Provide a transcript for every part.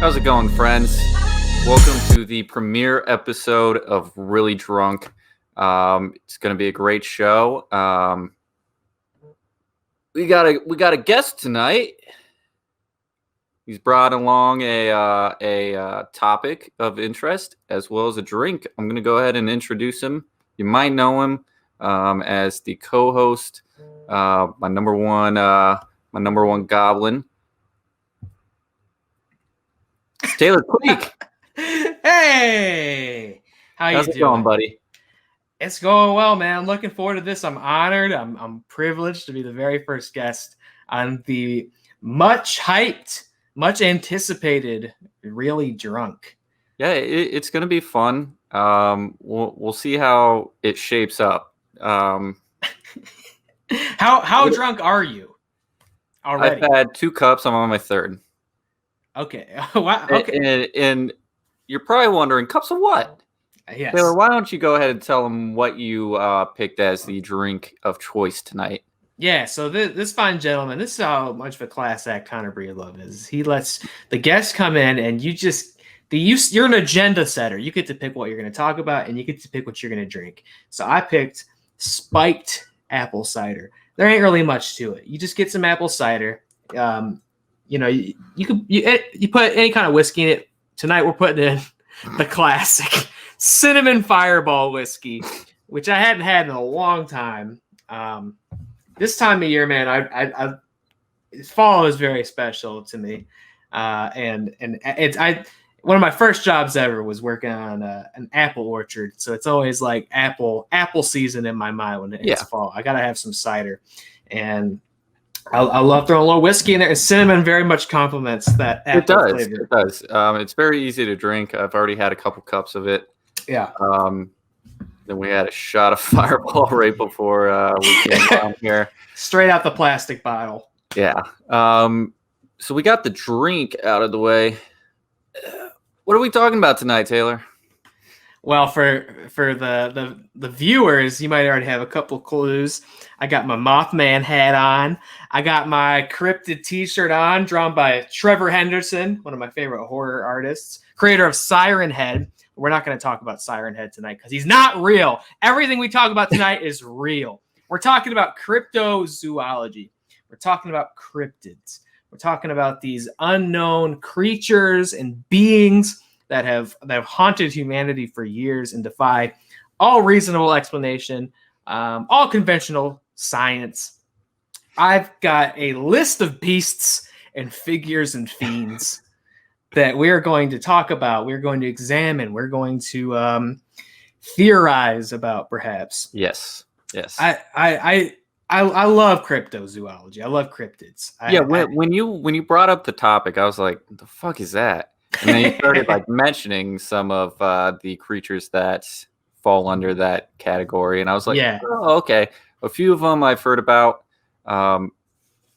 How's it going, friends? Welcome to the premiere episode of Reely Drunk. It's going to be a great show. We got a guest tonight. He's brought along a topic of interest as well as a drink. I'm going to go ahead and introduce him. You might know him as the co-host, my number one goblin. It's Taylor Creek. Hey, how's it going, buddy? It's going well, man. I'm looking forward to this. I'm honored. I'm privileged to be the very first guest on the much hyped, much anticipated Reely Drunk. Yeah, it's going to be fun. We'll see how it shapes up. How drunk are you already? I've had 2 cups. I'm on my 3rd. Okay. Wow. Okay. And you're probably wondering, cups of what? Yes. Taylor, why don't you go ahead and tell them what you picked as the drink of choice tonight? Yeah, so this fine gentleman, this is how much of a class act Connor Breedlove is. He lets the guests come in, and you're an agenda setter. You get to pick what you're going to talk about, and you get to pick what you're going to drink. So I picked Spiked Apple Cider. There ain't really much to it. You just get some apple cider. You put any kind of whiskey in it. Tonight we're putting in the classic cinnamon fireball whiskey, which I hadn't had in a long time. This time of year, man, fall is very special to me, and one of my first jobs ever was working on an apple orchard, so it's always like apple season in my mind when it's fall. I gotta have some cider, and I love throwing a little whiskey in there, and cinnamon very much complements that apple flavor. It does. It's very easy to drink. I've already had a couple cups of it. Yeah. Then we had a shot of Fireball right before we came down here. Straight out the plastic bottle. Yeah. So we got the drink out of the way. What are we talking about tonight, Taylor? Well, for the viewers, you might already have a couple clues. I got my Mothman hat on. I got my Cryptid t-shirt on, drawn by Trevor Henderson, one of my favorite horror artists, creator of Siren Head. We're not going to talk about Siren Head tonight because he's not real. Everything we talk about tonight is real. We're talking about cryptozoology. We're talking about cryptids. We're talking about these unknown creatures and beings that have haunted humanity for years and defy all reasonable explanation, all conventional science. I've got a list of beasts and figures and fiends that we're going to talk about. We're going to examine. We're going to theorize about, perhaps. Yes. I love cryptozoology. I love cryptids. When you brought up the topic, I was like, "What the fuck is that?" And then you started mentioning some of the creatures that fall under that category, and I was like, "Oh, okay." A few of them I've heard about.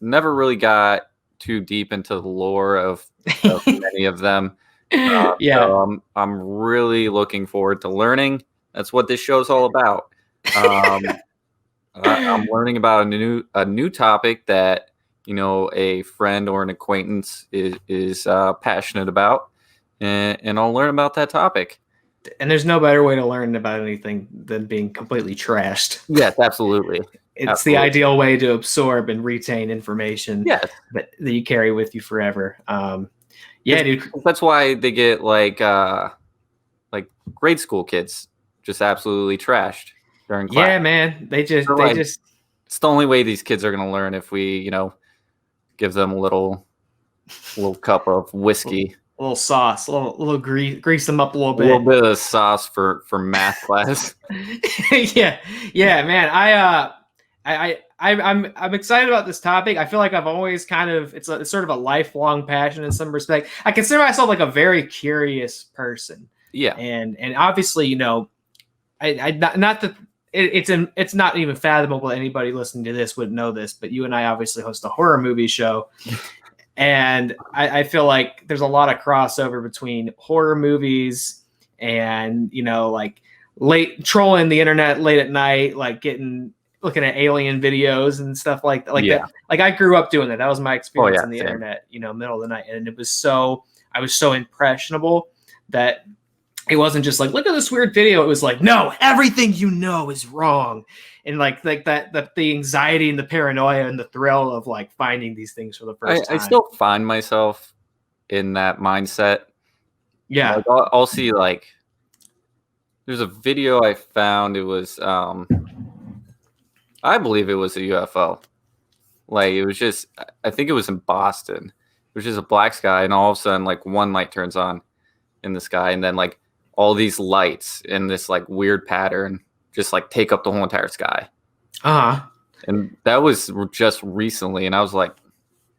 Never really got too deep into the lore of many of them. So I'm really looking forward to learning. That's what this show's all about. I'm learning about a new topic that a friend or an acquaintance is passionate about, and I'll learn about that topic. And there's no better way to learn about anything than being completely trashed. Yes, absolutely. It's the ideal way to absorb and retain information that you carry with you forever. Dude. That's why they get like grade school kids just absolutely trashed during class. Yeah, man. It's the only way these kids are going to learn if we, give them a little cup of whiskey. A little sauce, a little grease them up a little bit. A little bit of sauce for math class. yeah, man. I'm excited about this topic. I feel like I've always it's sort of a lifelong passion in some respect. I consider myself like a very curious person. Yeah, and obviously, it's not even fathomable that anybody listening to this would know this, but you and I obviously host a horror movie show. And I feel like there's a lot of crossover between horror movies and, late trolling the internet late at night, looking at alien videos and stuff like that. Like I grew up doing that. That was my experience on the internet, middle of the night. And it was I was so impressionable that it wasn't just like, look at this weird video. It was like, no, everything you know is wrong. And like that the anxiety and the paranoia and the thrill of like finding these things for the first time. I still find myself in that mindset. Yeah. Like I'll see like there's a video I found. It was I believe it was a UFO. Like it was just I think it was in Boston. It was just a black sky, and all of a sudden like one light turns on in the sky, and then like all these lights in this like weird pattern just like take up the whole entire sky. And that was just recently, and I was like,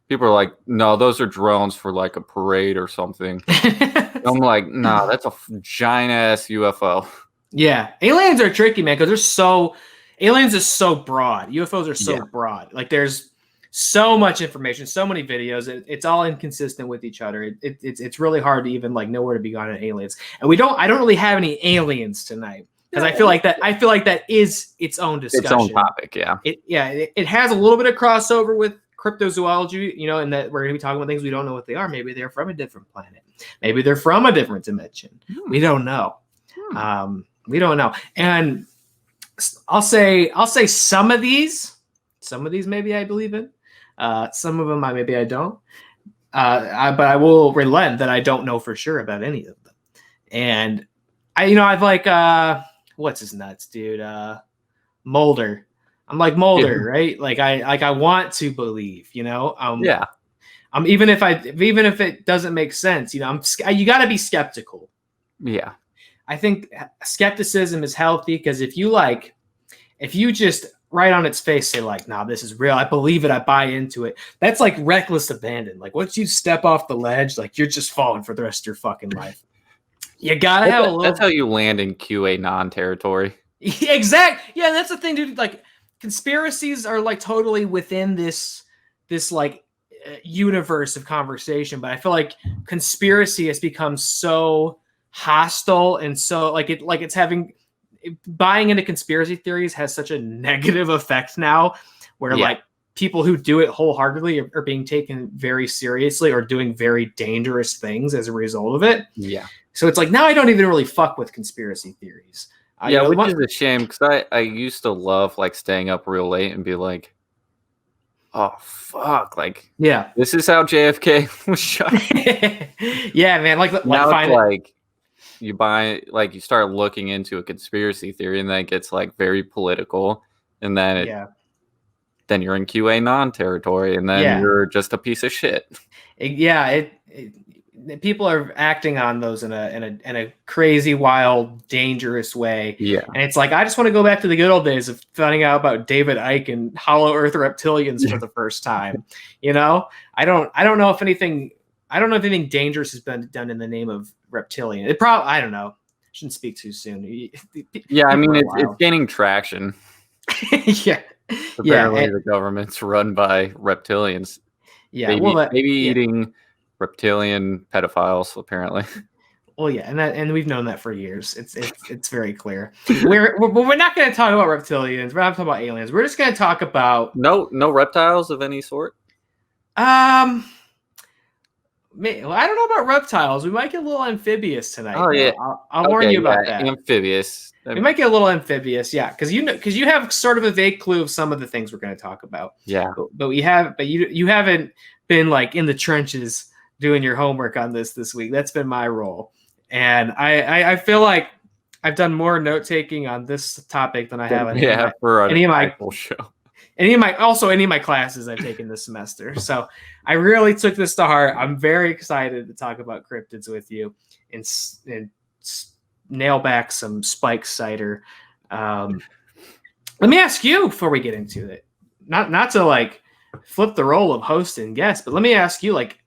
people are like, no, those are drones for like a parade or something. I'm like, nah, that's a giant ass UFO. Yeah, aliens are tricky, man, because aliens are so broad. UFOs are so broad. Like there's so much information, so many videos. It's all inconsistent with each other. It's really hard to even like know where to begin on aliens. And I don't really have any aliens tonight because I feel like that is its own discussion. Its own topic, yeah. It has a little bit of crossover with cryptozoology, you know, and that we're going to be talking about things we don't know what they are. Maybe they're from a different planet. Maybe they're from a different dimension. We don't know. We don't know. And I'll say some of these maybe I believe in. Some of them maybe I don't. But I will relent that I don't know for sure about any of them. And I've like what's his nuts, dude? Mulder. I'm like Mulder, right? Like I want to believe, you know. Even if it doesn't make sense, you know, you got to be skeptical. Yeah. I think skepticism is healthy because if you just right on its face say like, nah, this is real, I believe it, I buy into it, that's like reckless abandon. Like once you step off the ledge, like you're just falling for the rest of your fucking life. You gotta have a little. That's how you land in QAnon territory. Exactly. Yeah, that's the thing, dude. Like conspiracies are like totally within this like universe of conversation, but I feel like conspiracy has become so hostile and so like it's having buying into conspiracy theories has such a negative effect now where like people who do it wholeheartedly are being taken very seriously or doing very dangerous things as a result of it. Yeah. So it's like now I don't even really fuck with conspiracy theories. Which is a shame because I used to love like staying up real late and be like, oh fuck, like this is how JFK was shot. Yeah, man. Like now it's like you start looking into a conspiracy theory and then it gets like very political and then then you're in QAnon territory and then you're just a piece of shit. People are acting on those in a crazy, wild, dangerous way. Yeah. And it's like, I just want to go back to the good old days of finding out about David Icke and Hollow Earth reptilians for the first time. You know, I don't know if anything dangerous has been done in the name of reptilian. It probably, I don't know. Shouldn't speak too soon. Yeah. I mean, it's gaining traction. Yeah. Apparently the government's run by reptilians. Yeah. Maybe eating reptilian pedophiles, apparently. Well, yeah, and we've known that for years. It's very clear. We're not going to talk about reptilians. We're not talking about aliens. We're just going to talk about no reptiles of any sort. Well, I don't know about reptiles. We might get a little amphibious tonight. Oh yeah, I'll warn you about that. Amphibious. We might get a little amphibious, yeah, because you have sort of a vague clue of some of the things we're going to talk about. Yeah, but you haven't been like in the trenches doing your homework on this week. That's been my role, and I feel like I've done more note taking on this topic than I have on any of my show. Any of my classes I've taken this semester. So I really took this to heart. I'm very excited to talk about cryptids with you and nail back some Spiked Cider. Let me ask you before we get into it, not to like flip the role of host and guest, but let me ask you, like,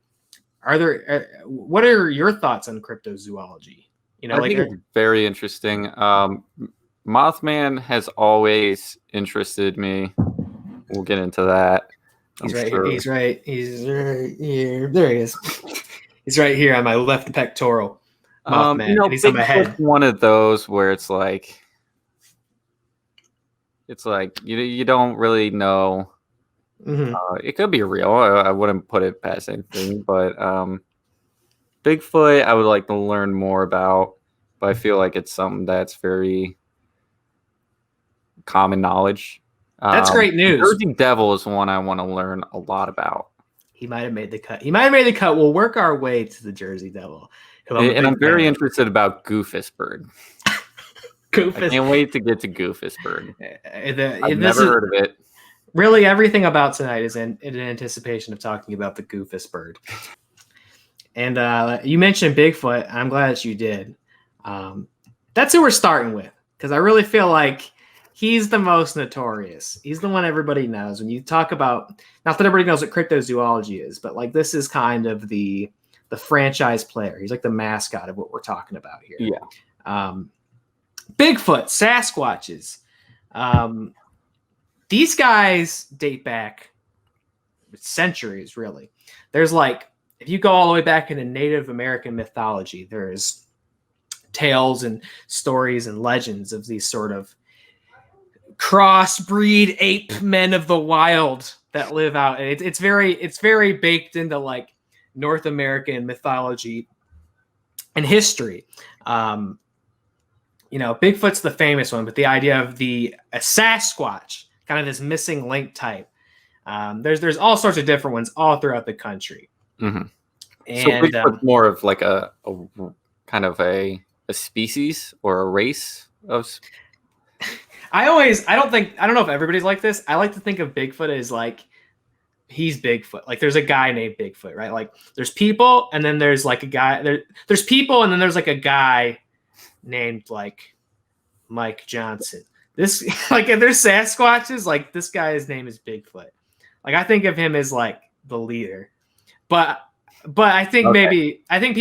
what are your thoughts on cryptozoology? You know, I think it's very interesting. Mothman has always interested me. We'll get into that. He's right here. He's right here. There he is. He's right here on my left pectoral. Mothman. And he's on my head. One of those where it's like you don't really know. Mm-hmm. It could be real. I wouldn't put it past anything, but Bigfoot, I would like to learn more about, but I feel like it's something that's very common knowledge. That's great news. Jersey Devil is one I want to learn a lot about. He might have made the cut. We'll work our way to the Jersey Devil. And I'm very interested about Goofusbird. Goofus. I can't wait to get to Goofusbird. I've never heard of it. Really, everything about tonight is in anticipation of talking about the Goofusbird. And you mentioned Bigfoot. I'm glad that you did. That's who we're starting with, because I really feel like he's the most notorious. He's the one everybody knows. When you talk about, not that everybody knows what cryptozoology is, but like this is kind of the franchise player. He's like the mascot of what we're talking about here. Yeah. Bigfoot, Sasquatches. These guys date back centuries, really. There's like, if you go all the way back into Native American mythology, there's tales and stories and legends of these sort of crossbreed ape men of the wild that live out. And it's very baked into like North American mythology and history. Bigfoot's the famous one, but the idea of a Sasquatch, kind of this missing link type. There's all sorts of different ones all throughout the country. Mm-hmm. And, so Bigfoot's more of like a kind of a species or a race of. I don't know if everybody's like this. I like to think of Bigfoot as like, he's Bigfoot. Like there's a guy named Bigfoot, right? Like there's people, and then there's like a guy. There's people, and then there's like a guy named like Mike Johnson. This like if there's Sasquatches, like this guy's name is Bigfoot. Like I think of him as like the leader, but I think I think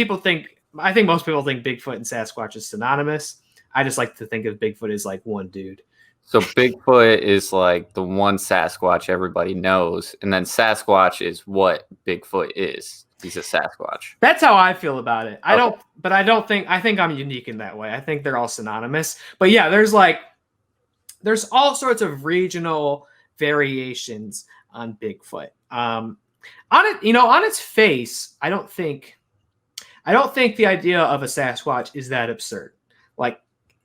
most people think Bigfoot and Sasquatch is synonymous. I just like to think of Bigfoot as like one dude. So Bigfoot is like the one Sasquatch everybody knows, and then Sasquatch is what Bigfoot is. He's a Sasquatch. That's how I feel about it. I think I'm unique in that way. I think they're all synonymous. But yeah, there's all sorts of regional variations on Bigfoot. On its face, I don't think the idea of a Sasquatch is that absurd. Like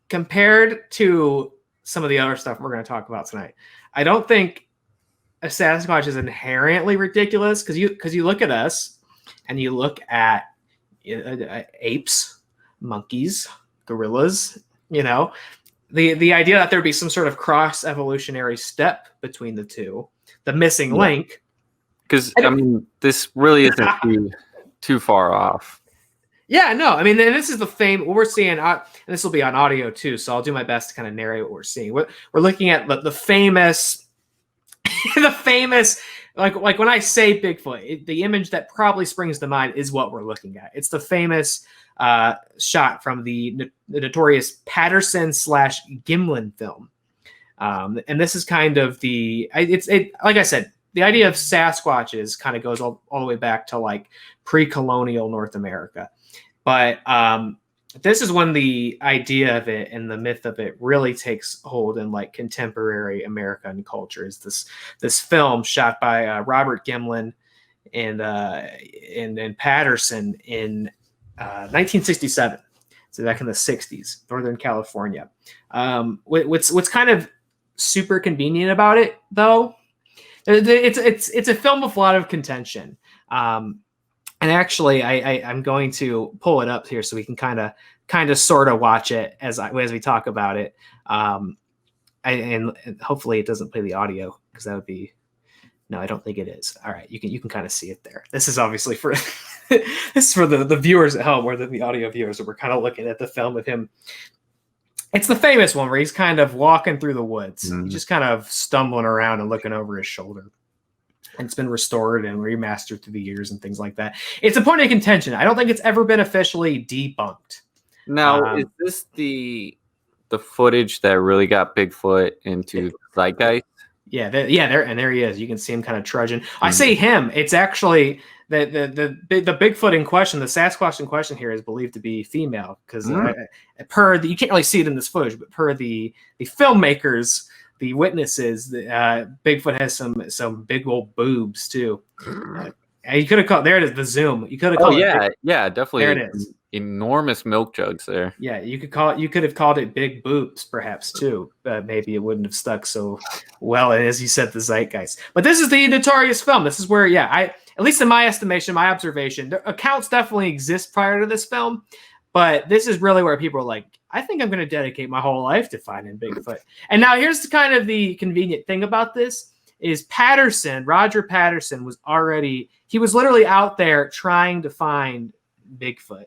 compared to some of the other stuff we're going to talk about tonight, I don't think a Sasquatch is inherently ridiculous, because you look at us and you look at apes, monkeys, gorillas. The idea that there'd be some sort of cross evolutionary step between the two, the missing link. Because this really isn't too far off. Yeah, no. I mean, and this is the what we're seeing, and this will be on audio too, so I'll do my best to kind of narrate what we're seeing. We're looking at the famous, like when I say Bigfoot, the image that probably springs to mind is what we're looking at. It's the famous shot from the notorious Patterson / Gimlin film, and this is kind of like I said, the idea of Sasquatches kind of goes all the way back to like pre-colonial North America. But this is when the idea of it and the myth of it really takes hold in like contemporary American culture. Is this film shot by Robert Gimlin and Patterson in 1967, so back in the 60s, Northern California. What's kind of super convenient about it, though, it's a film with a lot of contention. And actually, I'm going to pull it up here so we can kind of sort of watch it as we talk about it. And hopefully it doesn't play the audio, because that would be, no, I don't think it is. All right, you can kind of see it there. This is obviously for the viewers at home, more than the audio viewers. So we're kind of looking at the film of him. It's the famous one where he's kind of walking through the woods. Mm-hmm. He's just kind of stumbling around and looking over his shoulder. And it's been restored and remastered through the years and things like that. It's a point of contention. I don't think it's ever been officially debunked. Now, is this the footage that really got Bigfoot into zeitgeist? Yeah, there he is. You can see him kind of trudging. Mm-hmm. I say him. It's actually the Bigfoot in question, the Sasquatch in question here, is believed to be female, because you can't really see it in this footage, but per the filmmakers, the witnesses, Bigfoot has some big old boobs too. You could have called there it is the zoom. You could have called it definitely. There it is. Enormous milk jugs there. Yeah, you could have called it big boobs, perhaps too. Maybe it wouldn't have stuck so well as you said the zeitgeist. But this is the notorious film. This is where, at least in my estimation, my observation, the accounts definitely exist prior to this film, but this is really where people are like, I think I'm going to dedicate my whole life to finding Bigfoot. And now here's the convenient thing about this is Roger Patterson was literally out there trying to find Bigfoot.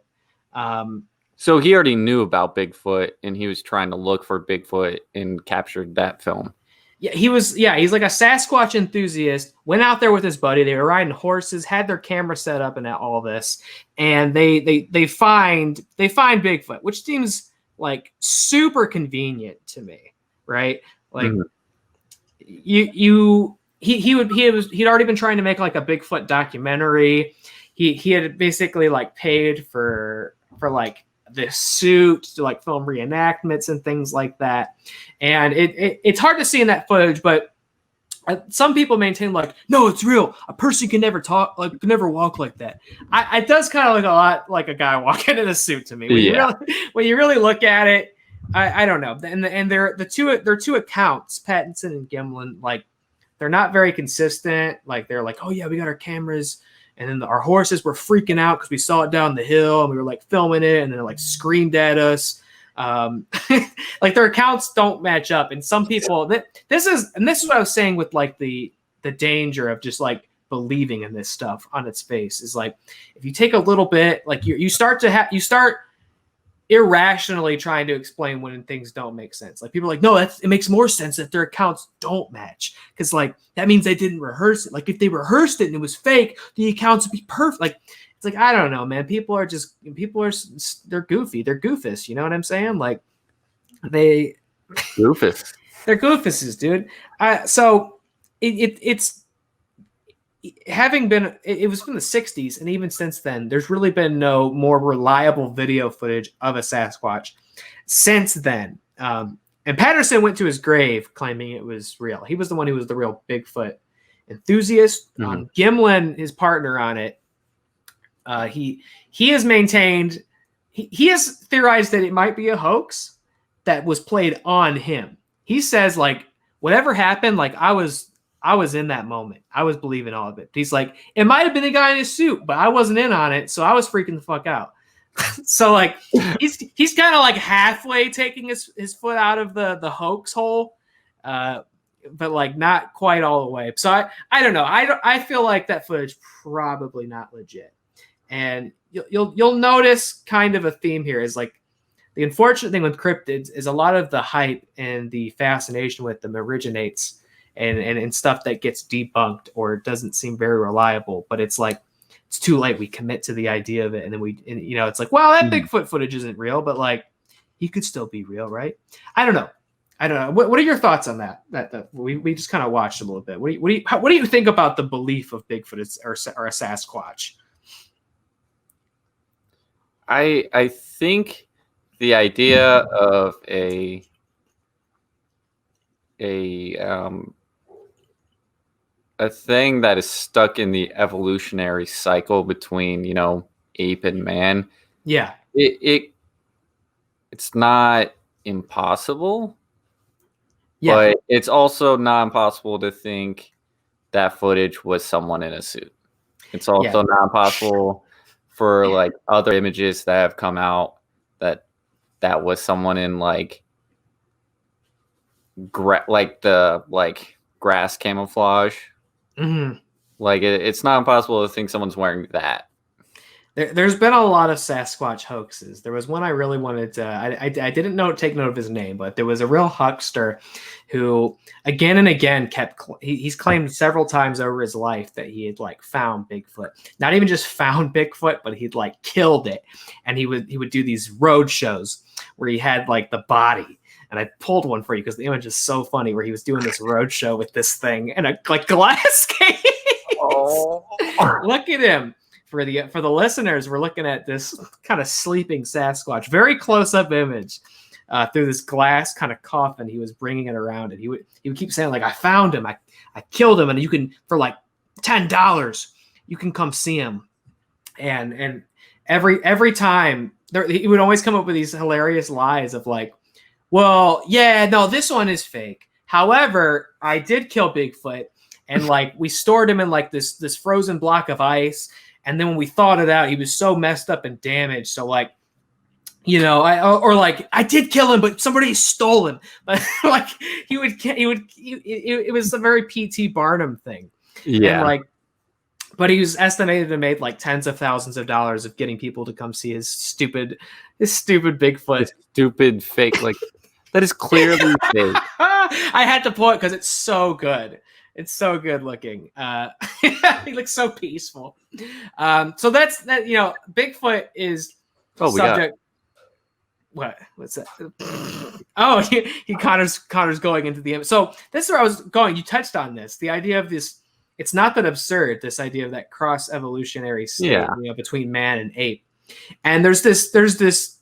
So he already knew about Bigfoot and he was trying to look for Bigfoot and captured that film. Yeah, he's like a Sasquatch enthusiast, went out there with his buddy. They were riding horses, had their camera set up and all this. And they find Bigfoot, which seems like super convenient to me, right? Like he'd already been trying to make like a Bigfoot documentary. He had basically like paid for like this suit to like film reenactments and things like that. And it's hard to see in that footage, but some people maintain like, no, it's real. A person can never walk like that. It does kind of look a lot like a guy walking in a suit to me. When you really look at it, I don't know. And they're two accounts, Pattinson and Gimlin, like they're not very consistent. Like they're like, oh yeah, we got our cameras. And then our horses were freaking out because we saw it down the hill and we were like filming it and then like screamed at us. Like their accounts don't match up. And some people this is what I was saying with like the danger of just like believing in this stuff on its face is like, if you take a little bit, like you start irrationally trying to explain when things don't make sense. Like people are like, no, it makes more sense that their accounts don't match. Cause like, that means they didn't rehearse it. Like if they rehearsed it and it was fake, the accounts would be perfect. Like, it's like, I don't know, man. They're goofy. They're goofus. You know what I'm saying? Like they're goofuses, dude. So it's it was from the 60s, and even since then there's really been no more reliable video footage of a Sasquatch since then. And Patterson went to his grave claiming it was real. He was the one who was the real Bigfoot enthusiast. Gimlin, his partner on it, he has maintained, he has theorized that it might be a hoax that was played on him. He says like whatever happened, like I was in that moment. I was believing all of it. He's like, it might have been a guy in his suit, but I wasn't in on it, so I was freaking the fuck out. So like, he's kind of like halfway taking his foot out of the hoax hole, but like not quite all the way. So I don't know. I feel like that footage probably not legit. And you'll notice kind of a theme here is like the unfortunate thing with cryptids is a lot of the hype and the fascination with them originates and stuff that gets debunked or doesn't seem very reliable, but it's like, it's too late. We commit to the idea of it. And then it's like, well, that Bigfoot footage isn't real, but like he could still be real. Right. I don't know. What are your thoughts on that? That we just kind of watched a little bit. What do you think about the belief of Bigfoot or a Sasquatch? I think the idea of a thing that is stuck in the evolutionary cycle between, ape and man. Yeah. It's not impossible. Yeah. But it's also not impossible to think that footage was someone in a suit. It's also not impossible for like other images that have come out that was someone in like grass camouflage. Mm-hmm. Like it's not impossible to think someone's wearing that. There's been a lot of Sasquatch hoaxes. There was one I really wanted to. I didn't take note of his name, but there was a real huckster who again and again he's claimed several times over his life that he had like found Bigfoot. Not even just found Bigfoot, but he'd like killed it. And he would do these road shows where he had like the body. And I pulled one for you because the image is so funny, where he was doing this road show with this thing and a like glass case. Oh. Look at him. For the listeners, we're looking at this kind of sleeping Sasquatch, very close up image through this glass kind of coffin. He was bringing it around, and he would keep saying like, "I found him, I killed him," and you can for like $10. you can come see him. And every time he would always come up with these hilarious lies of like, well, yeah, no, this one is fake. However, I did kill Bigfoot, and like we stored him in like this frozen block of ice, and then when we thawed it out, he was so messed up and damaged. So like, you know, I did kill him, but somebody stole him. But like it was a very P.T. Barnum thing. Yeah. And like, but he was estimated to make like tens of thousands of dollars of getting people to come see his stupid Bigfoot. His stupid fake, like that is clearly fake. I had to pull it because it's so good. It's so good looking. He looks so peaceful. So that's that. You know, Bigfoot is subject. What's that? Oh, Connor's going into the. So this is where I was going. You touched on this. The idea of this. It's not that absurd. This idea of that cross evolutionary state, you know, between man and ape. And there's this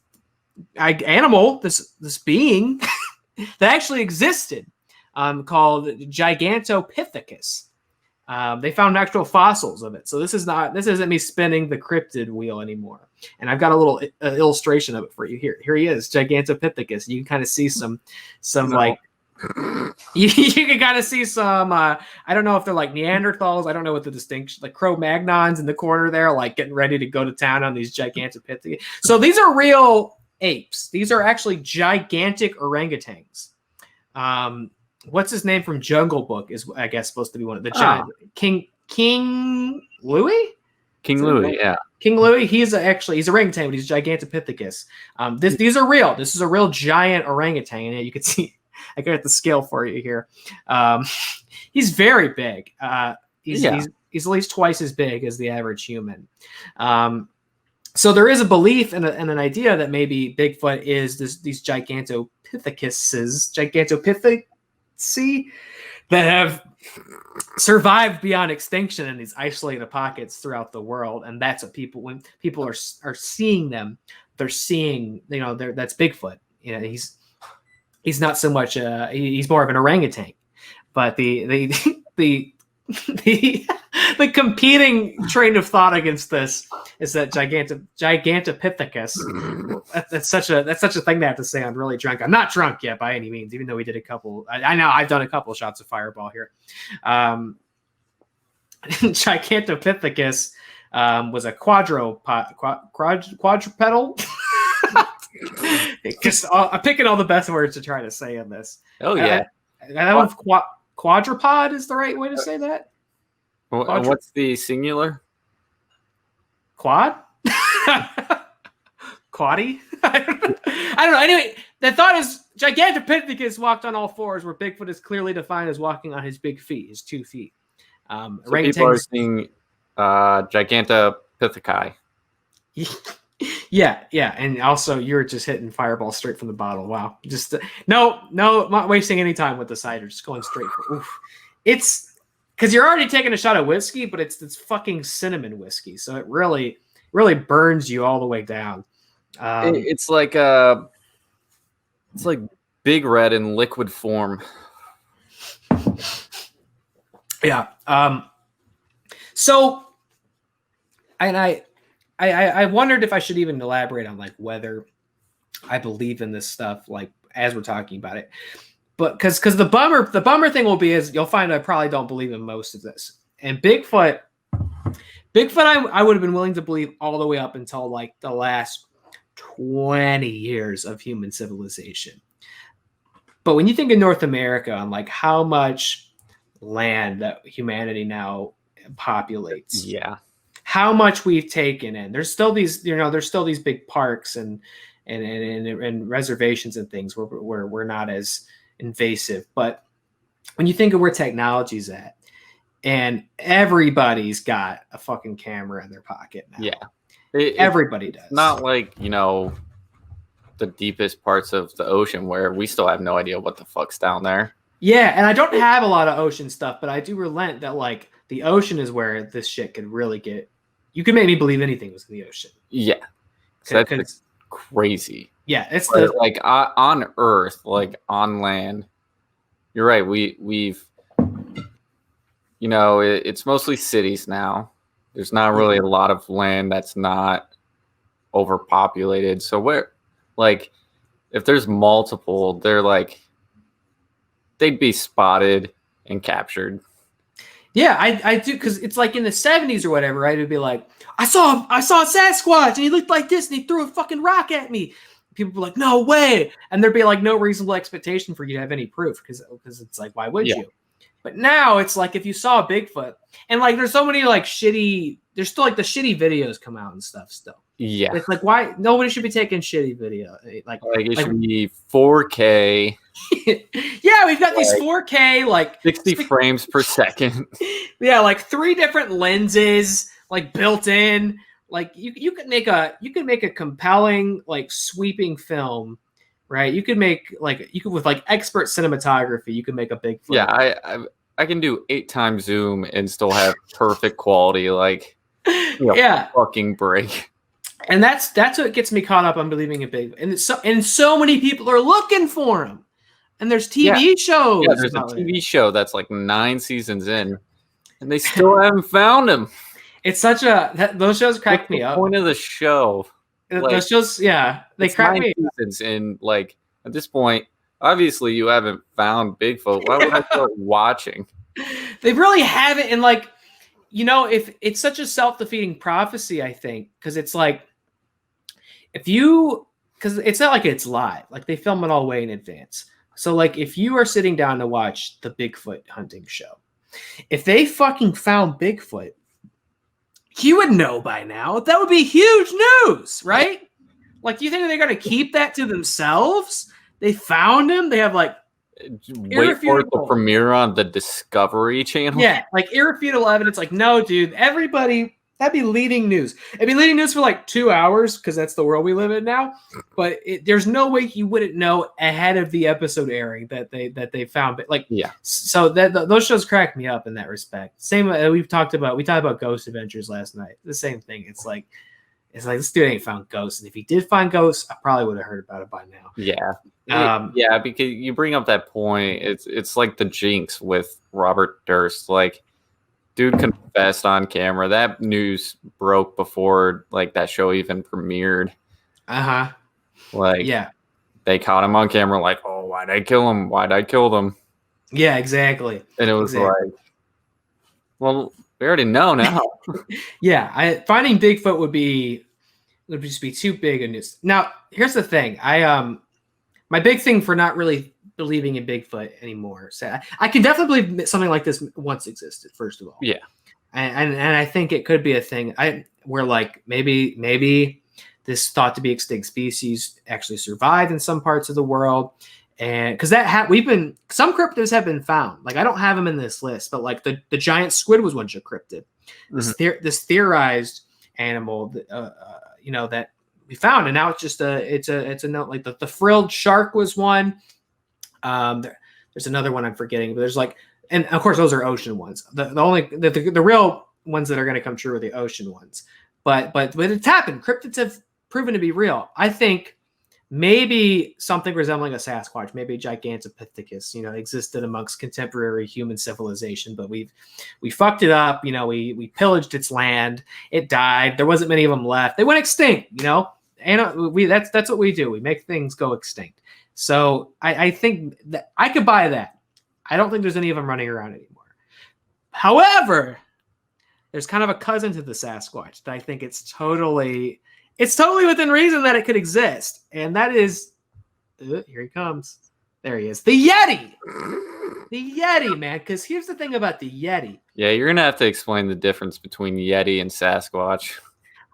animal, this being that actually existed, called Gigantopithecus. They found actual fossils of it. So this isn't me spinning the cryptid wheel anymore. And I've got a little illustration of it for you here. Here he is, Gigantopithecus. You can kind of see some like you can kind of see some I don't know if they're like Neanderthals. I don't know what the distinction, like Cro-Magnons in the corner there, like getting ready to go to town on these Gigantopithecus. So these are real apes. These are actually gigantic orangutans. What's his name from Jungle Book is, I guess, supposed to be one of the giant King Louis? King Louis, yeah. King Louis, he's orangutan, but he's Gigantopithecus. These are real. This is a real giant orangutan. And you can see, I got the scale for you here. He's very big. He's at least twice as big as the average human. So there is a belief and an idea that maybe Bigfoot is these Gigantopitheci that have survived beyond extinction in these isolated pockets throughout the world, and that's what when people are seeing them, they're seeing, you know, that's Bigfoot. You know, he's not so much he's more of an orangutan, but the competing train of thought against this is that Gigantopithecus. That's such a thing to have to say. I'm really drunk. I'm not drunk yet by any means, even though we did a couple. I know I've done a couple shots of Fireball here. Gigantopithecus was a quadrupedal. I'm picking all the best words to try to say in this. Oh yeah, I don't know if quadrupod is the right way to say that. What's the singular? Quad? Quaddy? I don't know. Anyway, the thought is Gigantopithecus walked on all fours, where Bigfoot is clearly defined as walking on his big feet, his 2 feet. So people are seeing Gigantopitheci. Yeah, and also you're just hitting Fireball straight from the bottle. Wow, just no, not wasting any time with the cider, just going straight for. Oof. It's because you're already taking a shot of whiskey, but it's fucking cinnamon whiskey, so it really burns you all the way down. It's like Big Red in liquid form. Yeah. So, and I wondered if I should even elaborate on like whether I believe in this stuff, like as we're talking about it. But because the bummer thing will be is you'll find I probably don't believe in most of this. And Bigfoot, I would have been willing to believe all the way up until like the last 20 years of human civilization. But when you think of North America and like how much land that humanity now populates, yeah, how much we've taken in, there's still these big parks and reservations and things where we're not as invasive. But when you think of where technology's at, and everybody's got a fucking camera in their pocket now. Yeah. Everybody does. Not like, you know, the deepest parts of the ocean where we still have no idea what the fuck's down there. Yeah, and I don't have a lot of ocean stuff, but I do relent that like the ocean is where this shit could really get. You can make me believe anything was in the ocean. Yeah, so that's crazy. Yeah, it's like on Earth, like on land. You're right. We've, you know, it's mostly cities now, There's not really a lot of land that's not overpopulated. So where, like, if there's multiple, they'd be spotted and captured. Yeah, I do, because it's like in the 70s or whatever, right? It'd be like, I saw a Sasquatch and he looked like this and he threw a fucking rock at me. People were like, no way. And there'd be like no reasonable expectation for you to have any proof because it's like, why would you? But now it's like if you saw a Bigfoot and like there's so many like there's still like the shitty videos come out and stuff still. Yeah. It's like, why nobody should be taking shitty video. Like it should be 4K. Yeah, we've got these 4K, like 60 frames per second. Yeah, like 3 different lenses, like built in. Like you could make a compelling, like sweeping film, right? You could with like expert cinematography, you could make a Bigfoot. Yeah, I can do 8 times zoom and still have perfect quality. Like, fucking break. And that's what gets me caught up on believing in Bigfoot. And so many people are looking for him. And there's TV shows. Yeah, there's a TV show that's like 9 seasons in, and they still haven't found him. It's such those shows crack me up. The point of the show. Those shows, they crack me up. And like at this point, obviously you haven't found Bigfoot. Why would I start watching? They really haven't, and like, if it's such a self-defeating prophecy, I think, because it's like because it's not like it's live, like they film it all way in advance. So like if you are sitting down to watch the Bigfoot hunting show, if they fucking found Bigfoot, you would know by now. That would be huge news, right? Like, do you think they're going to keep that to themselves? They found him. They have like wait for it to premiere on the Discovery Channel. Yeah, like irrefutable evidence. Like, no, dude, everybody. That'd be leading news. It'd be leading news for like 2 hours because that's the world we live in now. But there's no way you wouldn't know ahead of the episode airing that they found. But like, so those shows crack me up in that respect. Same we talked about Ghost Adventures last night. The same thing. It's like this dude ain't found ghosts, and if he did find ghosts, I probably would have heard about it by now. Yeah, because you bring up that point. It's like the jinx with Robert Durst, like. Dude confessed on camera. That news broke before like that show even premiered. Like, they caught him on camera. Like, oh, why'd I kill him? Why'd I kill them? Yeah, exactly. And it was like, well, we already know now. Finding Bigfoot would just be too big a news. Now, here's the thing. My big thing for not really believing in Bigfoot anymore. So I can definitely believe something like this once existed, first of all. Yeah. And I think it could be a thing where like maybe this thought to be extinct species actually survived in some parts of the world. And because some cryptids have been found. Like I don't have them in this list, but like the giant squid was once a cryptid. This theorized animal that we found, and now it's just it's a note. Like the frilled shark was one. There's another one I'm forgetting, but there's like, and of course those are ocean ones. The real ones that are going to come true are the ocean ones. But it's happened. Cryptids have proven to be real. I think maybe something resembling a Sasquatch, maybe a Gigantopithecus, existed amongst contemporary human civilization, but we fucked it up. We pillaged its land. It died. There wasn't many of them left. They went extinct. And that's what we do. We make things go extinct. So I think that I could buy that. I don't think there's any of them running around anymore. However, there's kind of a cousin to the Sasquatch that I think it's totally within reason that it could exist. And that is, here he comes. There he is. The Yeti. The Yeti, man. Because here's the thing about the Yeti. Yeah, you're going to have to explain the difference between Yeti and Sasquatch.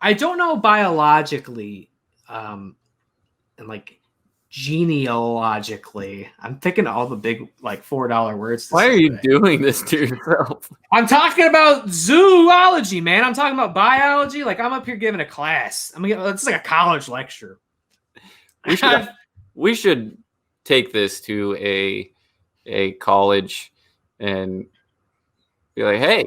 I don't know biologically and like genealogically. I'm thinking all the big like $4 words. Why are you doing this to yourself? I'm talking about zoology, man. I'm talking about biology. Like I'm up here giving a class. It's like a college lecture. We should take this to a college and be like, hey,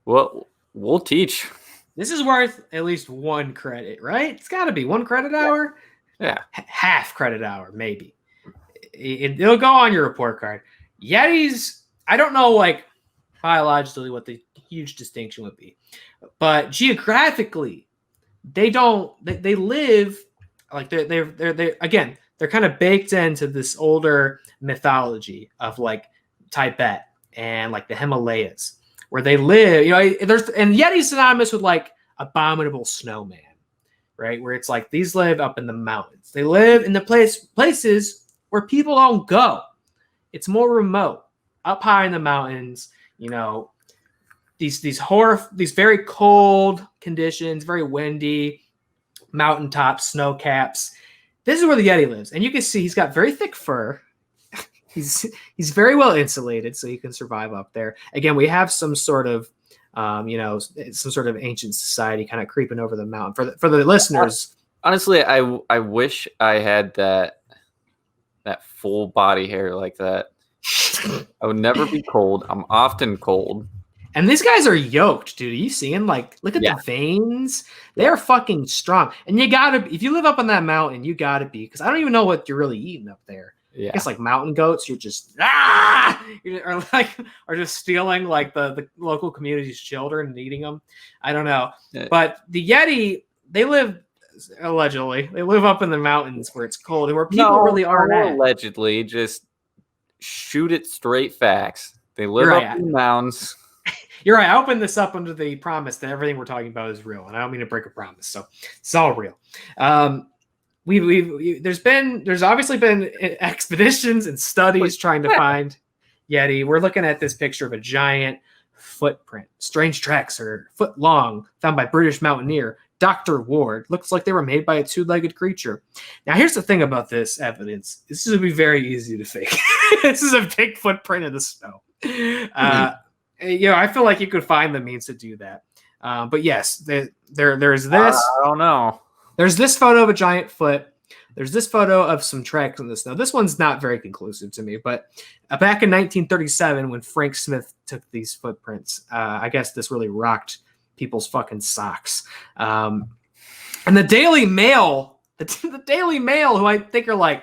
we'll teach. This is worth at least 1 credit, right? It's got to be 1 credit hour. Yeah. Half credit hour, maybe. It'll go on your report card. Yetis, I don't know, like, biologically what the huge distinction would be. But geographically, they live like they're again, they're kind of baked into this older mythology of like Tibet and like the Himalayas, where they live. And Yeti's synonymous with like abominable snowman, right? Where it's like these live up in the mountains. They live in the places where people don't go. It's more remote, up high in the mountains. These very cold conditions, very windy, mountaintops, snow caps. This is where the Yeti lives, and you can see he's got very thick fur. He's very well insulated, so he can survive up there. Again, we have some sort of ancient society kind of creeping over the mountain. For the listeners, honestly, I wish I had that full body hair like that. I would never be cold. I'm often cold. And these guys are yoked, dude. Are you seeing? Like, look at the veins. They are fucking strong. And you gotta, if you live up on that mountain, you gotta be, because I don't even know what you're really eating up there. Yeah. I guess like mountain goats, you're just or just stealing like the local community's children and eating them. I don't know. But the Yeti, they live up in the mountains where it's cold and where people really aren't at. Allegedly, just shoot it straight facts. They live up in the mountains. You're right. I opened this up under the promise that everything we're talking about is real, and I don't mean to break a promise. So it's all real. There's obviously been expeditions and studies trying to find Yeti. We're looking at this picture of a giant footprint. Strange tracks are foot long, found by British mountaineer Dr. Ward. Looks like they were made by a two-legged creature. Now, here's the thing about this evidence. This would be very easy to fake. This is a big footprint in the snow. I feel like you could find the means to do that. But yes, there's this. I don't know. There's this photo of a giant foot. There's this photo of some tracks in the snow. This one's not very conclusive to me, but back in 1937, when Frank Smith took these footprints, I guess this really rocked people's fucking socks. And the Daily Mail, the Daily Mail, who I think are like,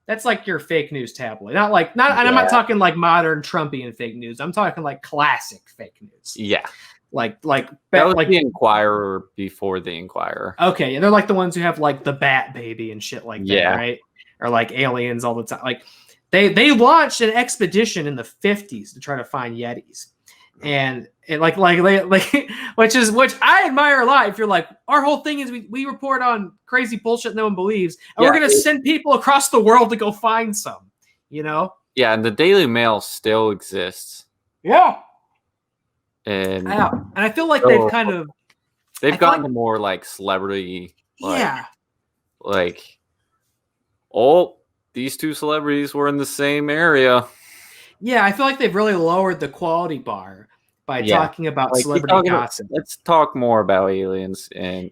that's like your fake news tabloid. And I'm not talking like modern Trumpian fake news. I'm talking like classic fake news. Yeah. Like that was the Inquirer before the Inquirer. Okay, and they're like the ones who have like the Bat Baby and shit like that, right? Or like aliens all the time. Like they launched an expedition in the 50s to try to find Yetis, and which I admire a lot. If you're like, our whole thing is we report on crazy bullshit no one believes, and we're gonna send people across the world to go find some. Yeah, and the Daily Mail still exists. Yeah. And I feel like they've gotten to more like celebrity. These two celebrities were in the same area. Yeah, I feel like they've really lowered the quality bar by talking about celebrity gossip. Let's talk more about aliens and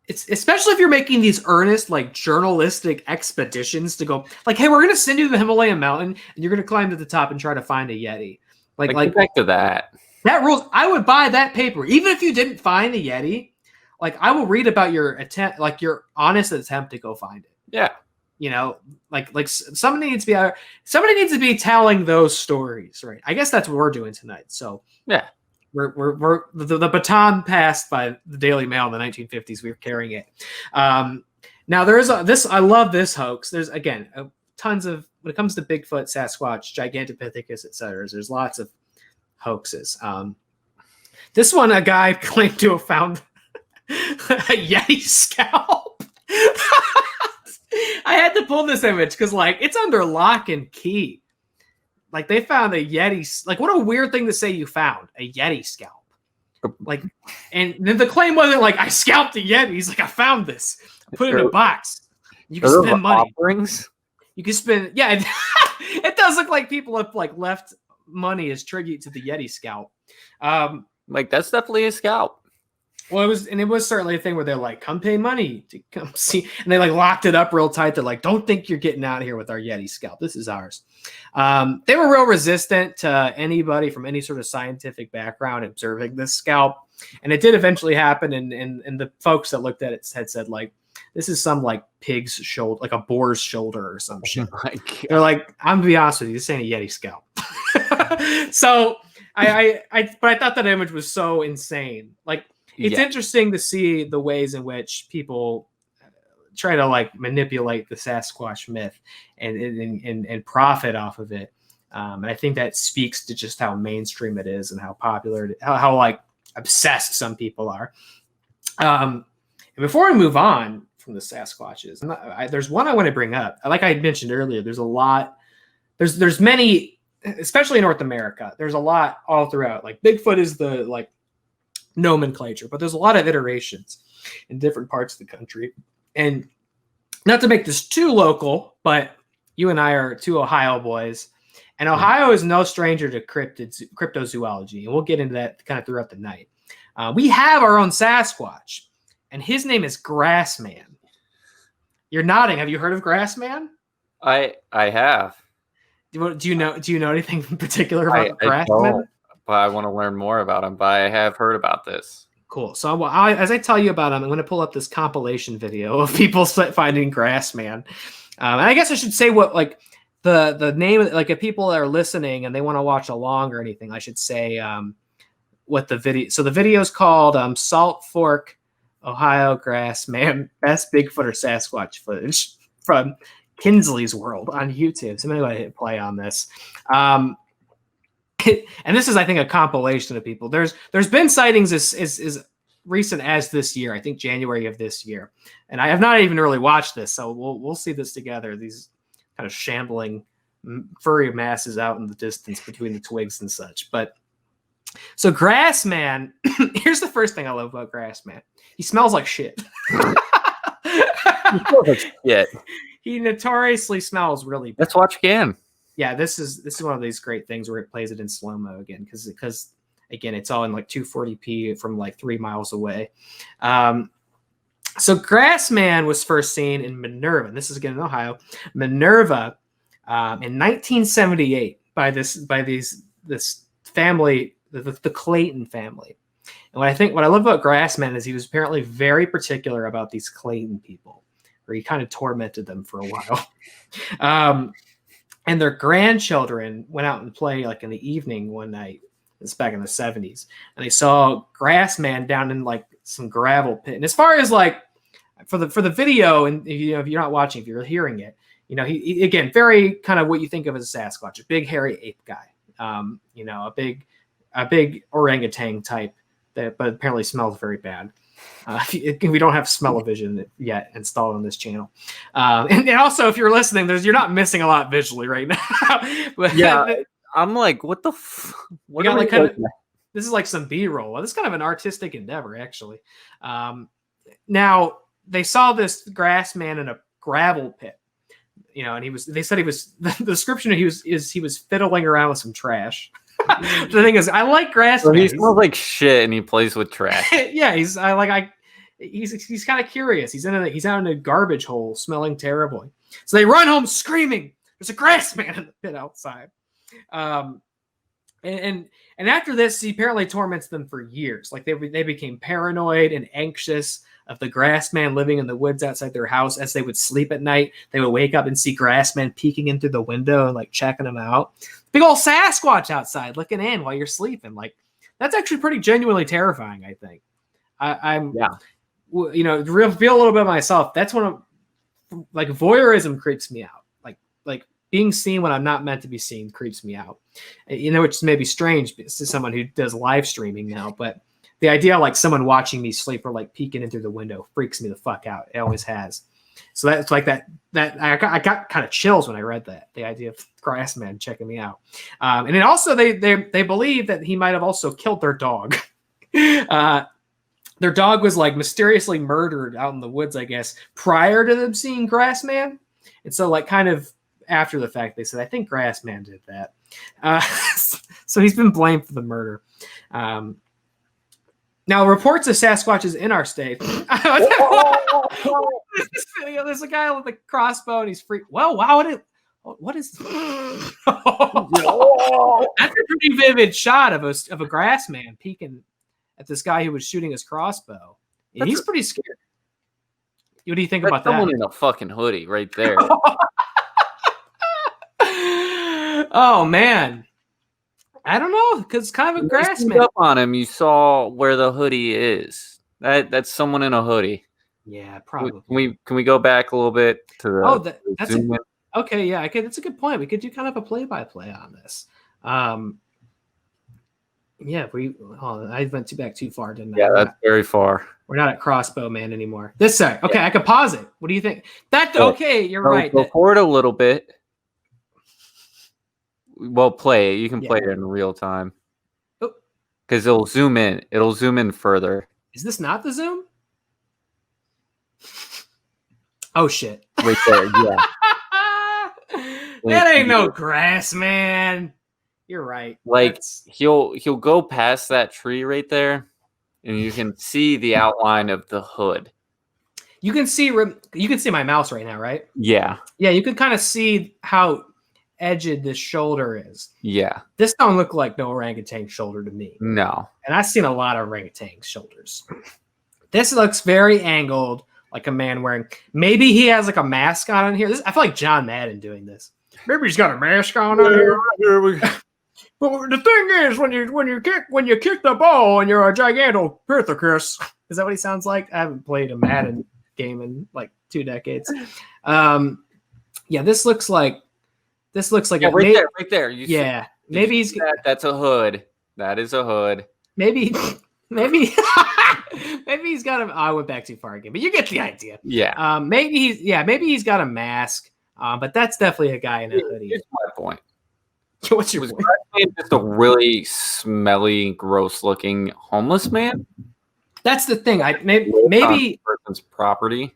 it's especially if you're making these earnest, like journalistic expeditions to go, like, hey, we're gonna send you to the Himalayan mountain and you're gonna climb to the top and try to find a Yeti. Like back to that. That rules. I would buy that paper, even if you didn't find the Yeti. Like, I will read about your attempt, like your honest attempt to go find it. Yeah. Like somebody needs to be telling those stories, right? I guess that's what we're doing tonight. So yeah, we're the baton passed by the Daily Mail in the 1950s. We were carrying it. Now there is this. I love this hoax. There's again tons of, when it comes to Bigfoot, Sasquatch, Gigantopithecus, etc. There's lots of hoaxes. This one, a guy claimed to have found a Yeti scalp. I had to pull this image because, like, it's under lock and key. Like, they found a Yeti. Like, what a weird thing to say you found a Yeti scalp. Like, and then the claim wasn't like, I scalped a Yeti. He's like, I found this. I put it in a box. You can spend money. Offerings? You can spend, yeah. It does look like people have like left money as tribute to the Yeti scalp. Like, that's definitely a scalp. Well, it was certainly a thing where they're like, come pay money to come see, and they like locked it up real tight. They're like, don't think you're getting out of here with our Yeti scalp. This is ours. They were real resistant to anybody from any sort of scientific background observing this scalp, and it did eventually happen. And the folks that looked at it had said, like, this is some like pig's shoulder, like a boar's shoulder or some shit. They're like, I'm gonna be honest with you, this ain't a Yeti scalp. So But I thought that image was so insane. Like, it's interesting to see the ways in which people try to like manipulate the Sasquatch myth and profit off of it. And I think that speaks to just how mainstream it is and how popular, how like obsessed some people are. And before we move on from the Sasquatches, there's one I want to bring up. Like I mentioned earlier, there's a lot. There's many, especially in North America. There's a lot all throughout. Like Bigfoot is the like nomenclature, but there's a lot of iterations in different parts of the country. And not to make this too local, but you and I are two Ohio boys, and Ohio is no stranger to cryptozoology, and we'll get into that kind of throughout the night. We have our own Sasquatch, and his name is Grassman. You're nodding. Have you heard of Grassman? I have. Do you know anything in particular about Grassman? But I want to learn more about him. But I have heard about this. Cool. So as I tell you about him, I'm going to pull up this compilation video of people finding Grassman. And I guess I should say what like the name, like if people are listening and they want to watch along or anything, I should say what the video. So the video is called Salt Fork, Ohio Grassman Best Bigfoot or Sasquatch Footage from Kinsley's World on YouTube. So I'm going to hit play on this. And this is, I think, a compilation of people. There's been sightings as recent as this year. I think January of this year, and I have not even really watched this, so we'll see this together. These kind of shambling furry masses out in the distance between the twigs and such. But so Grassman, here's the first thing I love about Grassman. He smells like shit. He notoriously smells really bad. Let's watch again. Yeah, this is one of these great things where it plays it in slow-mo again because again, it's all in like 240p from like 3 miles away. So Grassman was first seen in Minerva. This is again in Ohio, Minerva, in 1978 by this family, the Clayton family. And what I love about Grassman is he was apparently very particular about these Clayton people, where he kind of tormented them for a while. And their grandchildren went out and played like in the evening one night. It's back in the 70s. And they saw Grassman down in like some gravel pit. And as far as like for the video, and if you're not watching, if you're hearing it, he again, very kind of what you think of as a Sasquatch, a big hairy ape guy. A big orangutan type but apparently smells very bad. We don't have smell-o-vision yet installed on this channel. And also, if you're listening, you're not missing a lot visually right now. But yeah, I'm like, what the? What are we this is like some B-roll. This is kind of an artistic endeavor, actually. Now they saw this Grassman in a gravel pit, and they said he was the description he was fiddling around with some trash. The thing is, I like Grassman. So he smells like shit, and he plays with trash. Yeah, he's kind of curious. He's out in a garbage hole, smelling terribly. So they run home screaming. There's a Grassman in the pit outside. And after this, he apparently torments them for years. Like they became paranoid and anxious of the Grassman living in the woods outside their house. As they would sleep at night, they would wake up and see Grassman peeking in through the window and like checking them out. Big old Sasquatch outside looking in while you're sleeping. Like that's actually pretty genuinely terrifying, I think. Reveal a little bit of myself. That's one of like voyeurism creeps me out. Like being seen when I'm not meant to be seen creeps me out. Which may be strange to someone who does live streaming now, but the idea of like someone watching me sleep or like peeking in through the window freaks me the fuck out. It always has. So that's like that I got kind of chills when I read that, the idea of Grassman checking me out. And then also they believe that he might have also killed their dog. Their dog was like mysteriously murdered out in the woods, I guess, prior to them seeing Grassman. And so like kind of after the fact, they said, I think Grassman did that. So he's been blamed for the murder. Now, reports of Sasquatches in our state. There's a guy with a crossbow and he's free. Well, wow, what is that's a pretty vivid shot of a Grassman peeking at this guy who was shooting his crossbow. And he's pretty scared. What do you think about that? Someone in a fucking hoodie right there. Oh man. I don't know, because it's kind of a grass man. Up on him, you saw where the hoodie is. That's someone in a hoodie. Yeah, probably. Can we go back a little bit to the? That's okay. Yeah, okay, that's a good point. We could do kind of a play-by-play on this. Yeah, I went back too far, didn't I? Yeah, that's very far. We're not at Crossbow Man anymore. This side. Okay, yeah. I could pause it. What do you think? Okay, you're right. Go forward a little bit. Well, play it. You can play it in real time. Because it'll zoom in. It'll zoom in further. Is this not the zoom? Oh shit! Right there, yeah. That ain't no grass, man. You're right. Like he'll go past that tree right there, and you can see the outline of the hood. You can see my mouse right now, right? Yeah. Yeah, you can kind of see how edged this shoulder is. Yeah. This don't look like no orangutan shoulder to me. No. And I've seen a lot of orangutan shoulders. This looks very angled, like a man wearing. Maybe he has like a mask on in here. I feel like John Madden doing this. Maybe he's got a mask on in here. But the thing is, when you kick the ball and you're a Gigantopithecus, is that what he sounds like? I haven't played a Madden game in like 2 decades. Yeah, this looks like right there. Maybe he's that's a hood. That is a hood. Maybe he's got a. I went back too far again, but you get the idea. Yeah. Maybe he's got a mask. But that's definitely a guy in a hoodie. Here's my point. What's your point? Just a really smelly, gross-looking homeless man. That's the thing. Maybe person's property.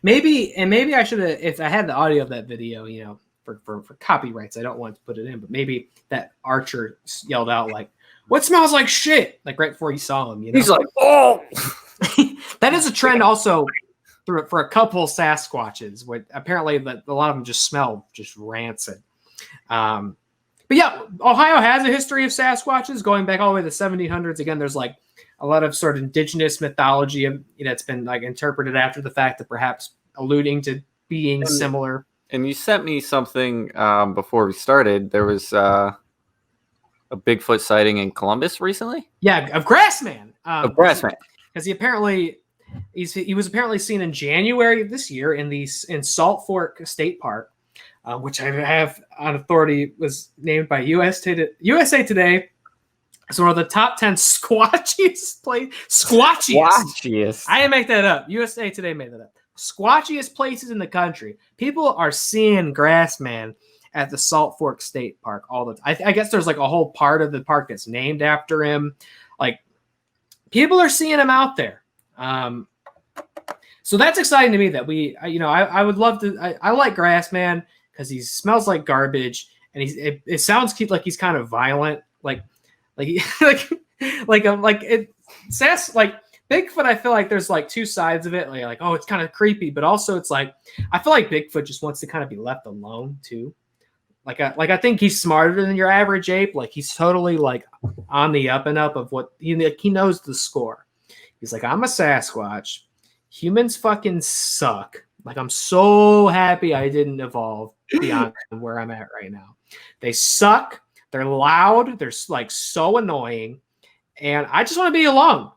Maybe I should have. If I had the audio of that video, for copyrights, I don't want to put it in. But maybe that archer yelled out like, "What smells like shit?" Like right before he saw him. He's like, "Oh." That is a trend also. For a couple Sasquatches, apparently a lot of them just smell just rancid. But yeah, Ohio has a history of Sasquatches going back all the way to the 1700s. Again, there's like a lot of sort of indigenous mythology that's been like interpreted after the fact, that perhaps alluding to being similar. And you sent me something before we started. There was a Bigfoot sighting in Columbus recently. Yeah, of Grassman. Because he apparently. He was apparently seen in January of this year in Salt Fork State Park, which I have on authority was named by USA Today as one of the top 10 squatchiest. I didn't make that up. USA Today made that up. Squatchiest places in the country. People are seeing Grassman at the Salt Fork State Park all the time. I guess there's like a whole part of the park that's named after him. Like people are seeing him out there. So that's exciting to me that I would love to. I like Grassman because he smells like garbage, and it sounds like he's kind of violent, like Bigfoot. I feel like there's like two sides of it. Like oh, it's kind of creepy, but also it's like I feel like Bigfoot just wants to kind of be left alone too. I think he's smarter than your average ape. Like he's totally like on the up and up of what he knows the score. He's like, I'm a Sasquatch. Humans fucking suck. Like, I'm so happy I didn't evolve beyond where I'm at right now. They suck. They're loud. They're like so annoying. And I just want to be alone.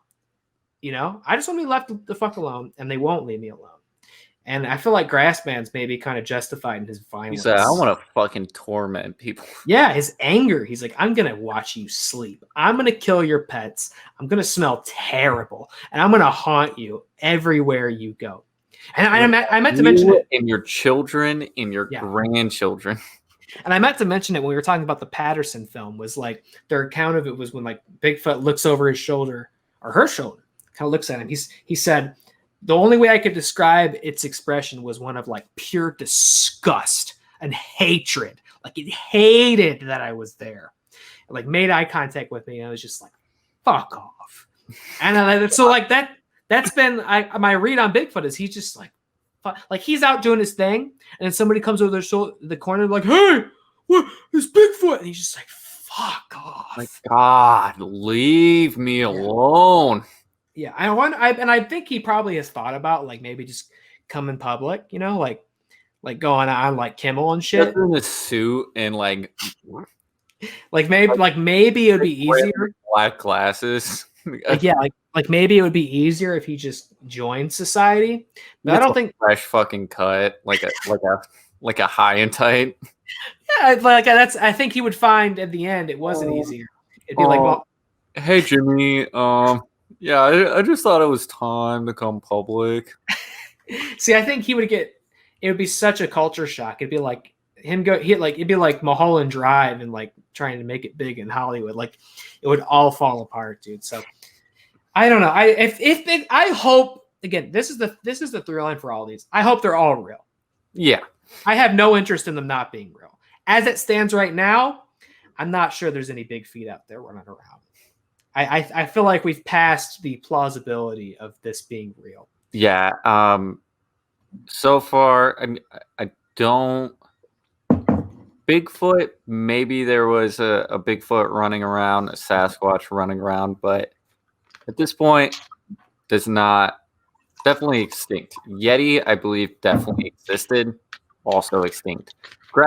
I just want to be left the fuck alone. And they won't leave me alone. And I feel like Grassman's maybe kind of justified in his violence. He said, I want to fucking torment people. Yeah, his anger. He's like, I'm going to watch you sleep. I'm going to kill your pets. I'm going to smell terrible. And I'm going to haunt you everywhere you go. And I meant to mention it. And your children and your grandchildren. And I meant to mention it when we were talking about the Patterson film, was like their account of it was when like Bigfoot looks over his shoulder, or her shoulder, kind of looks at him. He said, the only way I could describe its expression was one of like pure disgust and hatred. Like it hated that I was there. It like made eye contact with me, and I was just like, "Fuck off." And so like that's been my read on Bigfoot is he's just like he's out doing his thing, and then somebody comes over the corner like, "Hey, what is Bigfoot?" And he's just like, "Fuck off." My God, leave me alone. Yeah, I think he probably has thought about like maybe just come in public, like going on like Kimmel and shit. In a suit and like maybe it would be easier. Black glasses. like maybe it would be easier if he just joined society. But I don't think fresh fucking cut, like a high and tight. Yeah, I think he would find at the end it wasn't easier. It'd be like, well, hey Jimmy, yeah, I just thought it was time to come public. See, I think it would be such a culture shock. It'd be like it'd be like Mulholland Drive and like trying to make it big in Hollywood. Like it would all fall apart, dude. So I don't know. I hope again, this is the through line for all these. I hope they're all real. Yeah. I have no interest in them not being real. As it stands right now, I'm not sure there's any big feet out there running around. I feel like we've passed the plausibility of this being real. Yeah. So far, I don't. Bigfoot, maybe there was a Bigfoot running around, a Sasquatch running around, but at this point, does not. Definitely extinct. Yeti, I believe, definitely existed. Also extinct.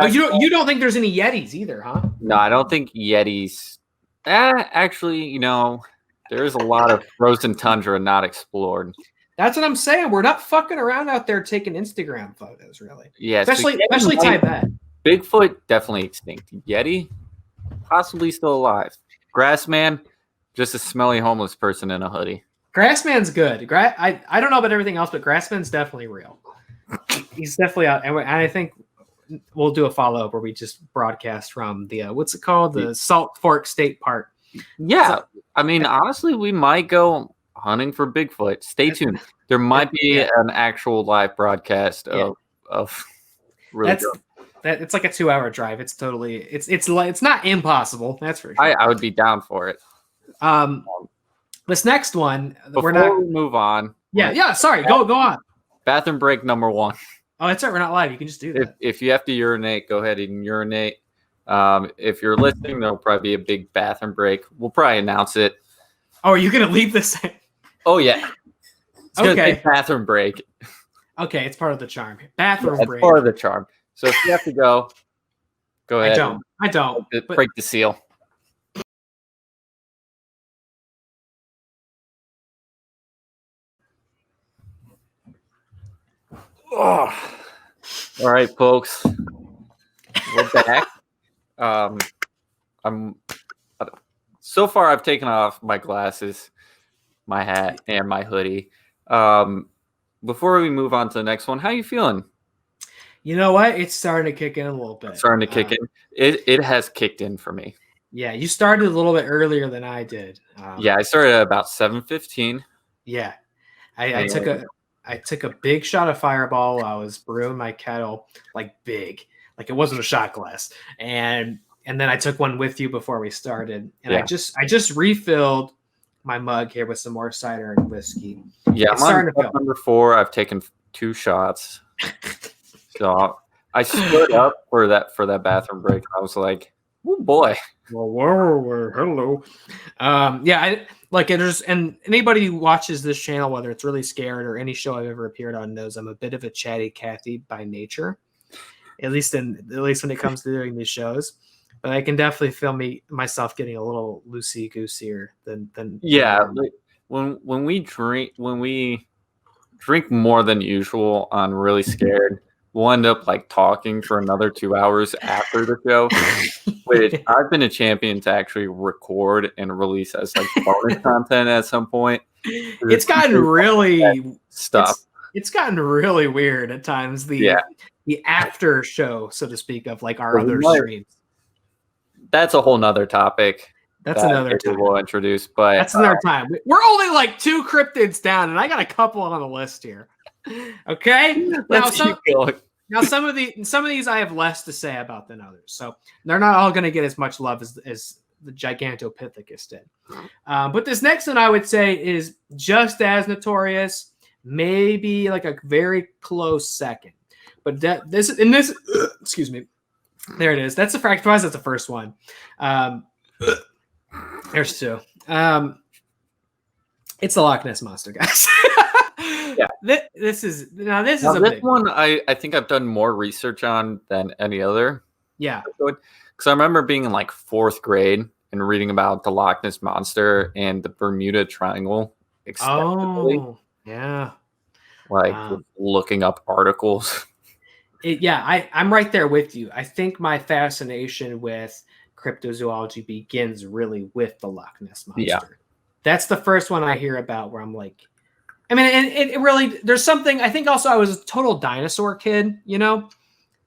You don't think there's any Yetis either, huh? No, I don't think Yetis. Actually, there's a lot of frozen tundra not explored. That's what I'm saying. We're not fucking around out there taking Instagram photos, really. Yeah, especially Tibet. Bigfoot definitely extinct. Yeti, possibly still alive. Grassman, just a smelly homeless person in a hoodie. Grassman's good. I don't know about everything else, but Grassman's definitely real. He's definitely out, and I think we'll do a follow up where we just broadcast from the what's it called, the Salt Fork State Park. Yeah, I mean, honestly, we might go hunting for Bigfoot. Stay tuned. There might be an actual live broadcast of really. It's like a 2-hour drive. It's totally it's not impossible. That's for sure. I would be down for it. This next one, before we move on. Yeah. Sorry, go on. Bathroom break number 1. Oh, that's right. We're not live. You can just do that. If you have to urinate, go ahead and urinate. If you're listening, there'll probably be a big bathroom break. We'll probably announce it. Oh, are you gonna leave this? Oh yeah. It's okay. Bathroom break. Okay, it's part of the charm. Bathroom break. It's part of the charm. So if you have to go ahead. I don't. Break the seal. Oh. All right, folks. We're back. So far I've taken off my glasses, my hat, and my hoodie. Before we move on to the next one, how are you feeling? You know what? It's starting to kick in a little bit. Starting to kick in. It has kicked in for me. Yeah, you started a little bit earlier than I did. Yeah, I started at about 7:15. Yeah, I took a big shot of Fireball while I was brewing my kettle, like big, like it wasn't a shot glass, and then I took one with you before we started, and I just refilled my mug here with some more cider and whiskey. Yeah, I'm on number 4. I've taken 2 shots. So I stood up for that bathroom break. I was like, "Oh boy!" Whoa, hello. And anybody who watches this channel, whether it's Really Scared or any show I've ever appeared on, knows I'm a bit of a chatty Cathy by nature. At least when it comes to doing these shows. But I can definitely feel myself getting a little loosey goosier than. Yeah, when we drink more than usual on Really Scared. We'll end up like talking for another 2 hours after the show, which I've been a champion to actually record and release as like bonus content at some point. It's gotten really stuff. It's gotten really weird at times. The after show, so to speak, of like our other streams. That's a whole nother topic. That's another time we'll introduce, but that's another time. We're only like 2 cryptids down, and I got a couple on the list here. Okay, now some of these I have less to say about than others, so they're not all going to get as much love as the Gigantopithecus did. But this next one I would say is just as notorious, maybe like a very close second. But this excuse me, there it is. That's the fact. That's the first one. There's 2. It's the Loch Ness Monster, guys. Yeah. This one I think I've done more research on than any other. Yeah. episode. Because I remember being in like 4th grade and reading about the Loch Ness Monster and the Bermuda Triangle extensively. Oh, yeah. Like looking up articles. I'm right there with you. I think my fascination with cryptozoology begins really with the Loch Ness Monster. Yeah. That's the first one I hear about where I'm like, I mean, and it really, there's something, I think also I was a total dinosaur kid, you know?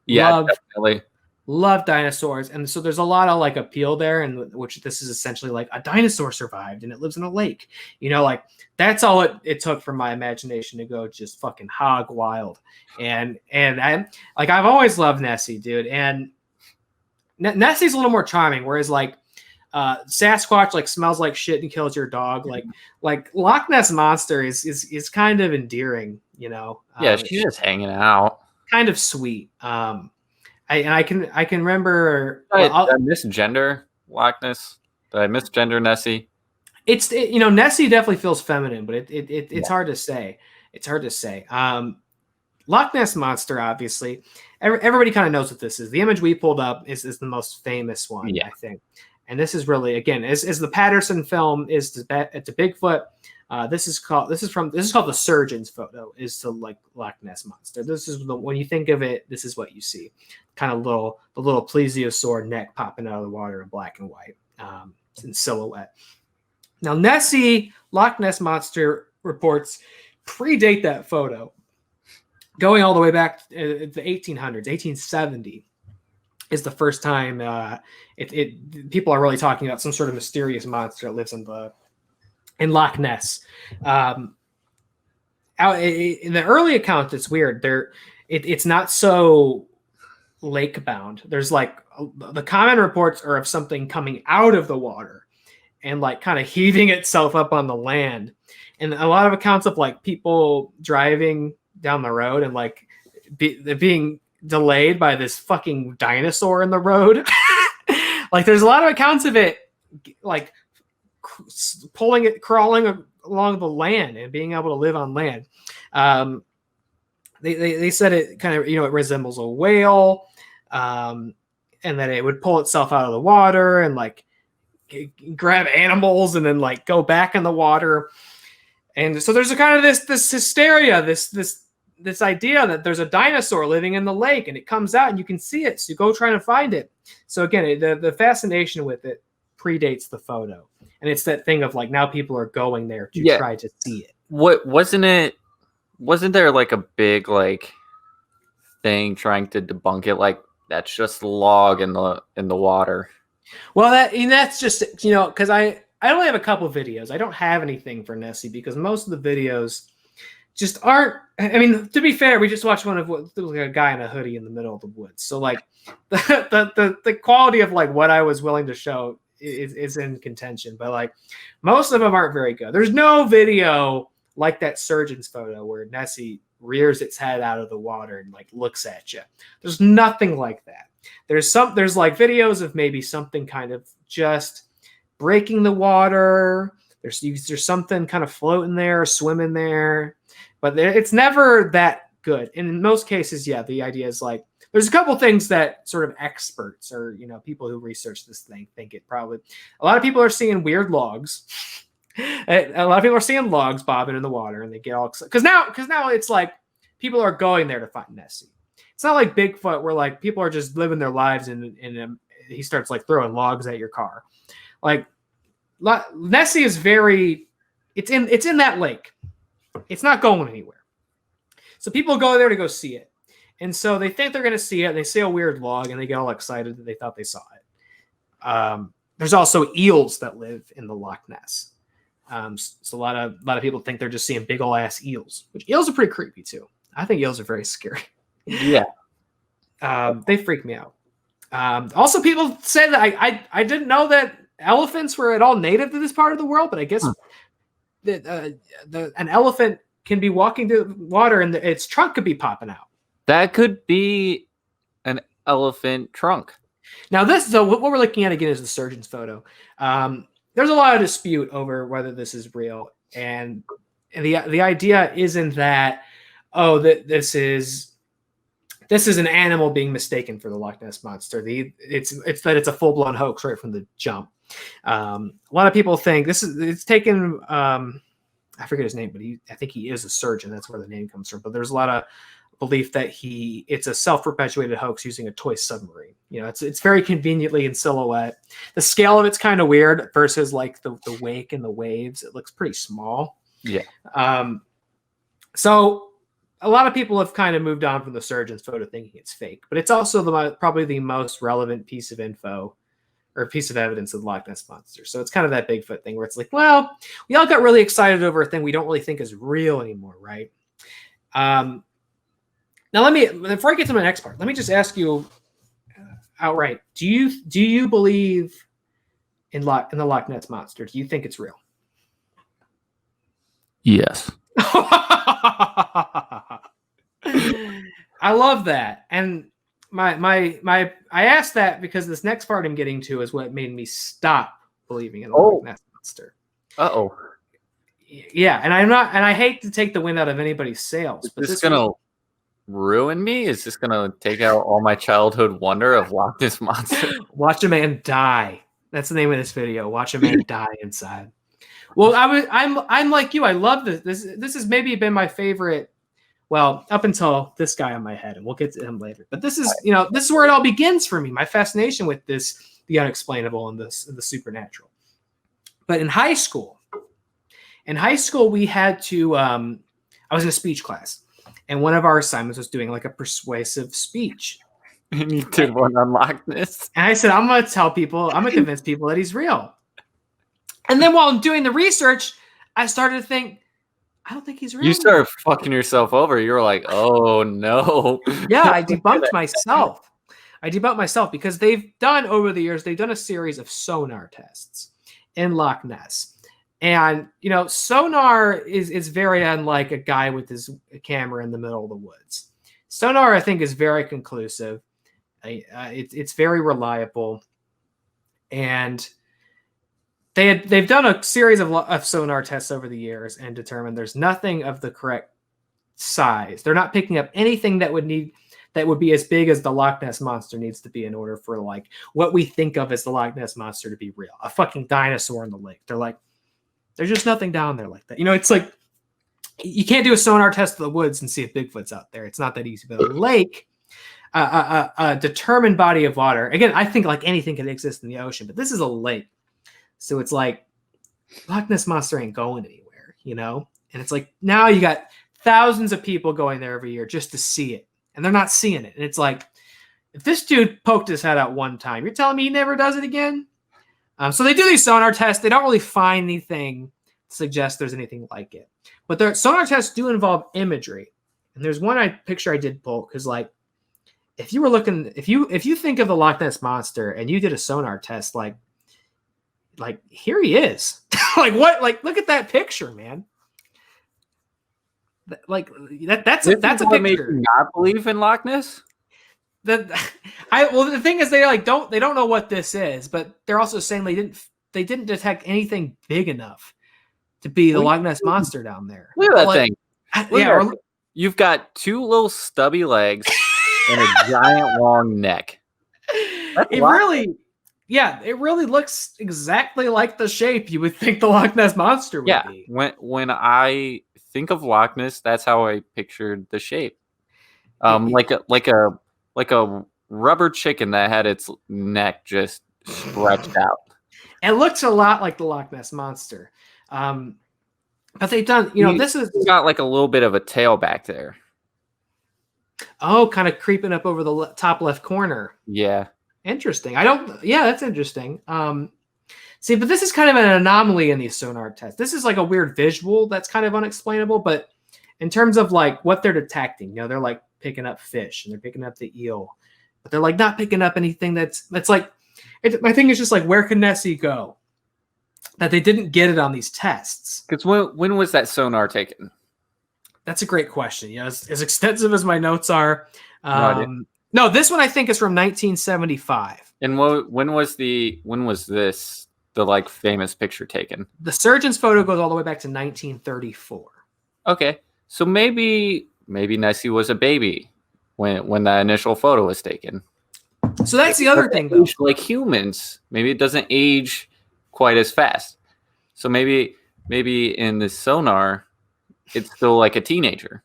Yeah, definitely. Love dinosaurs. And so there's a lot of like appeal there, and which this is essentially like a dinosaur survived and it lives in a lake. You know, like that's all it took for my imagination to go just fucking hog wild. And I like I've always loved Nessie, dude. And Nessie's a little more charming, whereas like Sasquatch like smells like shit and kills your dog. Like Loch Ness Monster is kind of endearing, you know. Yeah, she's just hanging out. Kind of sweet. I can remember. Did I misgender Loch Ness? Did I misgender Nessie? You know, Nessie definitely feels feminine, but it's hard to say. It's hard to say. Loch Ness Monster, obviously, everybody kind of knows what this is. The image we pulled up is the most famous one, I think. And this is really, again, as the Patterson film it's a Bigfoot. This is called the surgeon's photo. Is to like Loch Ness Monster. This is when you think of it, this is what you see. Kind of the little plesiosaur neck popping out of the water in black and white, in silhouette. Now Nessie, Loch Ness Monster reports predate that photo, going all the way back to the 1800s. 1870 is the first time people are really talking about some sort of mysterious monster that lives in Loch Ness. In the early account, it's weird. It's not so lake bound. There's like the common reports are of something coming out of the water and like kind of heaving itself up on the land. And a lot of accounts of like people driving down the road and like being delayed by this fucking dinosaur in the road. Like there's a lot of accounts of it like crawling along the land and being able to live on land. They said it kind of, you know, it resembles a whale, and that it would pull itself out of the water and like grab animals and then like go back in the water. And so there's a kind of this hysteria, this idea that there's a dinosaur living in the lake and it comes out and you can see it. So you go try to find it. So again, the fascination with it predates the photo. And it's that thing of like now people are going there to try to see it. Wasn't there like a big like thing trying to debunk it? Like that's just a log in the water. Well, that's just, you know, because I only have a couple of videos. I don't have anything for Nessie because most of the videos just aren't. I mean, to be fair, we just watched one of what there was like a guy in a hoodie in the middle of the woods. So like the quality of like what I was willing to show is in contention, but like most of them aren't very good. There's no video like that surgeon's photo where Nessie rears its head out of the water and like looks at you. There's nothing like that. There's like videos of maybe something kind of just breaking the water. There's something kind of floating there, swimming there, but it's never that good. And in most cases, yeah, the idea is like there's a couple things that sort of experts or, you know, people who research this thing think it probably. A lot of people are seeing weird logs. A lot of people are seeing logs bobbing in the water, and they get all excited because now it's like people are going there to find Nessie. It's not like Bigfoot where like people are just living their lives and he starts like throwing logs at your car. Like Nessie is it's in that lake. It's not going anywhere. So people go there to go see it. And so they think they're going to see it. And they see a weird log and they get all excited that they thought they saw it. There's also eels that live in the Loch Ness. So a lot of people think they're just seeing big ol' ass eels, which eels are pretty creepy too. I think eels are very scary. Yeah. They freak me out. Also, people say that I didn't know that elephants were at all native to this part of the world, but I guess that an elephant can be walking through the water and its trunk could be popping out. That could be an elephant trunk. Now, what we're looking at again is the surgeon's photo. There's a lot of dispute over whether this is real, and the idea isn't that that this is an animal being mistaken for the Loch Ness Monster. It's that it's a full-blown hoax right from the jump. A lot of people think it's taken, I forget his name, but I think he is a surgeon. That's where the name comes from. But there's a lot of belief that it's a self-perpetuated hoax using a toy submarine. It's very conveniently in silhouette. The scale of it's kind of weird versus like the wake and the waves. It looks pretty small. Yeah. So a lot of people have kind of moved on from the surgeon's photo thinking it's fake, but it's also probably the most relevant piece of info or a piece of evidence of the Loch Ness Monster. So it's kind of that Bigfoot thing where it's like, well, we all got really excited over a thing we don't really think is real anymore, right? Now, before I get to my next part, let me just ask you outright: Do you believe in the Loch Ness Monster? Do you think it's real? Yes. I love that, and I asked that because this next part I'm getting to is what made me stop believing in the Loch Ness Monster. Uh-oh. Yeah, and I hate to take the wind out of anybody's sails, but this gonna ruin me? Is this gonna take out all my childhood wonder of Loch Ness Monster? Watch a man die. That's the name of this video. Watch a man die inside. Well, I'm like you. I love this. This has maybe been my favorite. Well, up until this guy on my head, and we'll get to him later. But this is where it all begins for me. My fascination with the unexplainable and the supernatural. But in high school, we had to. I was in a speech class, and one of our assignments was doing like a persuasive speech. And you did one on Loch Ness. And I said, I'm going to convince people that he's real. And then while I'm doing the research, I started to think, I don't think he's real. You started fucking yourself over. You were like, oh no. Yeah, I debunked myself. Because they've done over the years, they've done a series of sonar tests in Loch Ness. And, sonar is very unlike a guy with his camera in the middle of the woods. Sonar, I think, is very conclusive. It's very reliable. And they've done a series of sonar tests over the years and determined there's nothing of the correct size. They're not picking up anything that would be as big as the Loch Ness Monster needs to be in order for like what we think of as the Loch Ness Monster to be real. A fucking dinosaur in the lake. They're like, there's just nothing down there like that. It's like you can't do a sonar test of the woods and see if Bigfoot's out there. It's not that easy. But a lake, a determined body of water. Again, I think like anything can exist in the ocean, but this is a lake. So it's like Loch Ness Monster ain't going anywhere, And it's like now you got thousands of people going there every year just to see it, and they're not seeing it. And it's like, if this dude poked his head out one time, you're telling me he never does it again? So they do these sonar tests. They don't really find anything to suggest there's anything like it. But their sonar tests do involve imagery. And there's one picture I did pull because, like, if you think of the Loch Ness Monster and you did a sonar test, like here he is. Like what? Like look at that picture, man. That's a picture. Made you not believe in Loch Ness? The thing is they don't know what this is, but they're also saying they didn't detect anything big enough to be the Loch Ness Monster down there. Look at that thing. You've got two little stubby legs and a giant long neck. It really looks exactly like the shape you would think the Loch Ness Monster would be. When I think of Loch Ness, that's how I pictured the shape. Like a rubber chicken that had its neck just stretched out. It looks a lot like the Loch Ness Monster. But they've done, this is got like a little bit of a tail back there. Oh, kind of creeping up over the top left corner. Yeah. Interesting. That's interesting. See, but this is kind of an anomaly in these sonar tests. This is like a weird visual that's kind of unexplainable, but in terms of like what they're detecting, they're like picking up fish and they're picking up the eel, but they're like not picking up anything that's like, my thing is just like, where can Nessie go? That they didn't get it on these tests. Because when was that sonar taken? That's a great question. As extensive as my notes are. No, this one I think is from 1975. And when was this the like famous picture taken? The surgeon's photo goes all the way back to 1934. Okay, so maybe Nessie was a baby when that initial photo was taken. So that's the other thing, though. Like humans, maybe it doesn't age quite as fast. So maybe in the sonar, it's still like a teenager.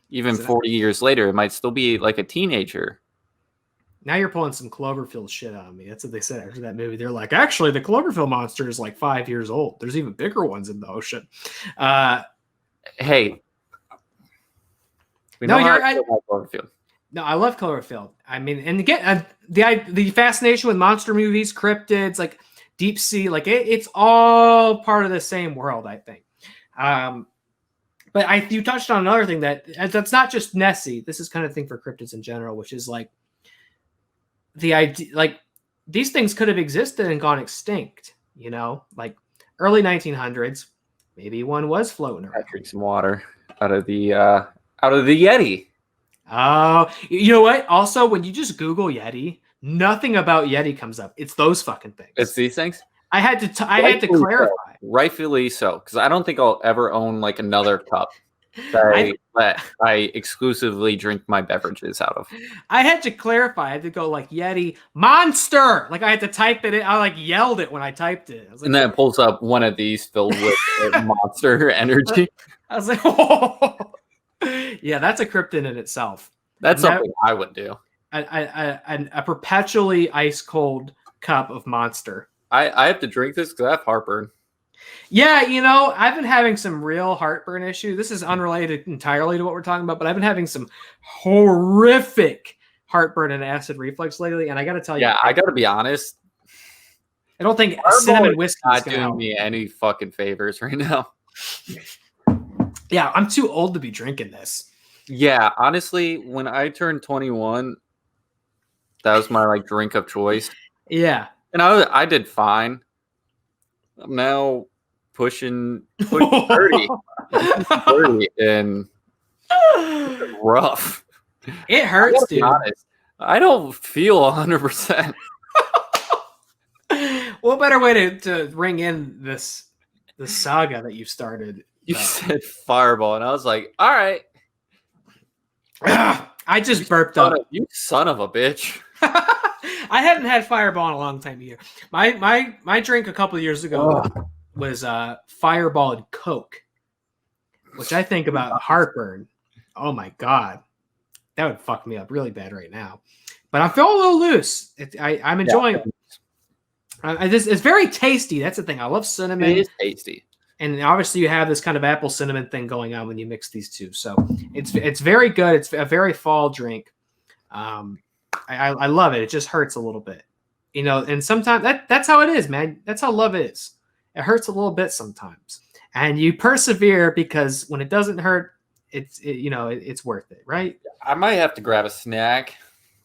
Even 40 years later, it might still be like a teenager. Now you're pulling some Cloverfield shit on me. That's what they said after that movie. They're like, actually, the Cloverfield monster is like 5 years old. There's even bigger ones in the ocean. Hey. No, Cloverfield. No, I love Cloverfield. I mean, and again, the fascination with monster movies, cryptids, like deep sea, like it's all part of the same world, I think. But you touched on another thing that's not just Nessie. This is kind of thing for cryptids in general, which is like the idea, like these things could have existed and gone extinct. Like early 1900s, maybe one was floating around. I drink some water out of the Yeti. Oh, you know what? Also, when you just Google Yeti, nothing about Yeti comes up. It's those fucking things. It's these things. I had to clarify. Rightfully so, because I don't think I'll ever own like another cup that I exclusively drink my beverages out of. I had to clarify. I had to go like Yeti monster. Like I had to type it in. I like yelled it when I typed it. I was like, and then it pulls up one of these filled with monster energy. I was like, oh. Yeah, that's a cryptid in itself. That's something I would do. A perpetually ice cold cup of monster. I have to drink this because I have heartburn. Yeah, I've been having some real heartburn issues. This is unrelated entirely to what we're talking about, but I've been having some horrific heartburn and acid reflux lately, and I got to tell you. Yeah, I got to be honest. I don't think cinnamon whiskey is not doing me any fucking favors right now. Yeah, I'm too old to be drinking this. Yeah, honestly, when I turned 21, that was my like drink of choice. Yeah. And I did fine. I'm now pushing 30. 30 and it's rough. It hurts, dude. Honest, I don't feel 100%. What better way to ring in the saga that you started? You said Fireball, and I was like, all right. I just burped up. You son of a bitch. I hadn't had Fireball in a long time either. My drink a couple of years ago was Fireball and Coke, which I think about heartburn. Oh my God. That would fuck me up really bad right now. But I'm feeling a little loose. I'm enjoying it. It's very tasty. That's the thing. I love cinnamon. It is tasty. And obviously you have this kind of apple cinnamon thing going on when you mix these two. So it's very good. It's a very fall drink. I love it. It just hurts a little bit, and sometimes that's how it is, man. That's how love is. It hurts a little bit sometimes, and you persevere because when it doesn't hurt, it's worth it, right? I might have to grab a snack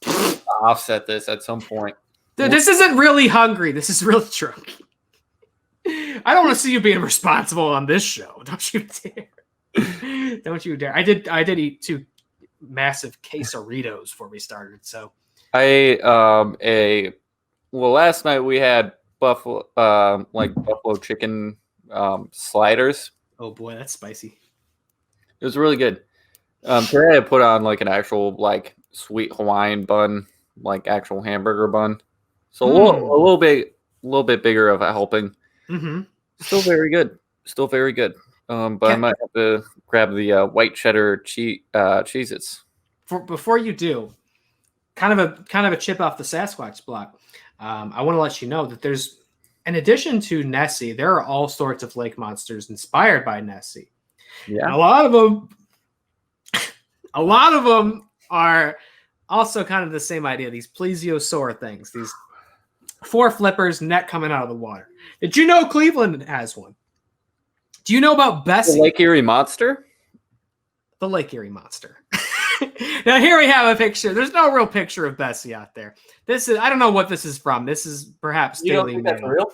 to offset this at some point. Dude, this isn't really hungry. This is really drunk. I don't want to see you being responsible on this show. Don't you dare. Don't you dare. I did eat 2 massive quesaritos before we started. So last night we had buffalo chicken sliders. Oh boy, that's spicy. It was really good. Today I put on like an actual like sweet Hawaiian bun, like actual hamburger bun. So a little bit bigger of a helping. Mm-hmm. Still very good. But I might have to grab the white cheddar Cheez-Its. Before you do, kind of a chip off the Sasquatch block. I want to let you know that there's, in addition to Nessie, there are all sorts of lake monsters inspired by Nessie. Yeah, and a lot of them are also kind of the same idea. These plesiosaur things, these 4 flippers, neck coming out of the water. Did you know Cleveland has one? Do you know about Bessie? The Lake Erie Monster? The Lake Erie Monster. Now here we have a picture. There's no real picture of Bessie out there. I don't know what this is from. This is perhaps Daily Mail. Real?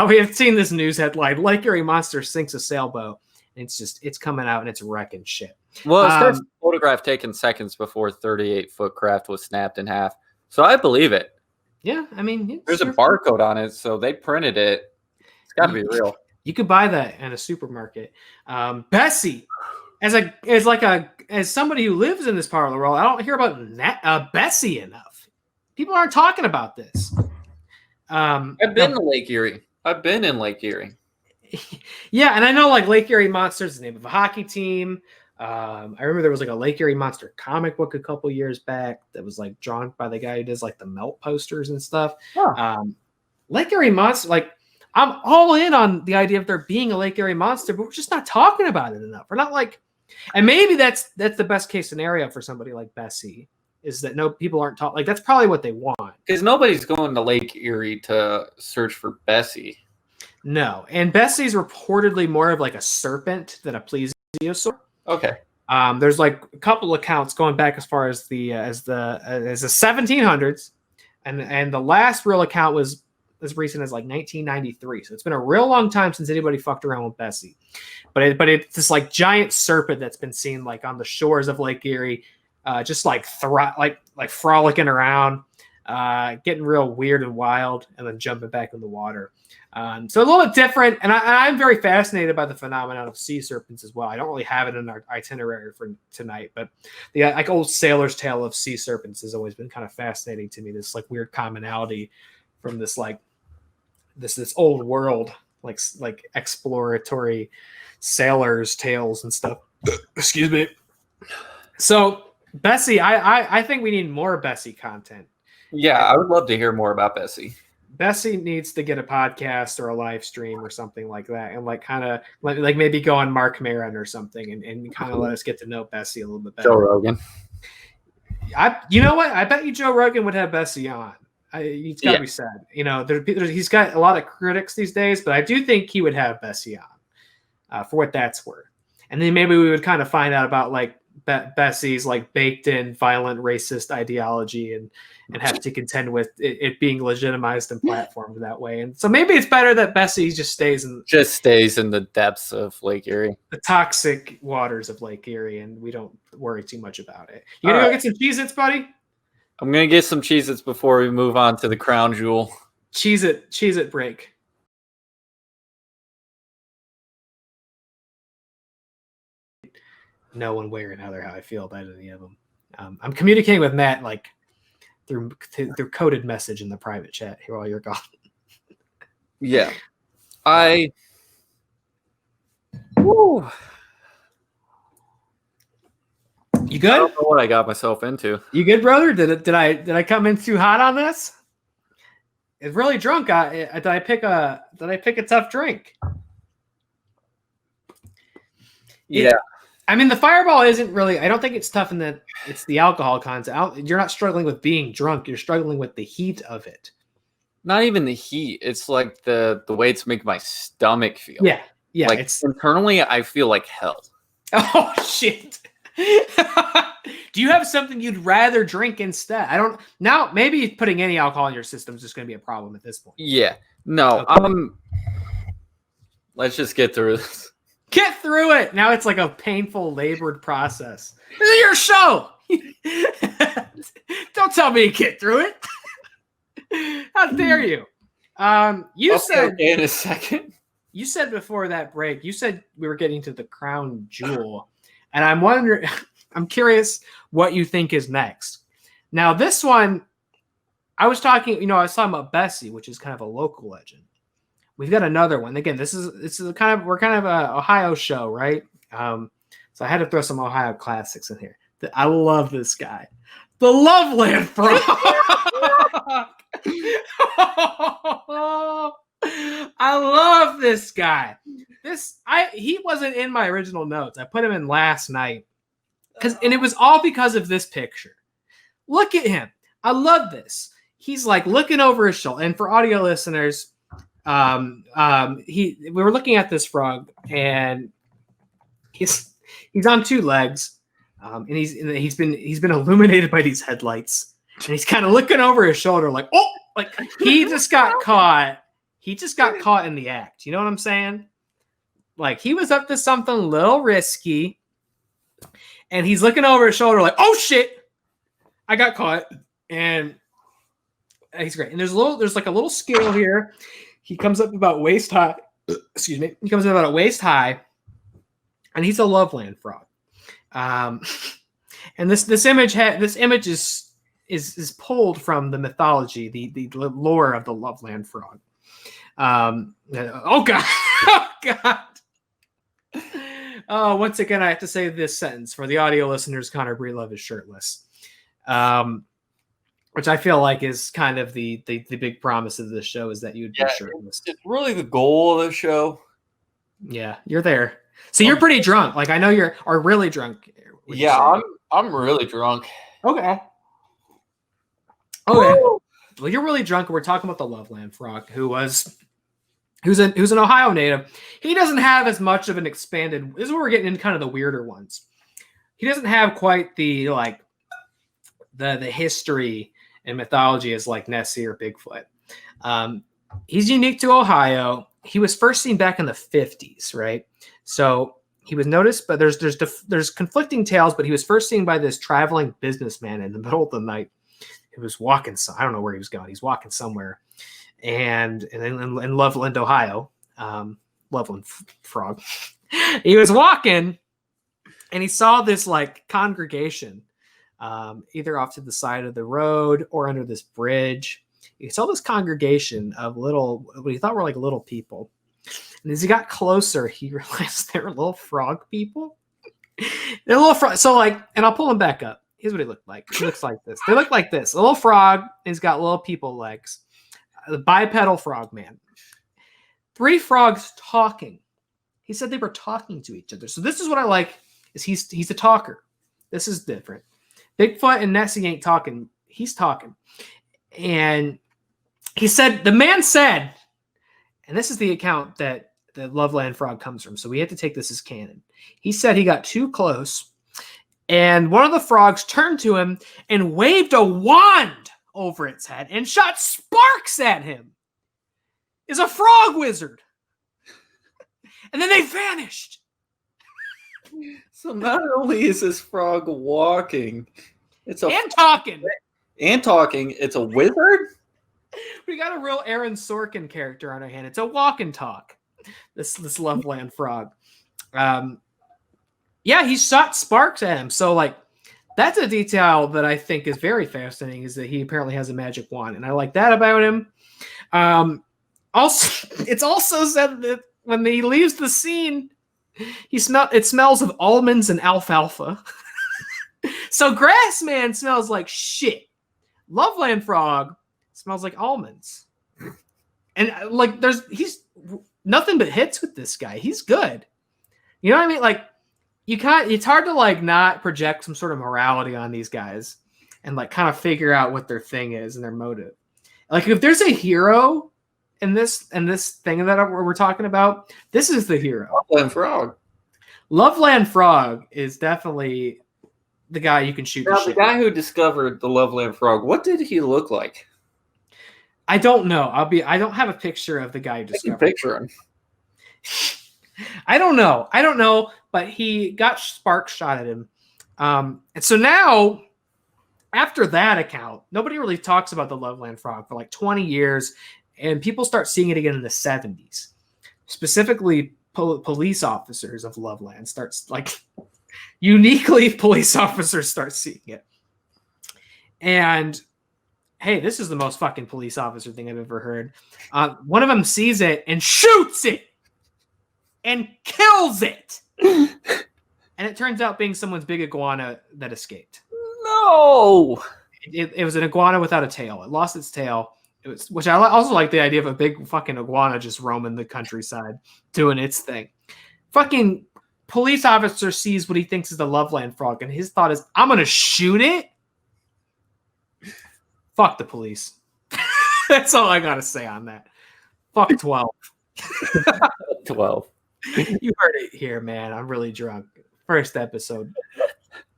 We have seen this news headline: Lake Erie Monster sinks a sailboat. And it's coming out and it's wrecking shit. Well, it starts a photograph taken seconds before 38-foot craft was snapped in half. So I believe it. Yeah, I mean, there's a barcode on it, so they printed it. It's got to be real. You could buy that in a supermarket. Bessie, as like a as somebody who lives in this part of the world, I don't hear about Bessie enough. People aren't talking about this. I've been to Lake Erie. I've been in Lake Erie. Yeah, and I know like Lake Erie Monsters is the name of a hockey team. I remember there was like a Lake Erie Monster comic book a couple years back that was like drawn by the guy who does like the melt posters and stuff. Huh. Lake Erie Monster, like I'm all in on the idea of there being a Lake Erie Monster, but we're just not talking about it enough. We're not like, and maybe that's the best case scenario for somebody like Bessie is that no people aren't talking. Like that's probably what they want because nobody's going to Lake Erie to search for Bessie. No, and Bessie's reportedly more of like a serpent than a plesiosaur. Okay. There's like a couple accounts going back as far as the 1700s, and the last real account was as recent as like 1993. So it's been a real long time since anybody fucked around with Bessie. But it's this like giant serpent that's been seen like on the shores of Lake Erie, just like frolicking around, getting real weird and wild, and then jumping back in the water. So a little bit different, and I'm very fascinated by the phenomenon of sea serpents as well. I don't really have it in our itinerary for tonight, but the like old sailor's tale of sea serpents has always been kind of fascinating to me. This like weird commonality from this like this old world, like exploratory sailors' tales and stuff. Excuse me. So Bessie, I think we need more Bessie content. Yeah, I would love to hear more about Bessie. Bessie needs to get a podcast or a live stream or something like that, and like kind of like maybe go on Mark Maron or something, and kind of let us get to know Bessie a little bit better. Joe Rogan. You know what? I bet you Joe Rogan would have Bessie on. It's got to be said. You know, he's got a lot of critics these days, but I do think he would have Bessie on for what that's worth. And then maybe we would kind of find out about like Bessie's like baked in violent racist ideology and have to contend with it being legitimized and platformed that way. And so maybe it's better that Bessie just stays in the depths of Lake Erie, the toxic waters of Lake Erie, and we don't worry too much about it. You gonna go get some Cheez-Its, buddy? I'm gonna get some Cheez-Its before we move on to the crown jewel. Cheez-It break. No one way or another how I feel about any of them. I'm communicating with Matt like through coded message in the private chat here while you're gone. Yeah. Woo. You good? I don't know what I got myself into. You good, brother? Did I come in too hot on this? It's really drunk. Did I pick a tough drink? Yeah. I mean, the Fireball isn't really. I don't think it's tough in that it's the alcohol content. You're not struggling with being drunk. You're struggling with the heat of it. Not even the heat. It's like the way it's making my stomach feel. Yeah. Like it's internally, I feel like hell. Oh shit. Do you have something you'd rather drink instead? I don't. Now maybe putting any alcohol in your system is just going to be a problem at this point. Yeah. No. Okay. Let's just get through this. Get through it. Now it's like a painful, labored process. This is your show. Don't tell me to get through it. How dare you? You said in a second. You said before that break, you said we were getting to the crown jewel. And I'm wondering, I'm curious what you think is next. Now, this one, I was talking about Bessie, which is kind of a local legend. We've got another one. Again, we're kind of a Ohio show, right? So I had to throw some Ohio classics in here. I love this guy, the Loveland Frog. I love this guy. He wasn't in my original notes. I put him in last night and it was all because of this picture. Look at him. I love this. He's like looking over his shoulder. And for audio listeners, we were looking at this frog, and he's on two legs, and he's been illuminated by these headlights, and he's kind of looking over his shoulder, like he just got caught. He just got caught in the act. You know what I'm saying? Like he was up to something a little risky, and he's looking over his shoulder, like, oh shit, I got caught, and he's great. And there's like a little scale here. He comes up about waist high. Excuse me. He comes up about a waist high, and he's a Loveland frog. And this image is pulled from the mythology, the lore of the Loveland frog. Oh god, oh god. Once again, I have to say this sentence for the audio listeners: Connor Breedlove is shirtless, which I feel like is kind of the big promise of this show, is that you'd be shirtless. It's really the goal of the show. Yeah, you're there. So you're pretty drunk. Like, I know are really drunk. Yeah, I'm really drunk. Okay. Well, you're really drunk. We're talking about the Loveland frog, who's an Ohio native. He doesn't have as much of an expanded. This is where we're getting into kind of the weirder ones. He doesn't have quite the the history and mythology as like Nessie or Bigfoot. He's unique to Ohio. He was first seen back in the 50s, right? So he was noticed, but there's conflicting tales. But he was first seen by this traveling businessman in the middle of the night. He was walking. I don't know where he was going. He's walking somewhere, and in Loveland, Ohio, Loveland frog. He was walking, and he saw this like congregation, either off to the side of the road or under this bridge. He saw this congregation of what he thought were like little people. And as he got closer, he realized they were little frog people. They're little frog. So and I'll pull him back up. Here's what he looked like. He looks like this. They look like this. A little frog. He's got little people legs. The bipedal frog man. 3 frogs talking. He said they were talking to each other. So this is what I like, is he's a talker. This is different. Bigfoot and Nessie ain't talking. He's talking. And the man said, and this is the account that the Loveland frog comes from, so we had to take this as canon. He said he got too close, and one of the frogs turned to him and waved a wand over its head and shot sparks at him. Is a frog wizard. And then they vanished. So not only is this frog walking, and talking. It's a wizard? We got a real Aaron Sorkin character on our hand. It's a walk and talk. This Loveland frog. Yeah, he shot sparks at him. So that's a detail that I think is very fascinating, is that he apparently has a magic wand, and I like that about him. Also, it's also said that when he leaves the scene, it smells of almonds and alfalfa. So Grassman smells like shit. Loveland frog smells like almonds. And he's nothing but hits with this guy. He's good. You know what I mean? It's hard to not project some sort of morality on these guys and kind of figure out what their thing is and their motive. If there's a hero in this thing that we're talking about, this is the hero. Loveland frog. Loveland frog is definitely the guy you can shoot. Now, the guy who discovered the Loveland frog, what did he look like? I don't know. I don't have a picture of the guy who discovered. Picture him. I don't know, but he got sparks shot at him. And so now, after that account, nobody really talks about the Loveland frog for 20 years, and people start seeing it again in the 70s. Specifically, police officers of Loveland starts uniquely police officers start seeing it. And hey, this is the most fucking police officer thing I've ever heard. One of them sees it and shoots it and kills it. And it turns out being someone's big iguana that escaped. No! It was an iguana without a tail. It lost its tail. Which I also like the idea of a big fucking iguana just roaming the countryside doing its thing. Fucking police officer sees what he thinks is the Loveland frog, and his thought is, I'm going to shoot it? Fuck the police. That's all I got to say on that. Fuck 12. 12. You heard it here, man. I'm really drunk. First episode.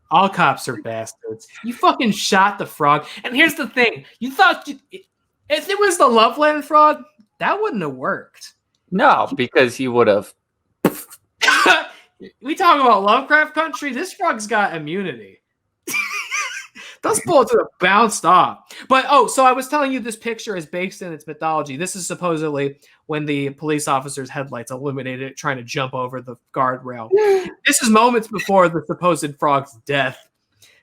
All cops are bastards. You fucking shot the frog. And here's the thing. You thought if it was the Loveland frog, that wouldn't have worked. No, because he would have. We talk about Lovecraft Country. This frog's got immunity. Those bullets would have bounced off. But, so I was telling you this picture is based in its mythology. This is supposedly when the police officer's headlights illuminated it trying to jump over the guardrail. This is moments before the supposed frog's death.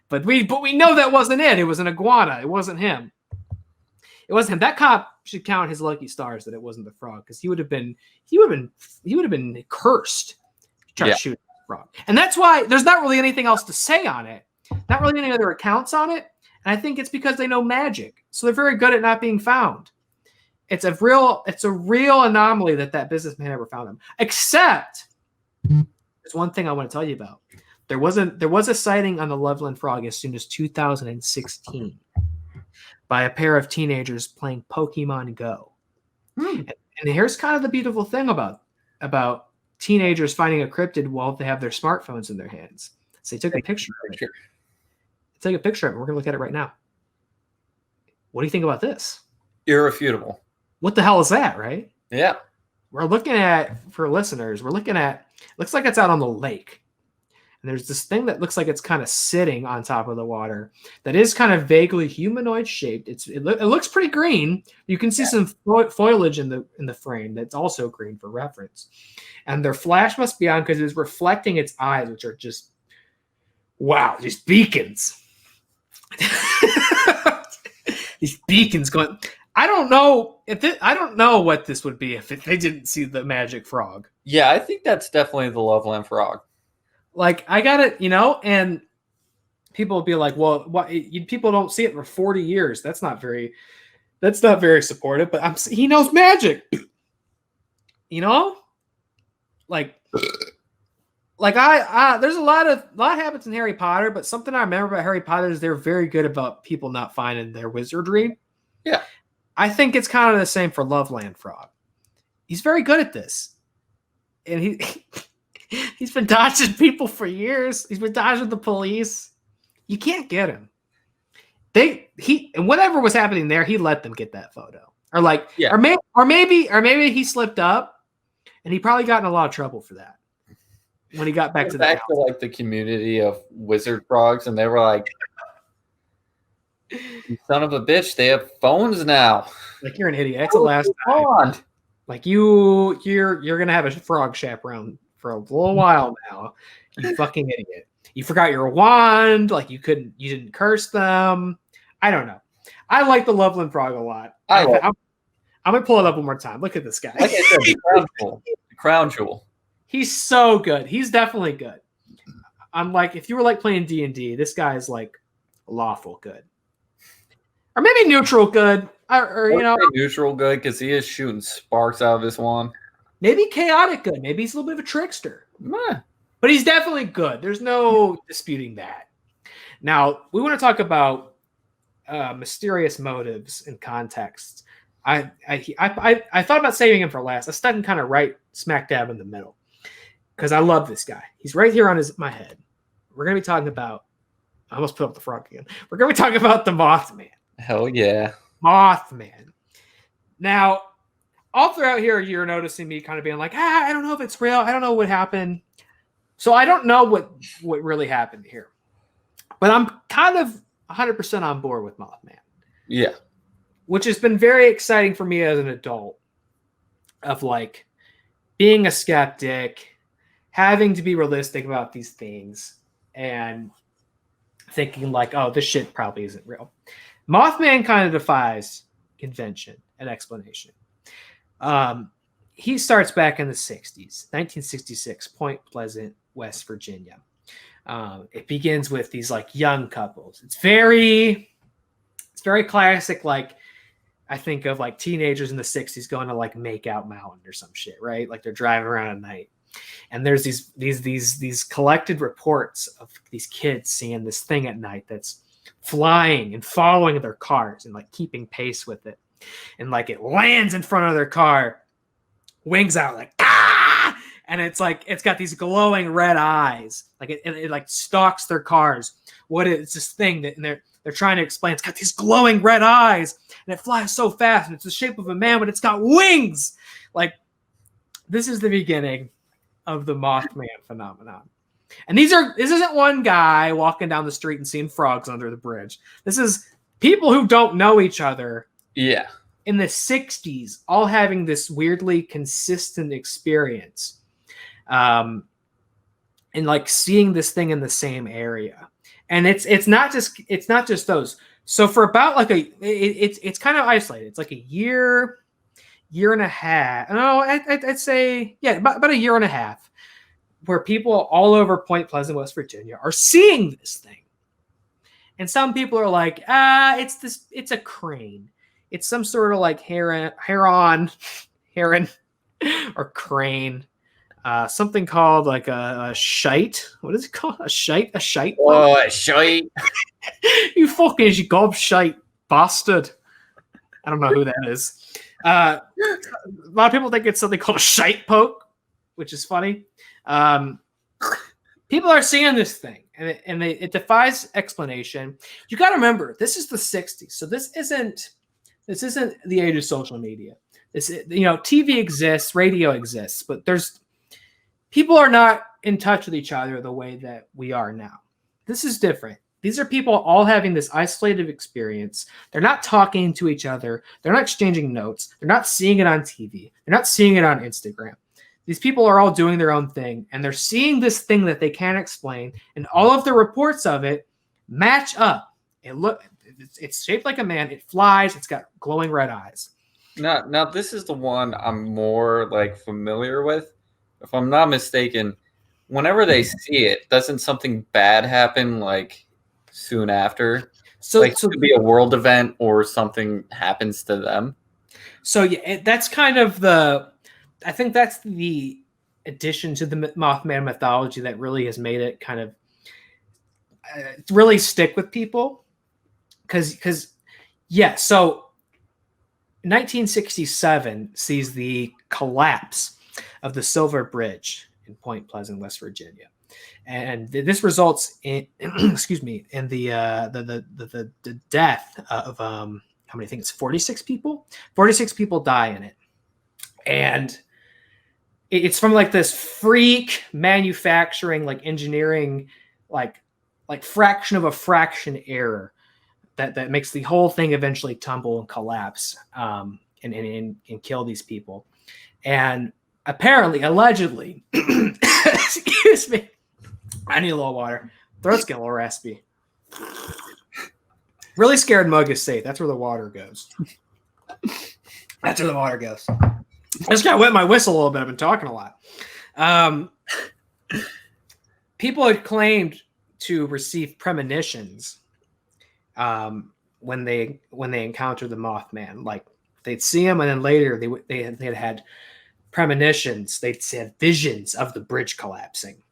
But we know that wasn't it. It was an iguana. It wasn't him. It wasn't him. That cop should count his lucky stars that it wasn't the frog, because he would have been cursed to try to shoot the frog. And that's why there's not really anything else to say on it. Not really any other accounts on it. And I think it's because they know magic. So they're very good at not being found. It's a real anomaly that businessman ever found him. Except there's one thing I want to tell you about. There was a sighting on the Loveland Frog as soon as 2016 by a pair of teenagers playing Pokemon Go. And here's kind of the beautiful thing about teenagers finding a cryptid while they have their smartphones in their hands. So they took a picture of it. Take a picture of it. We're going to look at it right now. What do you think about this? Irrefutable. What the hell is that, right? Yeah. We're looking at, for listeners, looks like it's out on the lake. And there's this thing that looks like it's kind of sitting on top of the water that is kind of vaguely humanoid shaped. It looks pretty green. You can see some foliage in the frame that's also green for reference. And their flash must be on because it's reflecting its eyes, which are just, wow, these beacons. These beacons going. I don't know what this would be if they didn't see the magic frog. Yeah, I think that's definitely the Loveland Frog. Like, I got it, and people will be like, "Well, what? People don't see it for 40 years. That's not very supportive." But he knows magic, Like there's a lot happens in Harry Potter, but something I remember about Harry Potter is they're very good about people not finding their wizardry. Yeah. I think it's kind of the same for Loveland Frog. He's very good at this. And he's been dodging people for years. He's been dodging the police. You can't get him. And whatever was happening there, he let them get that photo. Or maybe he slipped up and he probably got in a lot of trouble for that. When he got back to the community of wizard frogs, and they were like, "You son of a bitch! They have phones now." Like, you're an idiot. That's the last time. Like, you're gonna have a frog chaperone for a little while now. You fucking idiot! You forgot your wand. Like, you didn't curse them. I don't know. I like the Loveland Frog a lot. I'm gonna pull it up one more time. Look at this guy. Like I said, the crown jewel. He's so good. He's definitely good. I'm like, if you were like playing D&D, this guy is like lawful good, or maybe neutral good, or neutral good because he is shooting sparks out of his wand. Maybe chaotic good. Maybe he's a little bit of a trickster. But he's definitely good. There's no disputing that. Now we want to talk about mysterious motives and contexts. I thought about saving him for last. I stuck him kind of right smack dab in the middle. Because I love this guy. He's right here on my head. We're going to be talking about... I almost put up the frog again. We're going to be talking about the Mothman. Hell yeah. Mothman. Now, all throughout here, you're noticing me kind of being like, I don't know if it's real. I don't know what happened. So I don't know what really happened here. But I'm kind of 100% on board with Mothman. Yeah. Which has been very exciting for me as an adult. Of like being a skeptic, having to be realistic about these things, and thinking like, oh, this shit probably isn't real. Mothman kind of defies convention and explanation. He starts back in the 60s, 1966, Point Pleasant, West Virginia. It begins with these like young couples. It's very classic, like, I think of like teenagers in the 60s going to like Makeout Mountain or some shit, right? Like they're driving around at night. And there's these collected reports of these kids seeing this thing at night that's flying and following their cars and like keeping pace with it. And like it lands in front of their car, wings out like, ah! And it's like, it's got these glowing red eyes. Like it like stalks their cars. It's this thing that, and they're trying to explain. It's got these glowing red eyes and it flies so fast and it's the shape of a man, but it's got wings. Like, this is the beginning of the Mothman phenomenon. And this isn't one guy walking down the street and seeing frogs under the bridge. This is people who don't know each other. Yeah. In the 60s, all having this weirdly consistent experience. And like seeing this thing in the same area. And it's not just those. So for about like it's kind of isolated. It's like a year and a half. No, I'd say, yeah, about a year and a half, where people all over Point Pleasant, West Virginia, are seeing this thing. And some people are like, it's a crane. It's some sort of like heron, or crane. Something called like a shite. What is it called? A shite? A shite? Oh, a shite. You fucking gobshite bastard. I don't know who that is. A lot of people think it's something called a shite poke, which is funny. People are seeing this thing, and it defies explanation. You got to remember, this is the 60s, so this isn't the age of social media. TV exists, radio exists, but people are not in touch with each other the way that we are now. This is different. These are people all having this isolated experience. They're not talking to each other. They're not exchanging notes. They're not seeing it on TV. They're not seeing it on Instagram. These people are all doing their own thing, and they're seeing this thing that they can't explain, and all of the reports of it match up. It's shaped like a man. It flies. It's got glowing red eyes. Now this is the one I'm more like familiar with. If I'm not mistaken, whenever they see it, doesn't something bad happen like soon after? So it could be a world event or something happens to them. So yeah, that's kind of I think that's the addition to the Mothman mythology that really has made it kind of really stick with people. Because yeah, so 1967 sees the collapse of the Silver Bridge in Point Pleasant, West Virginia, and this results in in the death of how many? I think it's 46 people. 46 people die in it, and it's from like this freak manufacturing, like engineering, like fraction of a fraction error that makes the whole thing eventually tumble and collapse, and kill these people. And apparently, allegedly, excuse me, I need a little water. Throat's getting a little raspy. Really scared mug is safe. That's where the water goes. That's where the water goes. I just got to wet my whistle a little bit. I've been talking a lot. People had claimed to receive premonitions when they encountered the Mothman. Like they'd see him, and then later they had premonitions. They'd had visions of the bridge collapsing.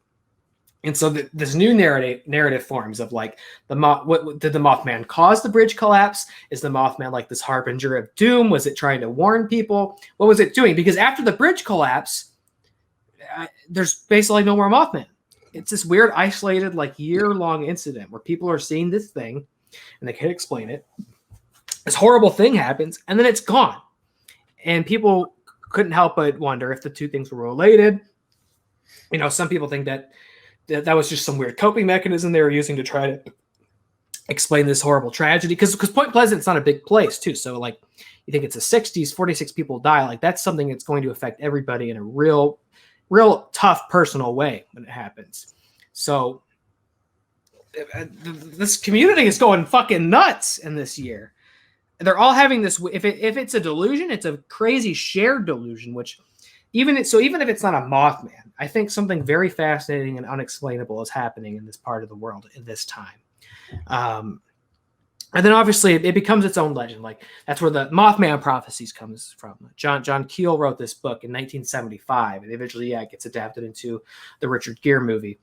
And so this new narrative forms of like what did the Mothman cause the bridge collapse? Is the Mothman like this harbinger of doom? Was it trying to warn people? What was it doing? Because after the bridge collapse, there's basically no more Mothman. It's this weird, isolated, like year-long incident where people are seeing this thing and they can't explain it. This horrible thing happens, and then it's gone. And people couldn't help but wonder if the two things were related. Some people think that was just some weird coping mechanism they were using to try to explain this horrible tragedy. Because Point Pleasant's not a big place, too. So, like, you think it's the 60s, 46 people die. Like, that's something that's going to affect everybody in a real tough personal way when it happens. So, this community is going fucking nuts in this year. They're all having this. If it's a delusion, it's a crazy shared delusion, which even if it's not a Mothman, I think something very fascinating and unexplainable is happening in this part of the world at this time. And then obviously it becomes its own legend. Like that's where the Mothman prophecies comes from. John Keel wrote this book in 1975, and eventually, it gets adapted into the Richard Gere movie,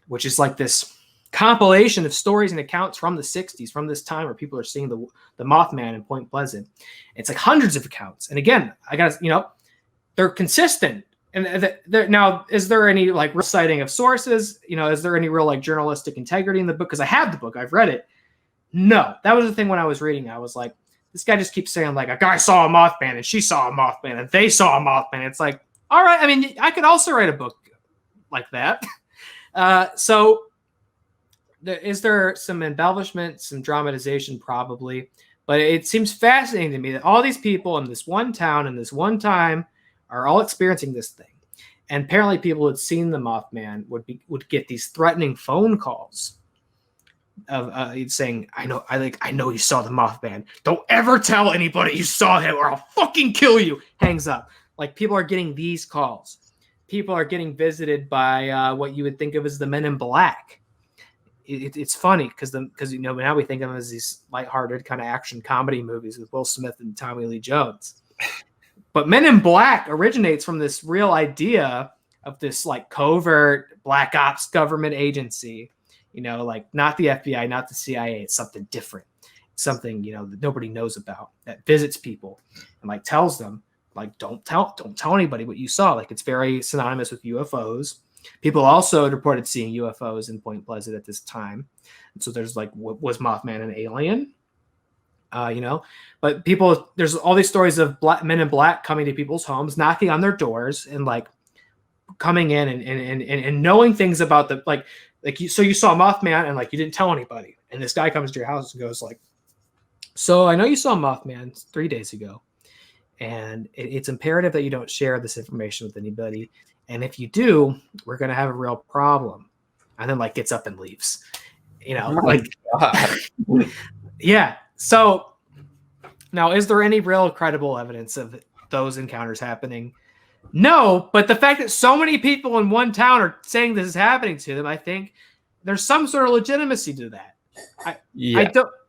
which is like this compilation of stories and accounts from the 60s, from this time where people are seeing the Mothman in Point Pleasant. It's like hundreds of accounts. And again, I got they're consistent. And now, is there any like real citing of sources? Is there any real like journalistic integrity in the book? Because I have the book, I've read it. No, that was the thing when I was reading. I was like, this guy just keeps saying like a guy saw a Mothman and she saw a Mothman and they saw a Mothman. It's like, all right. I mean, I could also write a book like that. So is there some embellishment, some dramatization? Probably. But it seems fascinating to me that all these people in this one town in this one time are all experiencing this thing. And apparently people who had seen the Mothman would get these threatening phone calls of saying, I know you saw the Mothman. Don't ever tell anybody you saw him or I'll fucking kill you. Hangs up. Like, people are getting these calls. People are getting visited by what you would think of as the Men in Black. It's funny because now we think of them as these lighthearted kind of action comedy movies with Will Smith and Tommy Lee Jones. But Men in Black originates from this real idea of this like covert black ops government agency, like not the FBI, not the CIA. It's something different, something that nobody knows about, that visits people and like tells them like don't tell anybody what you saw. Like, it's very synonymous with UFOs. People also had reported seeing UFOs in Point Pleasant at this time. And so there's like, was Mothman an alien? But there's all these stories of Men in Black coming to people's homes, knocking on their doors and like coming in and knowing things about so you saw Mothman and like you didn't tell anybody. And this guy comes to your house and goes like, so I know you saw Mothman 3 days ago, and it's imperative that you don't share this information with anybody. And if you do, we're going to have a real problem. And then like gets up and leaves, yeah. So now, is there any real credible evidence of those encounters happening? No, but the fact that so many people in one town are saying this is happening to them, I think there's some sort of legitimacy to that.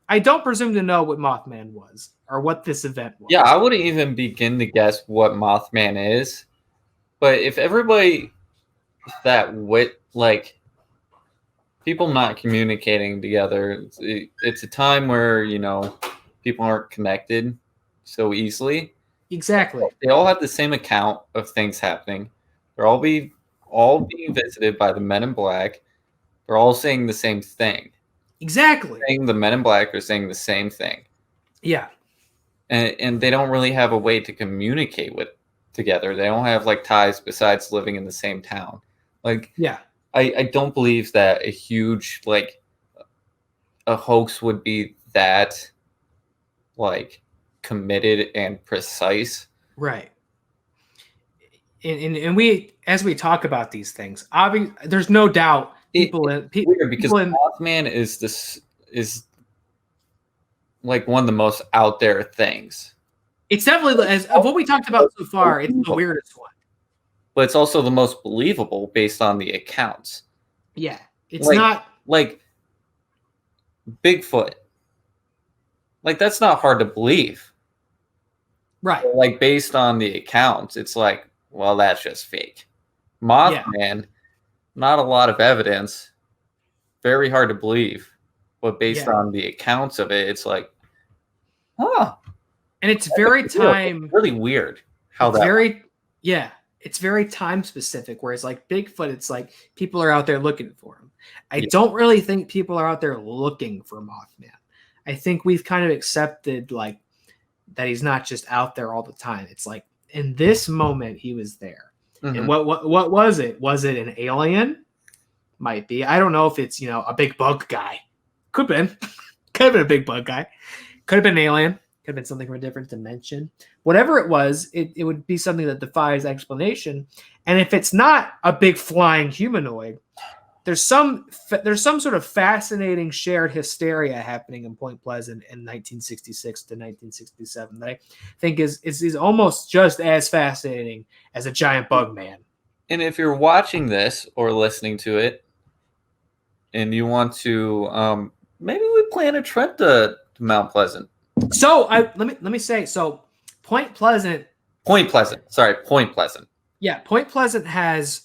I don't presume to know what Mothman was or what this event was. Yeah, I wouldn't even begin to guess what Mothman is. But if everybody like people not communicating together, it's a time where, people aren't connected so easily. Exactly. They all have the same account of things happening. They're all being visited by the Men in Black. They're all saying the same thing. Exactly. The Men in Black are saying the same thing. Yeah. And they don't really have a way to communicate together. They don't have like ties besides living in the same town. Like, yeah. I don't believe that a huge like a hoax would be that like committed and precise. Right. And we, as we talk about these things, obviously there's no doubt weird because Mothman is like one of the most out there things. It's definitely, of what we talked about so far, it's the weirdest one. But it's also the most believable based on the accounts. Yeah. It's not like Bigfoot. Like, that's not hard to believe. Right. But like, based on the accounts, it's like, well, that's just fake. Mothman, not a lot of evidence. Very hard to believe. But based on the accounts of it, it's like, huh. And it's very really weird how it's very time specific, whereas like Bigfoot, it's like people are out there looking for him. I don't really think people are out there looking for Mothman. I think we've kind of accepted like that he's not just out there all the time. It's like in this moment he was there. Mm-hmm. And what was it? Was it an alien? Might be. I don't know if it's, a big bug guy. Could have been. Could have been a big bug guy. Could have been an alien. Could have been something from a different dimension. Whatever it was, it would be something that defies explanation. And if it's not a big flying humanoid, there's some sort of fascinating shared hysteria happening in Point Pleasant in 1966 to 1967 that I think is almost just as fascinating as a giant bug man. And if you're watching this or listening to it, and you want to, maybe we plan a trip to Mount Pleasant. So let me say, so Point Pleasant. Sorry, Point Pleasant. Yeah, Point Pleasant has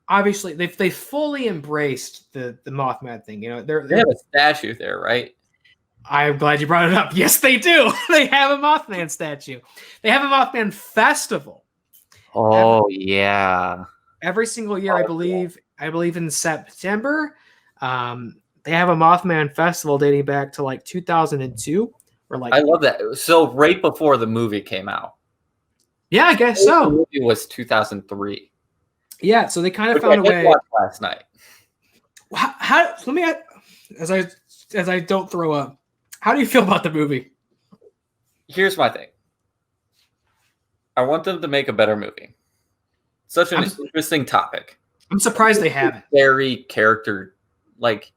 obviously they fully embraced the Mothman thing. They have a statue there, right? I'm glad you brought it up. Yes, they do. They have a Mothman statue. They have a Mothman festival. Oh yeah. Every single year, I believe in September, they have a Mothman festival dating back to like 2002. I love that. So right before the movie came out. Yeah, I guess so. The movie was 2003. Yeah, so they kind of found a way. I watched last night. How let me as I don't throw up. How do you feel about the movie? Here's my thing. I want them to make a better movie. Such an interesting topic. I'm surprised they haven't. Very character, like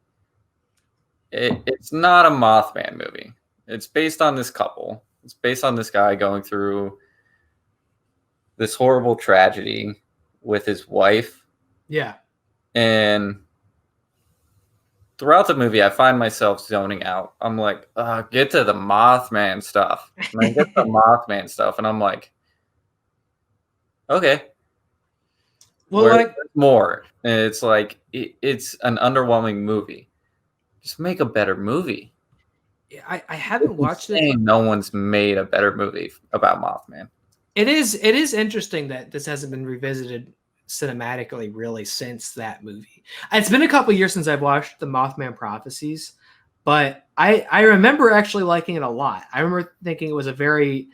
it's not a Mothman movie. It's based on this couple. It's based on this guy going through this horrible tragedy with his wife. Yeah. And throughout the movie, I find myself zoning out. I'm like, get to the Mothman stuff. And I get the Mothman stuff, and I'm like, okay. Well, more. And it's like, it's an underwhelming movie. Just make a better movie. I haven't watched it. No one's made a better movie about Mothman. It is interesting that this hasn't been revisited cinematically really since that movie. It's been a couple years since I've watched the Mothman Prophecies, but I remember actually liking it a lot. I remember thinking it was a very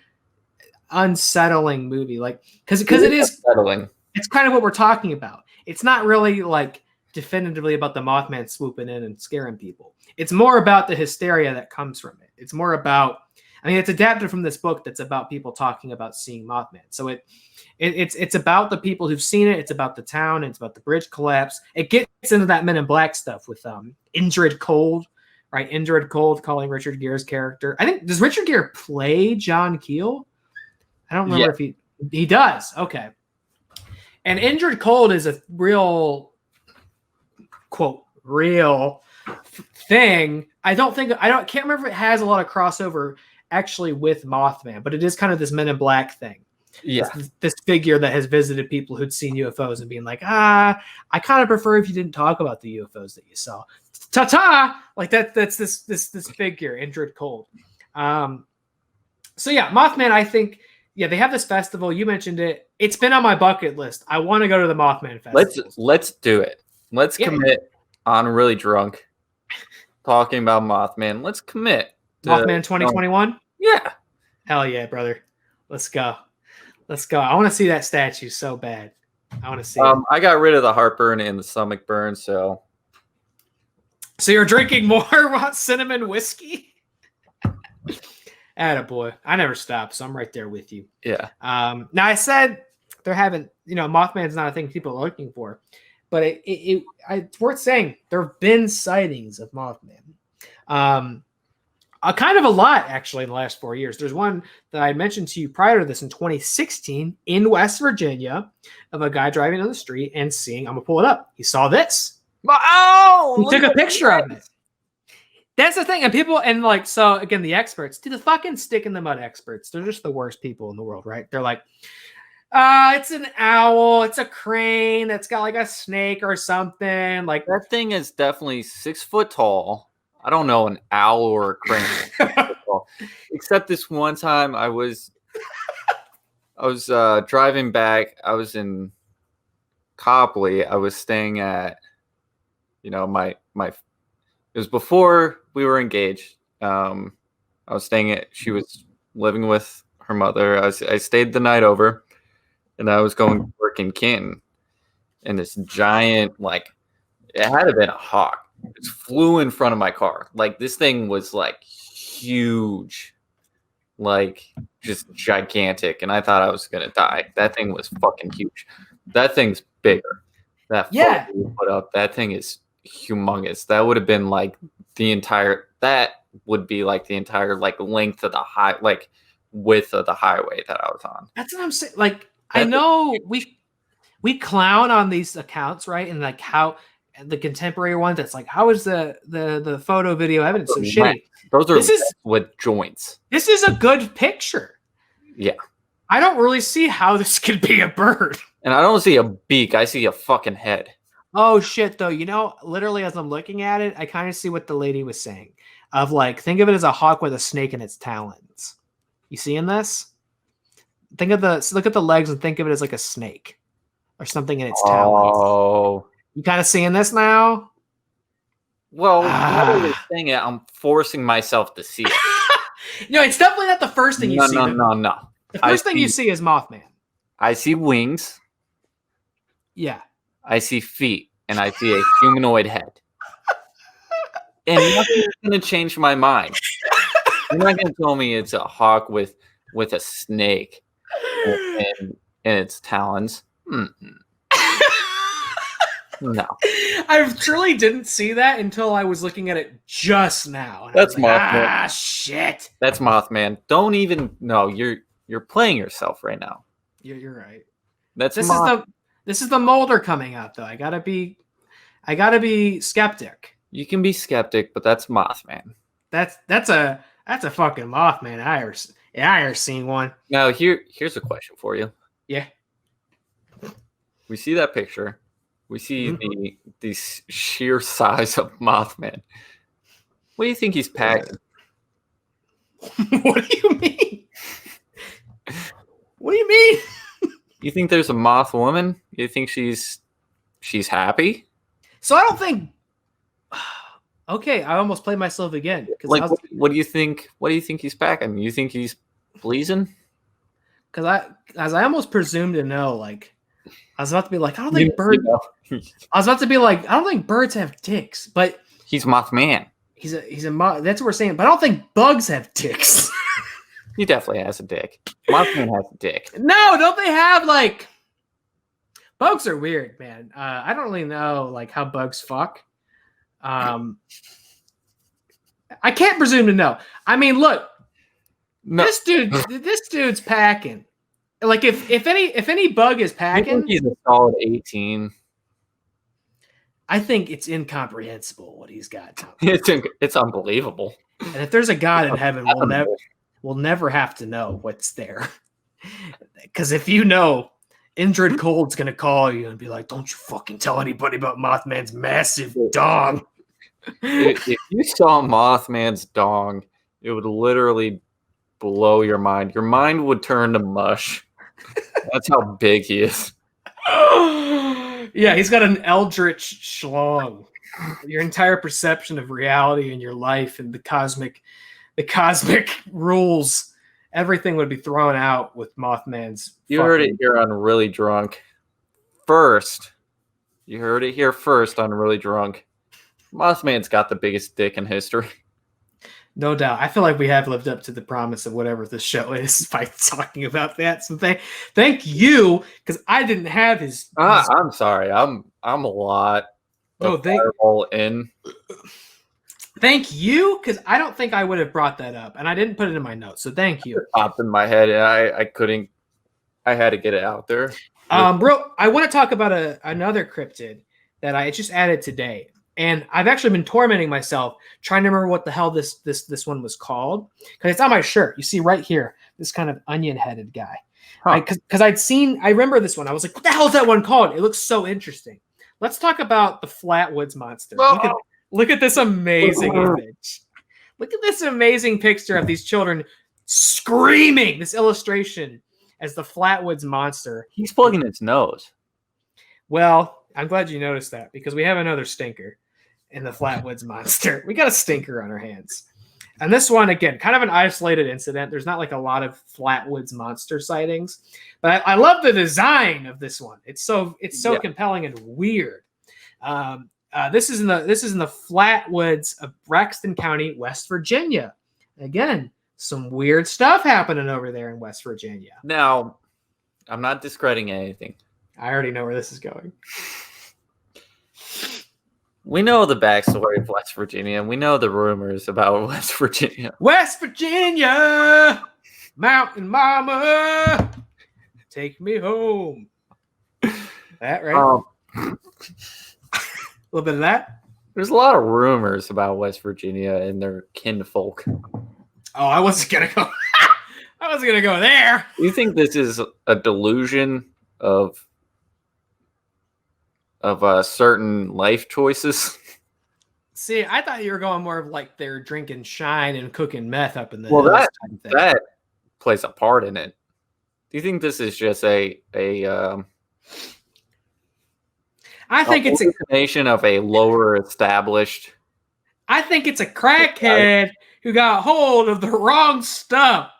unsettling movie, like because it is unsettling. It's kind of what we're talking about. It's not really like definitively about the Mothman swooping in and scaring people. It's more about the hysteria that comes from it. It's more about, I mean, it's adapted from this book that's about people talking about seeing Mothman. So it's about the people who've seen it. It's about the town. It's about the bridge collapse. It gets into that Men in Black stuff with Indrid Cold, right? Indrid Cold calling Richard Gere's character. I think, does Richard Gere play John Keel? I don't remember if he does. Okay. And Indrid Cold is a real, quote, real thing. Can't remember if it has a lot of crossover actually with Mothman, but it is kind of this Men in Black thing. Yeah. This figure that has visited people who'd seen UFOs and being like, I kind of prefer if you didn't talk about the UFOs that you saw. Ta-ta! Like that's this figure, Indrid Cold. So yeah, Mothman, I think, yeah, they have this festival. You mentioned it. It's been on my bucket list. I want to go to the Mothman Festival. Let's do it. Let's commit on Reely Drunk talking about Mothman. Let's commit. Mothman 2021? Yeah. Hell yeah, brother. Let's go. Let's go. I want to see that statue so bad. I want to see it. I got rid of the heartburn and the stomach burn, so. So you're drinking more cinnamon whiskey? Attaboy. I never stop, so I'm right there with you. Yeah. Now I said there haven't, Mothman's not a thing people are looking for, but it's worth saying there have been sightings of Mothman. Kind of a lot, actually, in the last 4 years. There's one that I mentioned to you prior to this in 2016 in West Virginia of a guy driving on the street and seeing, I'm going to pull it up. He saw this. Oh! He took a picture of it. That's the thing. And people, and like, so again, the experts, the fucking stick in the mud experts, they're just the worst people in the world, right? They're like, it's an owl, it's a crane that's got like a snake or something. Like, that thing is definitely 6 foot tall. I don't know, an owl or a crane. Except this one time I was driving back. I was in Copley. I was staying at, my it was before we were engaged. I was staying at, she was living with her mother. I stayed the night over, and I was going to work in Canton. And this giant, like, it had to have been a hawk. It flew in front of my car. Like, this thing was like huge, like just gigantic. And I thought I was going to die. That thing was fucking huge. That thing's bigger. That photo you put up, that thing is humongous. That would have been like the entire like length of the width of the highway that I was on. That's what I'm saying. Like, I know we clown on these accounts, right? And like how the contemporary ones, that's like, how is the photo video evidence so shitty? Those are with joints. This is a good picture. Yeah. I don't really see how this could be a bird. And I don't see a beak. I see a fucking head. Oh shit, though. Literally as I'm looking at it, I kind of see what the lady was saying. Of like, think of it as a hawk with a snake in its talons. You seeing this? Look at the legs and think of it as like a snake or something in its talons. Oh. You kind of seeing this now? Well, now you're saying it, I'm forcing myself to see it. No, it's definitely not the first thing you see. No. The first thing you see is Mothman. I see wings. Yeah. I see feet, and I see a humanoid head. And nothing's going to change my mind. You're not going to tell me it's a hawk with a snake in its talons. No. I truly didn't see that until I was looking at it just now. And That's Mothman. Shit. That's Mothman. Don't even. No, you're playing yourself right now. You're right. This is the Molder coming out though. I gotta be skeptic. You can be skeptic, but that's Mothman. That's a fucking Mothman. I ever seen one. Now here's a question for you. Yeah. We see that picture. We see the sheer size of Mothman. What do you think he's packing? What do you mean? What do you mean? You think there's a moth woman? You think she's happy? So I don't think. Okay, I almost played myself again. Like, what do you think? What do you think he's packing? You think he's pleasing? Because I almost presumed to know. Like, I was about to be like, I don't think birds. I was about to be like, I don't think birds have dicks, but he's Mothman. He's a moth. That's what we're saying. But I don't think bugs have dicks. He definitely has a dick. Mothman has a dick. No, don't they have like? Bugs are weird, man. I don't really know like how bugs fuck. I can't presume to know. I mean, look, this dude's packing. Like if any bug is packing, he's a solid 18. I think it's incomprehensible what he's got. It's unbelievable. And if there's a God in heaven, we'll never have to know what's there. Because if you know, Indrid Cold's gonna call you and be like, "Don't you fucking tell anybody about Mothman's massive dong." If you saw Mothman's dong, it would literally blow your mind. Your mind would turn to mush. That's how big he is. Yeah, he's got an eldritch schlong. Your entire perception of reality and your life and the cosmic rules, everything would be thrown out with Mothman's. You heard it here on Really Drunk. You heard it here first on Really Drunk. Mothman's got the biggest dick in history. No doubt. I feel like we have lived up to the promise of whatever this show is by talking about that. So thank you, because I didn't have his. I'm sorry. I'm a lot. In. Thank you, because I don't think I would have brought that up, and I didn't put it in my notes. So thank you. It popped in my head, and I couldn't. I had to get it out there. Bro, I want to talk about another cryptid that I just added today. And I've actually been tormenting myself trying to remember what the hell this one was called, because it's on my shirt. You see right here, this kind of onion-headed guy. Because I remember this one. I was like, what the hell is that one called? It looks so interesting. Let's talk about the Flatwoods monster. Look at this amazing image. Look at this amazing picture of these children screaming. This illustration as the Flatwoods monster. He's plugging its nose. Well, I'm glad you noticed that, because we have another stinker in the Flatwoods monster. We got a stinker on our hands. And this one, again, kind of an isolated incident. There's not like a lot of Flatwoods monster sightings, but I love the design of this one. It's so compelling and weird. This is in the Flatwoods of Braxton County, West Virginia. Again, some weird stuff happening over there in West Virginia. Now, I'm not discrediting anything. I already know where this is going. We know the backstory of West Virginia, and we know the rumors about West Virginia. West Virginia, Mountain Mama, take me home. That right? A little bit of that. There's a lot of rumors about West Virginia and their kinfolk. Oh, I wasn't gonna go. I wasn't gonna go there. You think this is a delusion of certain life choices? See, I thought you were going more of like they're drinking shine and cooking meth up in the hills. Well, that plays a part in it. Do you think this is just I think it's a combination of a lower established. I think it's a crackhead who got hold of the wrong stuff.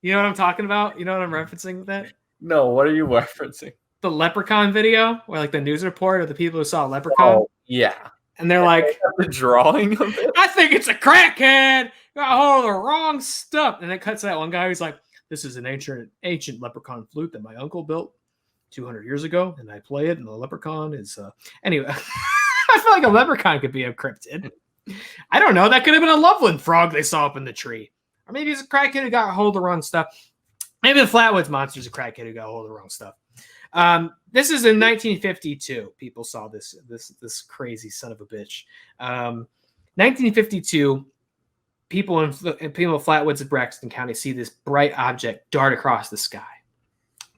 You know what I'm talking about? You know what I'm referencing with that? No, what are you referencing? The leprechaun video, or like the news report of the people who saw a leprechaun. Oh, yeah. And they're like, the drawing of it? I think it's a crackhead. Got a hold of the wrong stuff. And it cuts that one guy who's like, this is an ancient leprechaun flute that my uncle built 200 years ago, and I play it, and the leprechaun is... Anyway, I feel like a leprechaun could be a cryptid. I don't know. That could have been a Loveland frog they saw up in the tree. Or maybe it's a crackhead who got a hold of the wrong stuff. Maybe the Flatwoods Monster is a crackhead who got a hold of the wrong stuff. This is in 1952. People saw this crazy son of a bitch. 1952, people in Flatwoods of Braxton County see this bright object dart across the sky.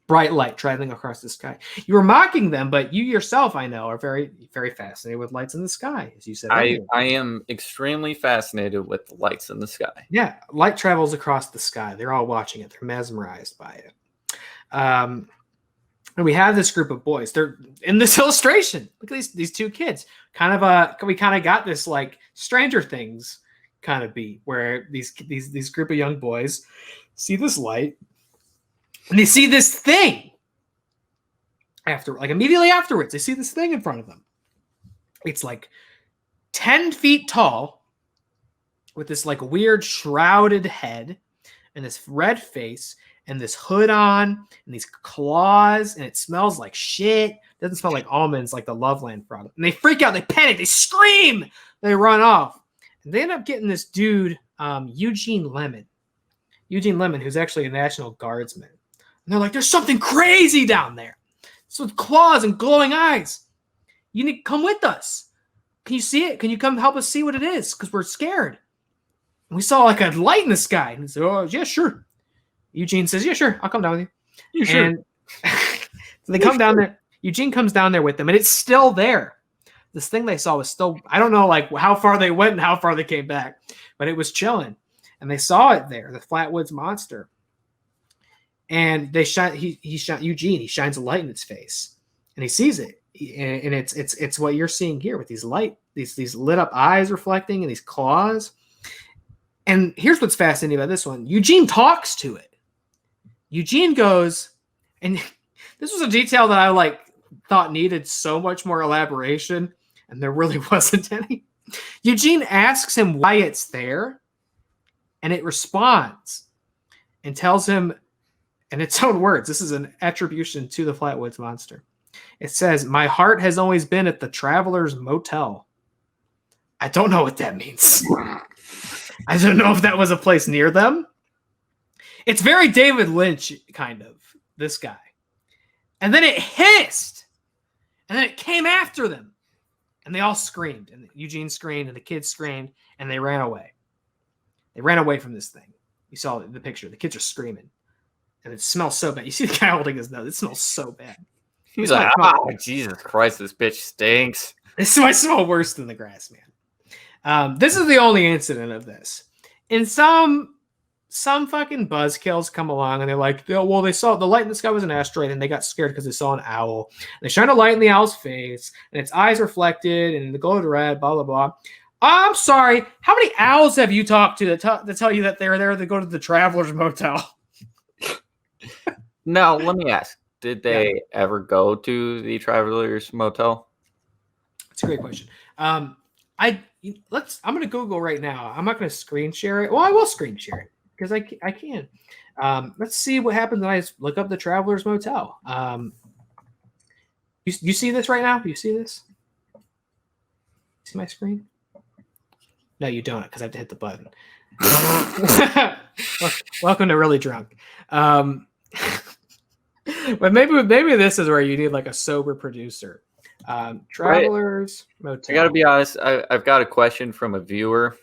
Bright light traveling across the sky. You were mocking them, but you yourself, I know, are very, very fascinated with lights in the sky, as you said. I am extremely fascinated with the lights in the sky. Yeah, light travels across the sky. They're all watching it. They're mesmerized by it. And we have this group of boys. They're in this illustration. Look at these two kids. We kind of got this like Stranger Things kind of beat, where these group of young boys see this light. And they see this thing immediately afterwards. They see this thing in front of them. It's like 10 feet tall with this like weird shrouded head and this red face and this hood on and these claws, and it smells like shit. It doesn't smell like almonds like the Loveland frog. And they freak out, they panic, they scream, they run off. And they end up getting this dude, Eugene Lemon, who's actually a National Guardsman. And they're like, there's something crazy down there. It's with claws and glowing eyes. You need to come with us. Can you see it? Can you come help us see what it is? Because we're scared. And we saw like a light in the sky. And he said, oh, yeah, sure. Eugene says, yeah, sure. I'll come down with you. You sure? And so they come down there. Eugene comes down there with them, and it's still there. This thing they saw was still, I don't know like how far they went and how far they came back, but it was chilling. And they saw it there, the Flatwoods Monster. And they shot. He shot Eugene. He shines a light in its face, and he sees it. And it's what you're seeing here with these lit up eyes reflecting and these claws. And here's what's fascinating about this one. Eugene talks to it. Eugene goes, and this was a detail that I thought needed so much more elaboration, and there really wasn't any. Eugene asks him why it's there, and it responds and tells him, in its own words, this is an attribution to the Flatwoods Monster. It says, my heart has always been at the Traveler's Motel. I don't know what that means. I don't know if that was a place near them. It's very David Lynch, kind of, this guy. And then it hissed. And then it came after them. And they all screamed. And Eugene screamed, and the kids screamed, and they ran away. They ran away from this thing. You saw the picture. The kids are screaming. And it smells so bad. You see the guy holding his nose. It smells so bad. He's like, Jesus Christ, this bitch stinks. This might smell worse than the grass man. This is the only incident of this. In some fucking buzzkills come along, and they're like, well, they saw the light in the sky was an asteroid, and they got scared because they saw an owl. They shine a light in the owl's face, and its eyes reflected, and the glowed red, blah, blah, blah. I'm sorry. How many owls have you talked to that tell you that they're there to go to the Traveler's Motel? Now, let me ask. Did they ever go to the Traveler's Motel? That's a great question. I'm going to Google right now. I'm not going to screen share it. Well, I will screen share it because I can. Let's see what happens when I look up the Traveler's Motel. You see this right now? You see this? See my screen? No, you don't, because I have to hit the button. Welcome to Reely Drunk. But maybe this is where you need like a sober producer. Traveler's Motel. I gotta be honest. I've got a question from a viewer.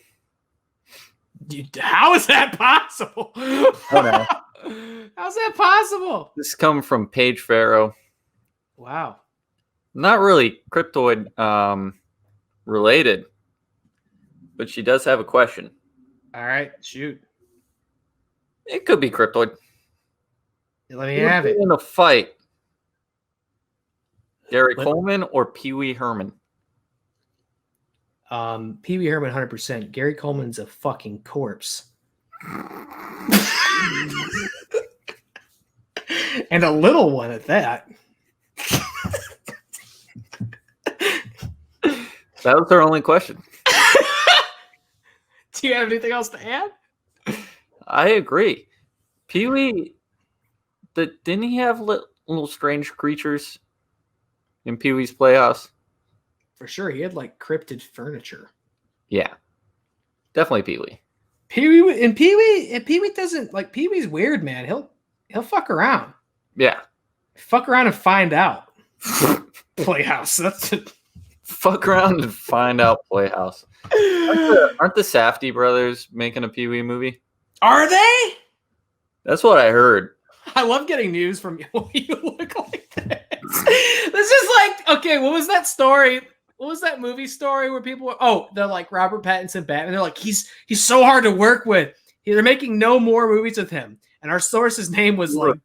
How is that possible? Oh, no. How's that possible? This is coming from Paige Farrow. Wow. Not really cryptoid related, but she does have a question. All right, shoot. It could be cryptoid. Let me have it. In a fight, Gary Coleman or Pee Wee Herman? Pee Wee Herman, 100%. Gary Coleman's a fucking corpse. And a little one at that. That was our only question. Do you have anything else to add? I agree. Pee-wee, didn't he have little strange creatures in Pee-wee's Playhouse? For sure, he had like cryptid furniture. Yeah, definitely Pee-wee. Pee-wee doesn't like Pee-wee's weird, man. He'll fuck around. Yeah, fuck around and find out. Playhouse. That's it. Fuck around and find out. Playhouse. Aren't the Safdie brothers making a Pee-wee movie? Are they? That's what I heard. I love getting news from you. You look like this. This is like, okay, what was that story? What was that movie story where people were, they're like Robert Pattinson Batman. They're like, he's so hard to work with. They're making no more movies with him. And our source's name was like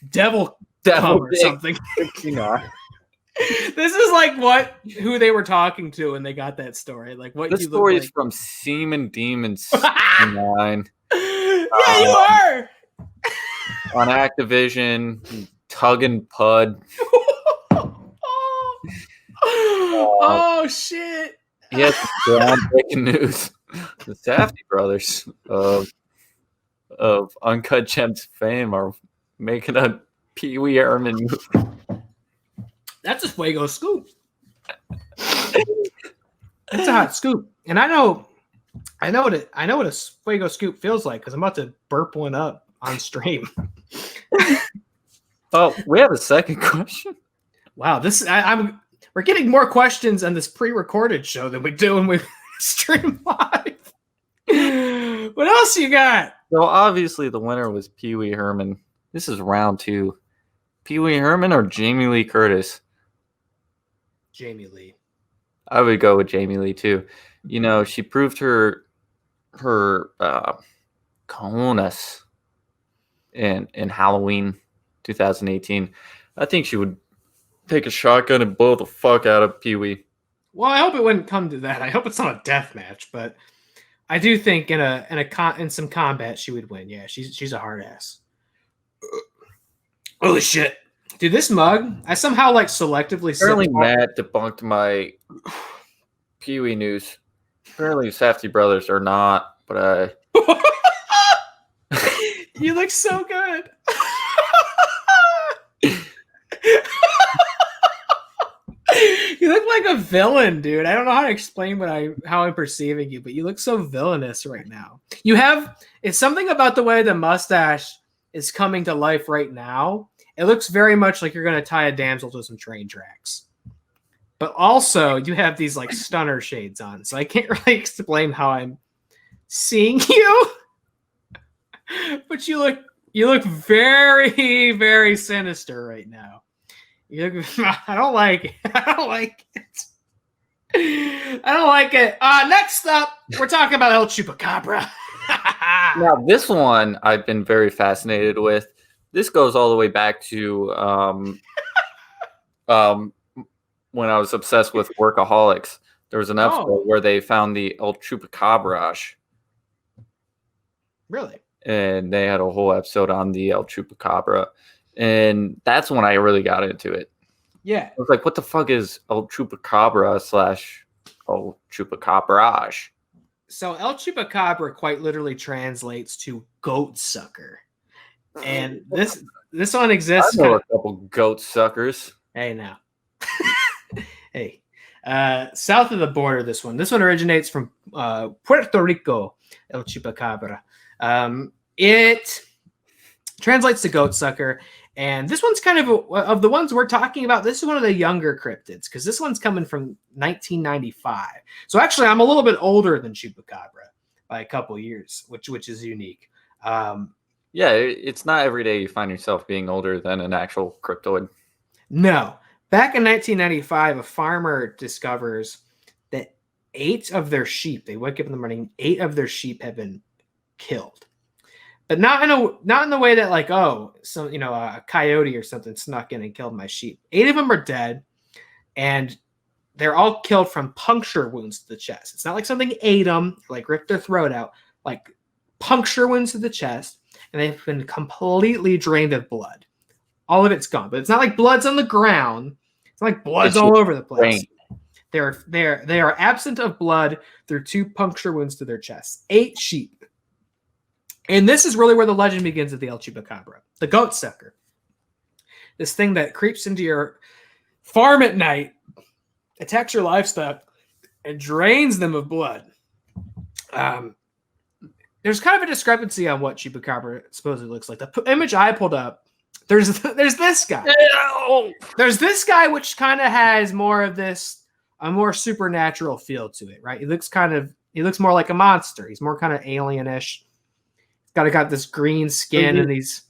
Devil or something. This is like who they were talking to when they got that story. Like what this story is from Seaman Demon 69. Yeah, you are. On Activision, Tug and Pud. Oh shit! He has groundbreaking news. The Safdie brothers of Uncut Gems fame are making a Pee-wee Herman movie. That's a fuego scoop. That's a hot scoop, and I know what a fuego scoop feels like because I'm about to burp one up on stream. Oh, we have a second question. Wow, we're getting more questions on this pre-recorded show than we do when we stream live. What else you got? So obviously the winner was Pee-wee Herman. This is round 2. Pee-wee Herman or Jamie Lee Curtis? Jamie Lee. I would go with Jamie Lee too. You know, she proved her cojones in Halloween 2018. I think she would take a shotgun and blow the fuck out of Pee-wee. Well, I hope it wouldn't come to that. I hope it's not a death match, but I do think in some combat she would win. Yeah, she's a hard ass. Holy shit. Dude, this mug, I somehow like selectively Apparently Matt debunked my Pee-wee news. Apparently Safdie brothers are not, but You look so good. You look like a villain, dude. I don't know how to explain how I'm perceiving you, but you look so villainous right now. It's something about the way the mustache is coming to life right now. It looks very much like you're going to tie a damsel to some train tracks. But also, you have these like stunner shades on, so I can't really explain how I'm seeing you. But you look very, very sinister right now. I don't like it. I don't like it. Next up, we're talking about El Chupacabra. Now, this one I've been very fascinated with. This goes all the way back to when I was obsessed with Workaholics. There was an episode where they found the El Chupacabra. Really? And they had a whole episode on the El Chupacabra. And that's when I really got into it. Yeah. I was like, what the fuck is El Chupacabra / El Chupacabra? So El Chupacabra quite literally translates to goat sucker. And this one exists. I know a couple goat suckers. Hey, now. Hey. South of the border, this one originates from Puerto Rico, El Chupacabra. It translates to goat sucker. And this one's kind of the ones we're talking about. This is one of the younger cryptids because this one's coming from 1995. So actually, I'm a little bit older than Chupacabra by a couple years, which is unique. Yeah, it's not every day you find yourself being older than an actual cryptoid. No. Back in 1995, a farmer discovers that 8 of their sheep, they wake up in the morning, 8 of their sheep have been killed. But not in the way that like, a coyote or something snuck in and killed my sheep. 8 of them are dead, and they're all killed from puncture wounds to the chest. It's not like something ate them, like ripped their throat out, like puncture wounds to the chest, and they've been completely drained of blood. All of it's gone, but it's not like blood's on the ground. It's not like blood's all over the place. They are absent of blood through 2 puncture wounds to their chests. 8 sheep. And this is really where the legend begins of the El Chupacabra, the goat sucker. This thing that creeps into your farm at night, attacks your livestock, and drains them of blood. There's kind of a discrepancy on what Chupacabra supposedly looks like. The image I pulled up, there's this guy. There's this guy, which kind of has more of a more supernatural feel to it, right? He looks more like a monster. He's more kind of alienish. He's got this green skin and these.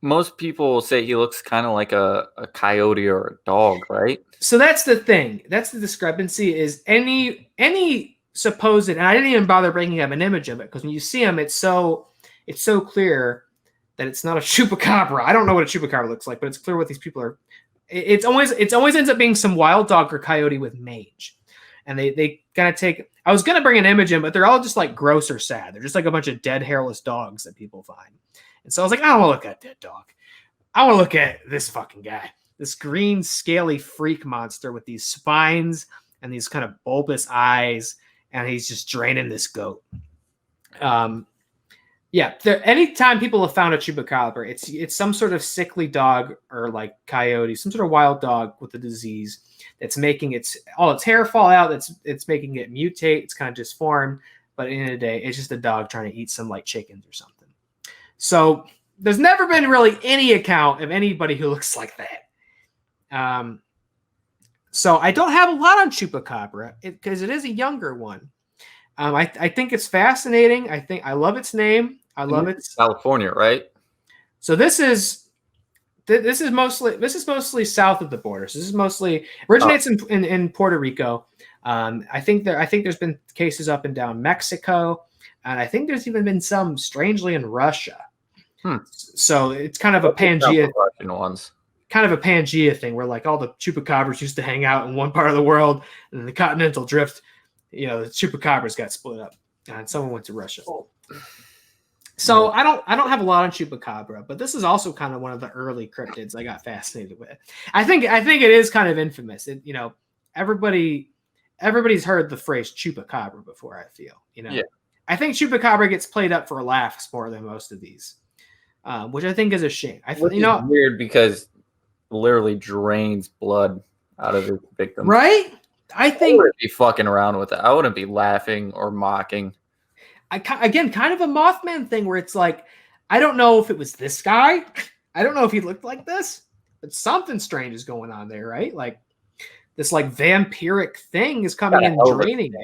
Most people say he looks kind of like a coyote or a dog, right? So that's the thing. That's the discrepancy. Is any supposed, and I didn't even bother bringing up an image of it because when you see him, it's so clear that it's not a chupacabra. I don't know what a chupacabra looks like, but it's clear what these people are. It's always ends up being some wild dog or coyote with mange, and they kind of take. I was gonna bring an image in, but they're all just like gross or sad. They're just like a bunch of dead hairless dogs that people find. And so I was like, I don't want to look at that dog. I want to look at this fucking guy, this green scaly freak monster with these spines and these kind of bulbous eyes, and he's just draining this goat. Anytime people have found a chupacabra, it's some sort of sickly dog or like coyote, some sort of wild dog with a disease that's making all its hair fall out. It's making it mutate. It's kind of disformed. But at the end of the day, it's just a dog trying to eat some like chickens or something. So there's never been really any account of anybody who looks like that. So I don't have a lot on Chupacabra because it is a younger one. I think it's fascinating. I love its name. I love it. California, right? So this is mostly south of the border. So this is mostly originates in Puerto Rico. I think there's been cases up and down Mexico, and I think there's even been some strangely in Russia. So it's kind of a Pangea ones. Kind of a Pangea thing where like all the chupacabras used to hang out in one part of the world, and then the continental drift, the chupacabras got split up, and someone went to Russia. So I don't have a lot on chupacabra, but this is also kind of one of the early cryptids I got fascinated with. I think it is kind of infamous. Everybody's heard the phrase chupacabra before. I feel, Yeah. I think chupacabra gets played up for laughs more than most of these, which I think is a shame. Which is weird because it literally drains blood out of his victim. Right? I wouldn't be fucking around with it. I wouldn't be laughing or mocking. Again, kind of a Mothman thing where it's like, I don't know if it was this guy. I don't know if he looked like this, but something strange is going on there, right? Like this like vampiric thing is coming in and draining.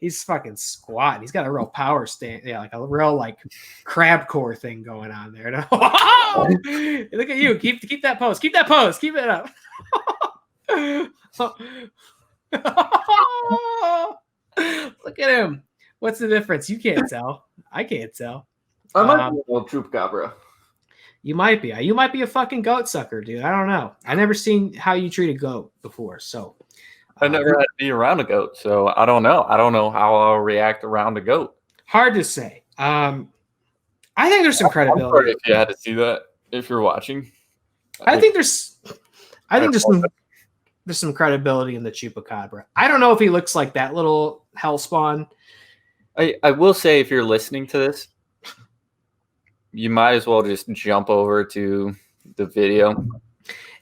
He's fucking squatting. He's got a real power stand. Yeah, like a real like crab core thing going on there. Look at you. Keep that pose. Keep that pose. Keep it up. Look at him. What's the difference? You can't tell. I can't tell. I might be a little chupacabra. You might be. You might be a fucking goat sucker, dude. I don't know. I never seen how you treat a goat before, so I never had to be around a goat, so I don't know. I don't know how I'll react around a goat. Hard to say. I think there's some credibility. I'm sorry if you had to see that if you're watching. I think there's some credibility in the chupacabra. I don't know if he looks like that little hellspawn. I will say if you're listening to this, you might as well just jump over to the video.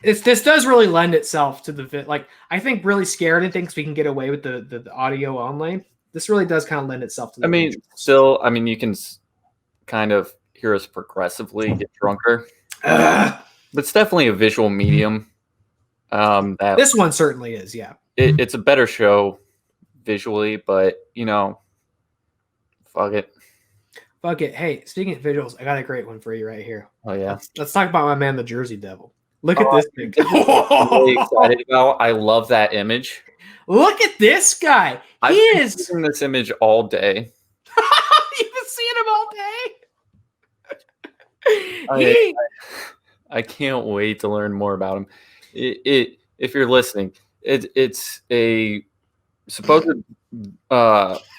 This does really lend itself to the like. I think really scared and thinks we can get away with the audio only. This really does kind of lend itself to. You can kind of hear us progressively get drunker. But it's definitely a visual medium. This one certainly is. Yeah, it's a better show visually, but fuck it. Fuck it. Hey, speaking of visuals, I got a great one for you right here. Oh yeah. Let's talk about my man, the Jersey Devil. Look at this thing. I'm really excited about. I love that image. Look at this guy. I've been seeing this image all day. You've been seeing him all day. I can't wait to learn more about him. If you're listening, it's a supposed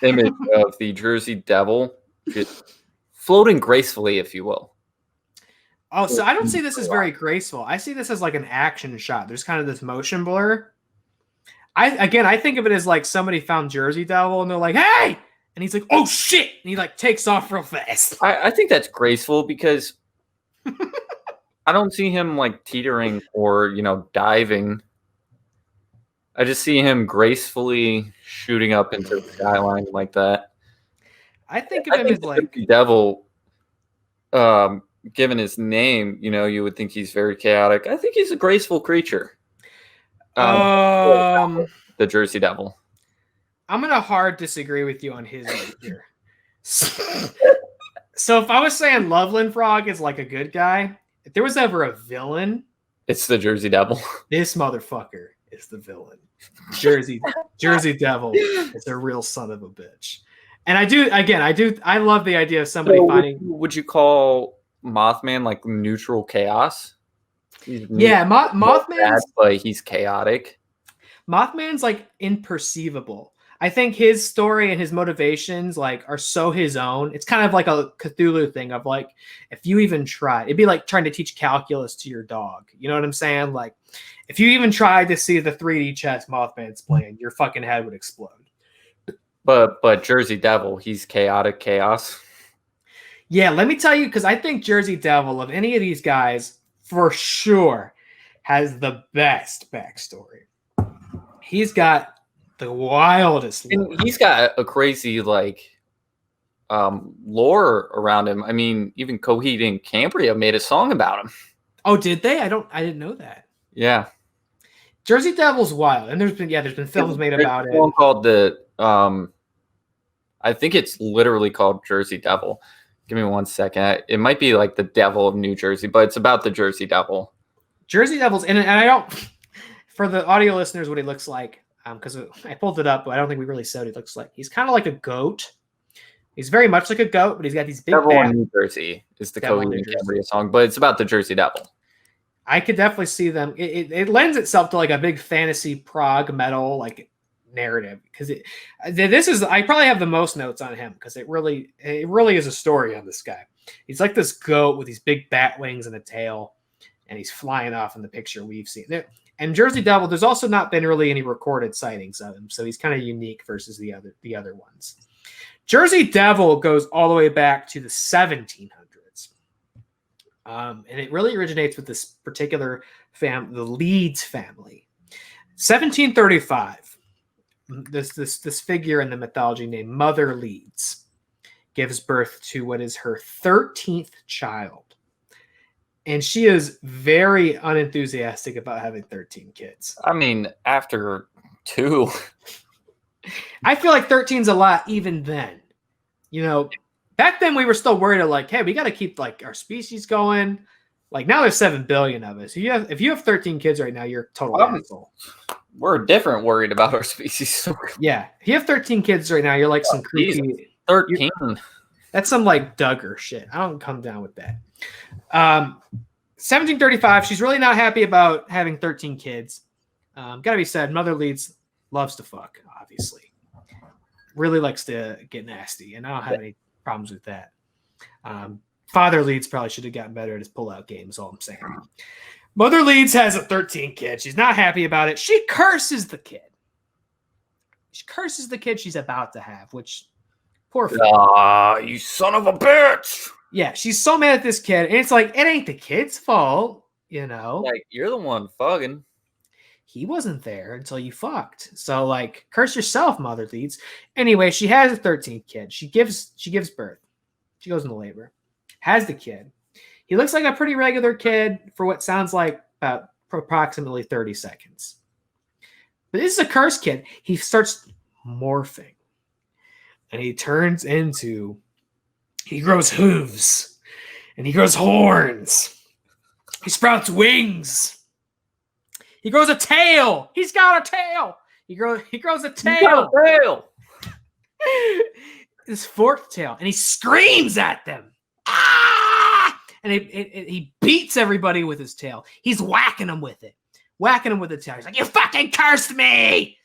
image of the Jersey Devil, just floating gracefully, if you will. Oh, so I don't see this as very graceful. I see this as like an action shot. There's kind of this motion blur. I think of it as like somebody found Jersey Devil and they're like, hey! And he's like, oh shit! And he like takes off real fast. I think that's graceful because I don't see him like teetering or, diving. I just see him gracefully shooting up into the skyline like that. I think of him as like Jersey Devil, given his name, you would think he's very chaotic. I think he's a graceful creature. The Jersey Devil. I'm gonna hard disagree with you on his right here. So if I was saying Loveland Frog is like a good guy, if there was ever a villain, it's the Jersey Devil. This motherfucker is the villain. Jersey Devil is a real son of a bitch. And I love the idea of somebody finding. Would you call Mothman like neutral chaos? Mothman's but he's chaotic. Mothman's like imperceivable. I think his story and his motivations like are so his own. It's kind of like a Cthulhu thing of like, if you even try, it'd be like trying to teach calculus to your dog. You know what I'm saying? Like, if you even tried to see the 3D chess Mothman's playing, your fucking head would explode. But Jersey Devil, he's chaotic chaos. Yeah, let me tell you, because I think Jersey Devil of any of these guys for sure has the best backstory. He's got the wildest lore. And he's got a crazy like lore around him. I mean, even Coheed and Cambria made a song about him. Oh, did they? I didn't know that. Yeah. Jersey Devil's wild. And there's been films made about it. One called I think it's literally called Jersey Devil. Give me 1 second. It might be like the Devil of New Jersey, but it's about the Jersey Devil. Jersey Devil's and I don't for the audio listeners what he looks like. Because I pulled it up, but I don't think we really said what he looks like. He's kind of like a goat. He's very much like a goat, but he's got these big. Devil in New Jersey is the Coheed and Cambria song, but it's about the Jersey Devil. I could definitely see them. It lends itself to like a big fantasy prog metal like narrative because I probably have the most notes on him because it really is a story on this guy. He's like this goat with these big bat wings and a tail, and he's flying off in the picture we've seen. And Jersey Devil, there's also not been really any recorded sightings of him, so he's kind of unique versus the other ones. Jersey Devil goes all the way back to the 1700s, and it really originates with this particular the Leeds family. 1735, this figure in the mythology named Mother Leeds gives birth to what is her 13th child. And she is very unenthusiastic about having 13 kids. I mean, after 2. I feel like 13's a lot even then. Back then we were still worried of like, hey, we got to keep like our species going. Like now there's 7 billion of us. If you have 13 kids right now, you're a total asshole. We're different worried about our species. Yeah. If you have 13 kids right now, you're like some creepy. 13. That's some like Duggar shit. I don't come down with that. 1735, she's really not happy about having 13 kids. Gotta be said, Mother Leeds loves to fuck, obviously. Really likes to get nasty, and I don't have any problems with that. Father Leeds probably should have gotten better at his pull-out game, is all I'm saying. Mother Leeds has a 13 kid. She's not happy about it. She curses the kid. She curses the kid she's about to have, which poor you son of a bitch. Yeah, she's so mad at this kid, and it's like, it ain't the kid's fault, Like, you're the one fucking. He wasn't there until you fucked. So, like, curse yourself, Mother Leeds. Anyway, she has a 13th kid. She gives birth. She goes into labor. Has the kid. He looks like a pretty regular kid for what sounds like about approximately 30 seconds. But this is a cursed kid. He starts morphing. And he turns into... He grows hooves. And he grows horns. He sprouts wings. He grows a tail. He's got a tail. He grows a tail. He's got a tail. This forked tail. And he screams at them. Ah! And he beats everybody with his tail. He's whacking them with it. Whacking them with the tail. He's like, you fucking cursed me.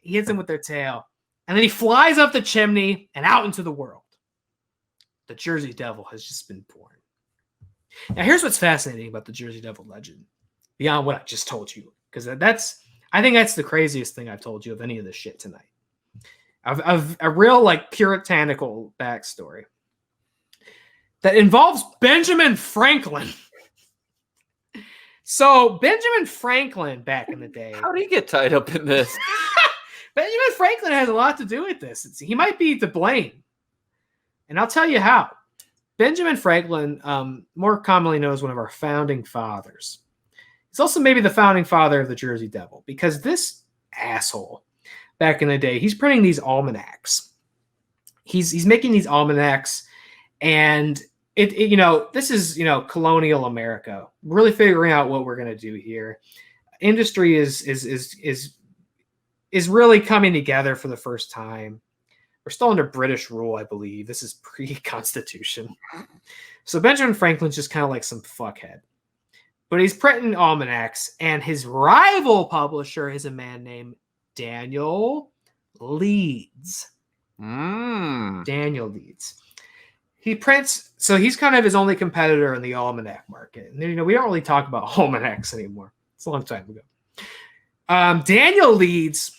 He hits them with their tail. And then he flies up the chimney and out into the world. The Jersey Devil has just been born. Now, here's what's fascinating about the Jersey Devil legend, beyond what I just told you, because I think that's the craziest thing I've told you of any of this shit tonight. Of a real like puritanical backstory that involves Benjamin Franklin. So Benjamin Franklin back in the day. How do you get tied up in this? Benjamin Franklin has a lot to do with this. He might be to blame. And I'll tell you how. Benjamin Franklin, more commonly known as one of our founding fathers. He's also maybe the founding father of the Jersey Devil, because this asshole back in the day, he's printing these almanacs. He's making these almanacs, and this is colonial America, really figuring out what we're gonna do here. Industry is really coming together for the first time. We're still under British rule, I believe. This is pre-Constitution. So Benjamin Franklin's just kind of like some fuckhead. But he's printing almanacs, and his rival publisher is a man named Daniel Leeds. Daniel Leeds. He prints, so he's kind of his only competitor in the almanac market. And we don't really talk about almanacs anymore. It's a long time ago. Daniel Leeds,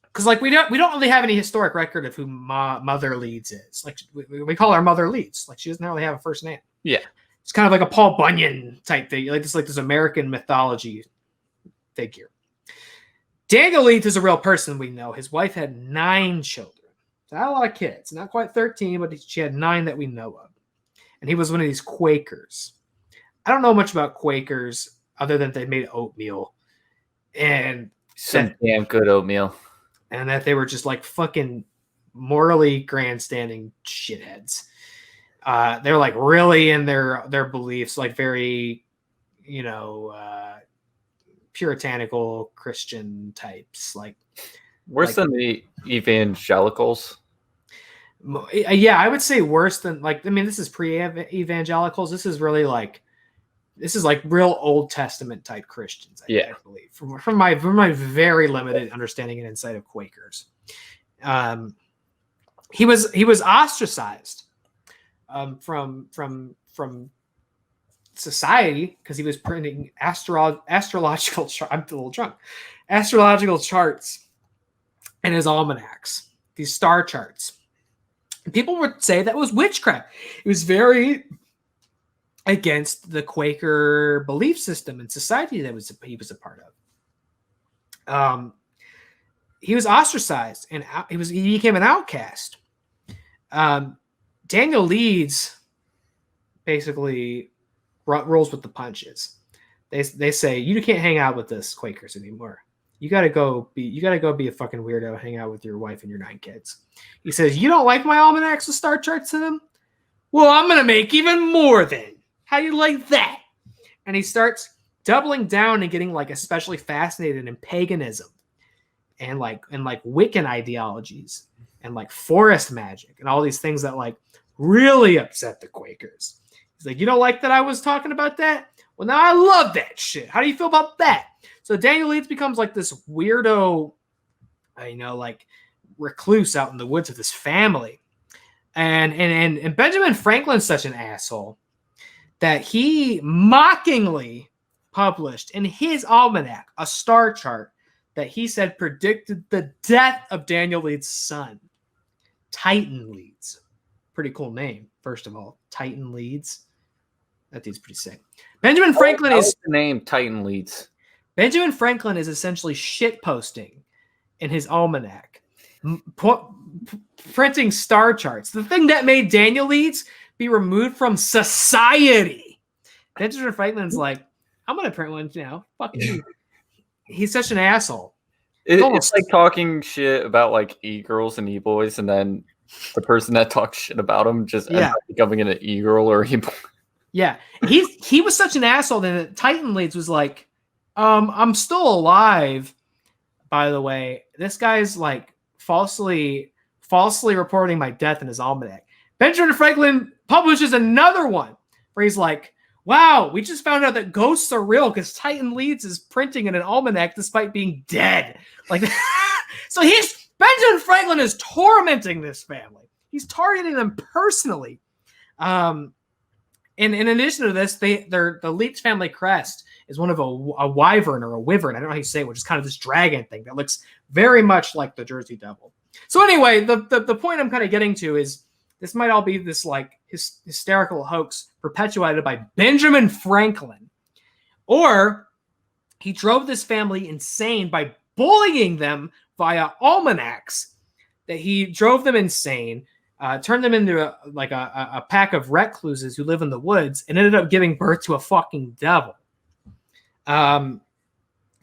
because like we don't really have any historic record of who Mother Leeds is. Like we call her Mother Leeds. Like she doesn't really have a first name. Yeah, it's kind of like a Paul Bunyan type thing, like this American mythology figure. Daniel Leeds is a real person we know. His wife had 9 children. Not a lot of kids. Not quite 13, but she had 9 that we know of. And he was one of these Quakers. I don't know much about Quakers other than they made oatmeal. And some damn good oatmeal. And that they were just like fucking morally grandstanding shitheads. They're like really in their beliefs, like very, puritanical Christian types. Like worse than the evangelicals. Yeah, I would say worse than this is pre-evangelicals. This is really like real Old Testament type Christians. I believe from my very limited understanding and insight of Quakers. He was ostracized from society because he was printing astrological I'm a little drunk. Astrological charts in his almanacs, these star charts. And people would say that was witchcraft. It was very against the Quaker belief system and society that he was a part of. He was ostracized and he became an outcast. Daniel Leeds basically rolls with the punches. They say you can't hang out with us Quakers anymore. You gotta go be a fucking weirdo, hang out with your wife and your 9 kids. He says, you don't like my almanacs with star charts in them? Well, I'm gonna make even more then. How do you like that? And he starts doubling down and getting like especially fascinated in paganism and like Wiccan ideologies and like forest magic and all these things that like really upset the Quakers. He's like, you don't like that I was talking about that? Well, now I love that shit. How do you feel about that? So Daniel Leeds becomes like this weirdo, like recluse out in the woods with his family. And Benjamin Franklin's such an asshole that he mockingly published in his almanac a star chart that he said predicted the death of Daniel Leeds' son, Titan Leeds. Pretty cool name, first of all. Titan Leeds. That dude's pretty sick. Benjamin Franklin is the name Titan Leeds. Benjamin Franklin is essentially shit posting in his almanac, printing star charts. The thing that made Daniel Leeds be removed from society. Benjamin Franklin's like, I'm gonna print one now. Fuck you. He's such an asshole. It's like talking shit about like e-girls and e-boys, and then the person that talks shit about them just ends up becoming an e-girl or e-boy. Yeah, he was such an asshole that Titan Leeds was like, I'm still alive, by the way. This guy's like falsely reporting my death in his almanac. Benjamin Franklin publishes another one where he's like, wow, we just found out that ghosts are real because Titan Leeds is printing in an almanac despite being dead. Like, so Benjamin Franklin is tormenting this family. He's targeting them personally. And in addition to this, the Leech family crest is one of a wyvern or a wyvern. I don't know how you say it, which is kind of this dragon thing that looks very much like the Jersey Devil. So anyway, the point I'm kind of getting to is this might all be this like hysterical hoax perpetuated by Benjamin Franklin, or he drove this family insane by bullying them via almanacs. That he drove them insane, turned them into a pack of recluses who live in the woods, and ended up giving birth to a fucking devil. Because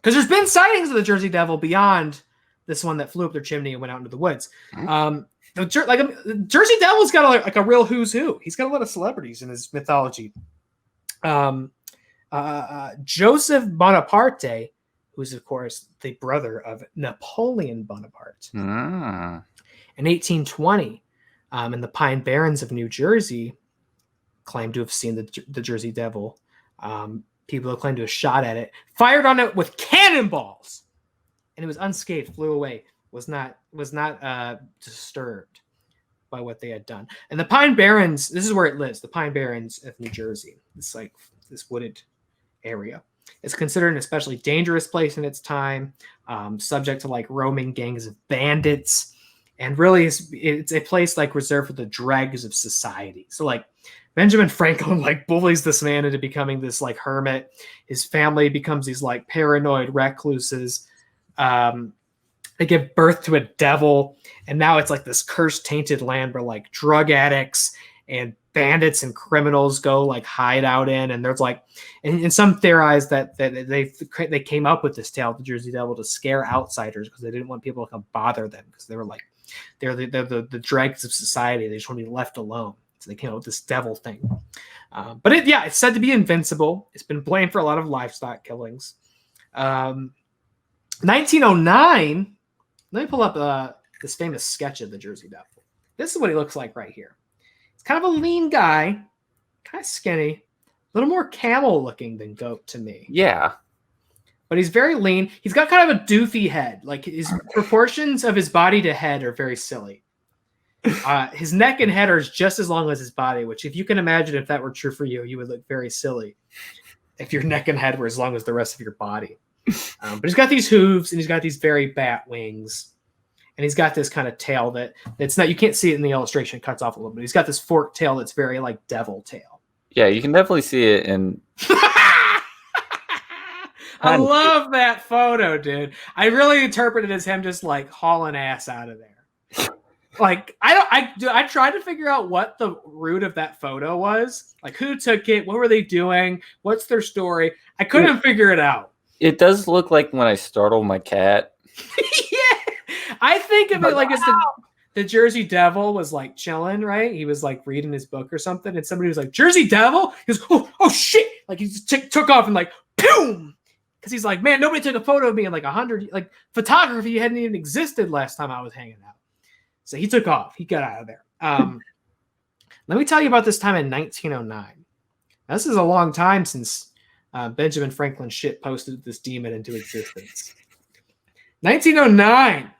there's been sightings of the Jersey Devil beyond this one that flew up their chimney and went out into the woods. The Jersey Devil's got a real who's who. He's got a lot of celebrities in his mythology. Joseph Bonaparte, who's of course the brother of Napoleon Bonaparte. In 1820, in the Pine Barrens of New Jersey, claimed to have seen the Jersey Devil. People who claimed to have shot at it, fired on it with cannonballs, and it was unscathed, flew away, was not disturbed by what they had done. And the Pine Barrens, this is where it lives, the Pine Barrens of New Jersey. It's like this wooded area. It's considered an especially dangerous place in its time, subject to like roaming gangs of bandits. And really, it's a place like reserved for the dregs of society. So like Benjamin Franklin like bullies this man into becoming this like hermit. His family becomes these like paranoid recluses. They give birth to a devil, and now it's like this cursed, tainted land where like drug addicts and bandits and criminals go like hide out in. And there's like, and some theorize that they came up with this tale of the Jersey Devil to scare outsiders because they didn't want people to come bother them because they were like they're the dregs of society. They just want to be left alone. So they came up with this devil thing. But it's said to be invincible. It's been blamed for a lot of livestock killings. 1909. Let me pull up this famous sketch of the Jersey Devil. This is what he looks like right here. He's kind of a lean guy, kind of skinny, a little more camel looking than goat to me. Yeah. But he's very lean. He's got kind of a doofy head. Like his proportions of his body to head are very silly. His neck and head are just as long as his body, which if you can imagine if that were true for you, you would look very silly if your neck and head were as long as the rest of your body. But he's got these hooves and he's got these very bat wings. And he's got this kind of tail that's not, you can't see it in the illustration, it cuts off a little bit. He's got this forked tail that's very like devil tail. Yeah, you can definitely see it in... I love that photo, dude. I really interpreted it as him just like hauling ass out of there. Like I tried to figure out what the root of that photo was. Like who took it? What were they doing? What's their story? I couldn't figure it out. It does look like when I startle my cat. Yeah. I think of it like it's the Jersey Devil was like chilling, right? He was like reading his book or something, and somebody was like, "Jersey Devil?" He goes, "Oh shit!" Like he just took off and like, boom. Because he's like, man, nobody took a photo of me in like 100. Like photography hadn't even existed last time I was hanging out. So he took off. He got out of there. Let me tell you about this time in 1909. Now, this is a long time since Benjamin Franklin shit posted this demon into existence. 1909.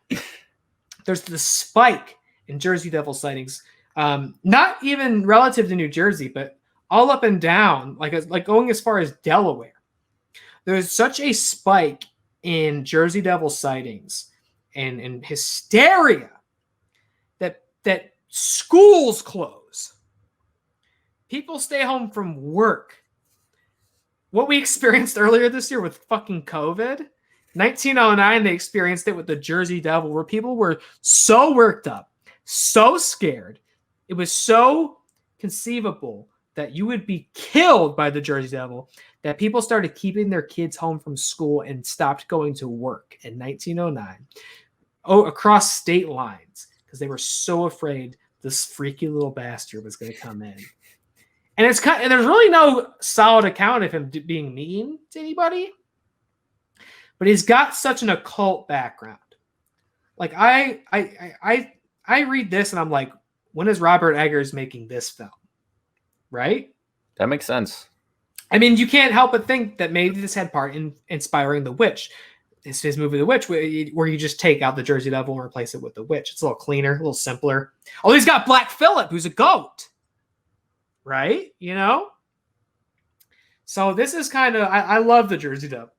There's the spike in Jersey Devil sightings. Not even relative to New Jersey, but all up and down, like going as far as Delaware. There's such a spike in Jersey Devil sightings and hysteria that schools close. People stay home from work. What we experienced earlier this year with fucking COVID, 1909, they experienced it with the Jersey Devil, where people were so worked up, so scared. It was so conceivable that you would be killed by the Jersey Devil that people started keeping their kids home from school and stopped going to work in 1909 across state lines because they were so afraid this freaky little bastard was going to come in. And there's really no solid account of him being mean to anybody, but he's got such an occult background. Like I read this and I'm like, when is Robert Eggers making this film? Right? That makes sense. I mean, you can't help but think that maybe this had part in inspiring The Witch. His movie The Witch, where you just take out the Jersey Devil and replace it with The Witch. It's a little cleaner, a little simpler. Oh, he's got Black Phillip, who's a goat. Right? You know? So this is kind of I love the Jersey Devil.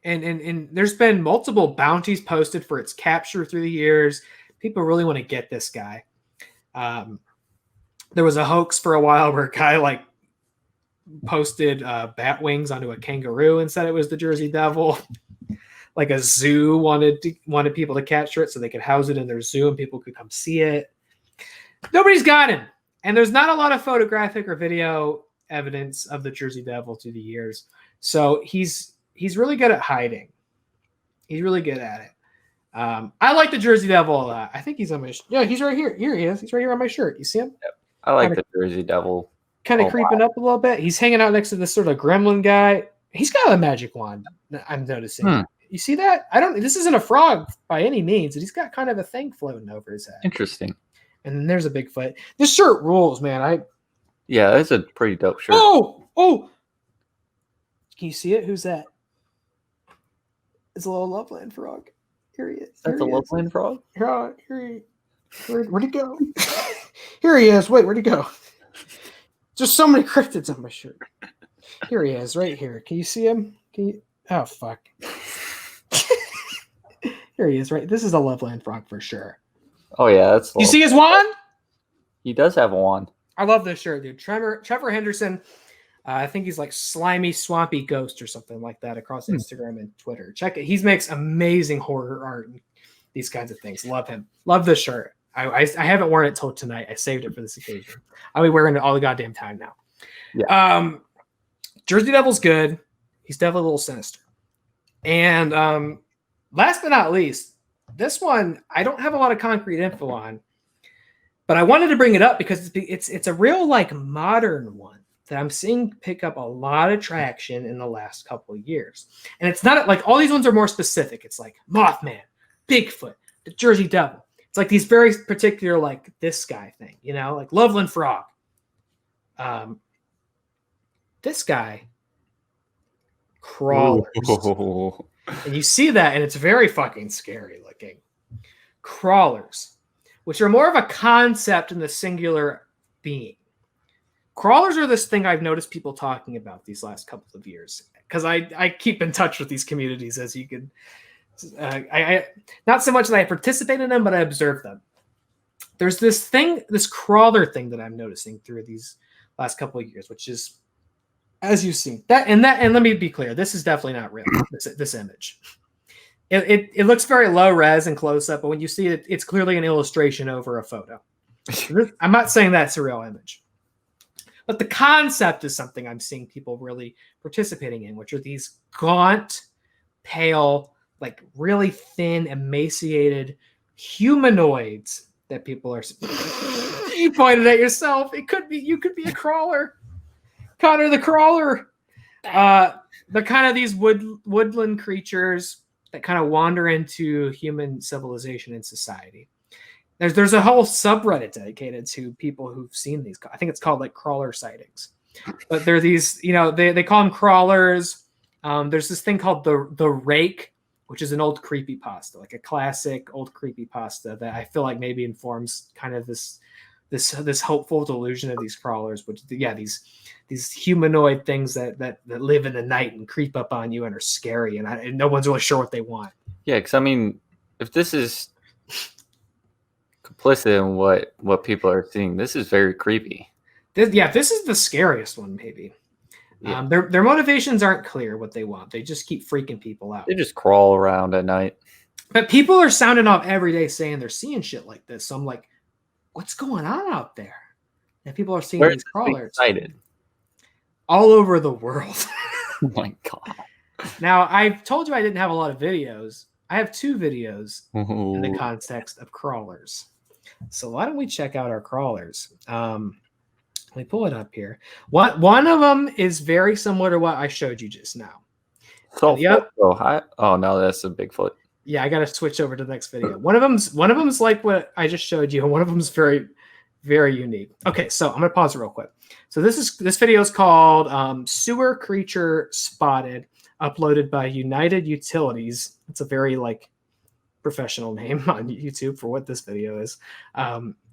And there's been multiple bounties posted for its capture through the years. People really want to get this guy. There was a hoax for a while where a guy like posted bat wings onto a kangaroo and said it was the Jersey Devil. Like a zoo wanted people to capture it so they could house it in their zoo and people could come see it. Nobody's got him. And there's not a lot of photographic or video evidence of the Jersey Devil through the years. So he's really good at hiding. He's really good at it. I like the Jersey Devil a lot. I think he's on my he's right here. Here he is. He's right here on my shirt. You see him? Yep. I like the Jersey Devil. Kind of creeping up a little bit. He's hanging out next to this sort of gremlin guy. He's got a magic wand, I'm noticing. You see that? This isn't a frog by any means, but he's got kind of a thing floating over his head. Interesting. And then there's a Bigfoot. This shirt rules, man. Yeah, that's a pretty dope shirt. Oh! Can you see it? Who's that? It's a little Loveland frog. Here he is. That's a Loveland frog? Here he Where'd he go? Here he is. Wait, where'd he go? There's so many cryptids on my shirt. Here he is, right here. Can you see him? Oh, fuck. Here he is, right? This is a Loveland frog for sure. Oh, yeah. That's. You see his wand? He does have a wand. I love this shirt, dude. Trevor Henderson. I think he's like Slimy Swampy Ghost or something like that across Instagram and Twitter. Check it. He makes amazing horror art and these kinds of things. Love him. Love this shirt. I haven't worn it till tonight. I saved it for this occasion. I'll be wearing it all the goddamn time now. Yeah. Jersey Devil's good. He's definitely a little sinister. And last but not least, this one I don't have a lot of concrete info on, but I wanted to bring it up because it's a real like modern one that I'm seeing pick up a lot of traction in the last couple of years. And it's not like all these ones are more specific. It's like Mothman, Bigfoot, the Jersey Devil. It's like these very particular, like this guy thing, like Loveland Frog. This guy, crawlers. Ooh. And you see that, and it's very fucking scary looking. Crawlers, which are more of a concept in the singular being. Crawlers are this thing I've noticed people talking about these last couple of years because I keep in touch with these communities, as you could. I not so much that I participate in them, but I observe them. There's this crawler thing that I'm noticing through these last couple of years, which is, as you've seen, and let me be clear, this is definitely not real. This image, it looks very low res and close up, but when you see it, it's clearly an illustration over a photo. I'm not saying that's a real image, but the concept is something I'm seeing people really participating in, which are these gaunt, pale, like really thin, emaciated humanoids that people are. You pointed at yourself. You could be a crawler, Connor the crawler. They're kind of these woodland creatures that kind of wander into human civilization and society. There's a whole subreddit dedicated to people who've seen these. I think it's called like crawler sightings. But they're these, they call them crawlers. There's this thing called the rake, which is an old creepypasta, like a classic old creepypasta that I feel like maybe informs kind of this hopeful delusion of these crawlers, which these humanoid things that live in the night and creep up on you and are scary, and no one's really sure what they want. Yeah, because I mean, if this is complicit in what people are seeing, this is very creepy. This is the scariest one, maybe. Yeah. Their motivations aren't clear what they want. They just keep freaking people out. They just crawl around at night. But people are sounding off every day saying they're seeing shit like this. So I'm like, what's going on out there? And people are seeing these crawlers excited all over the world. Oh my God. Now, I've told you I didn't have a lot of videos. I have 2 videos in the context of crawlers. So why don't we check out our crawlers? Let me pull it up here. One of them is very similar to what I showed you just now. Oh no, that's a Bigfoot. Yeah, I got to switch over to the next video. One of them's like what I just showed you, and one of them's very, very unique. Okay, so I'm gonna pause it real quick. So this video is called "Sewer Creature Spotted," uploaded by United Utilities. It's a very like professional name on YouTube for what this video is.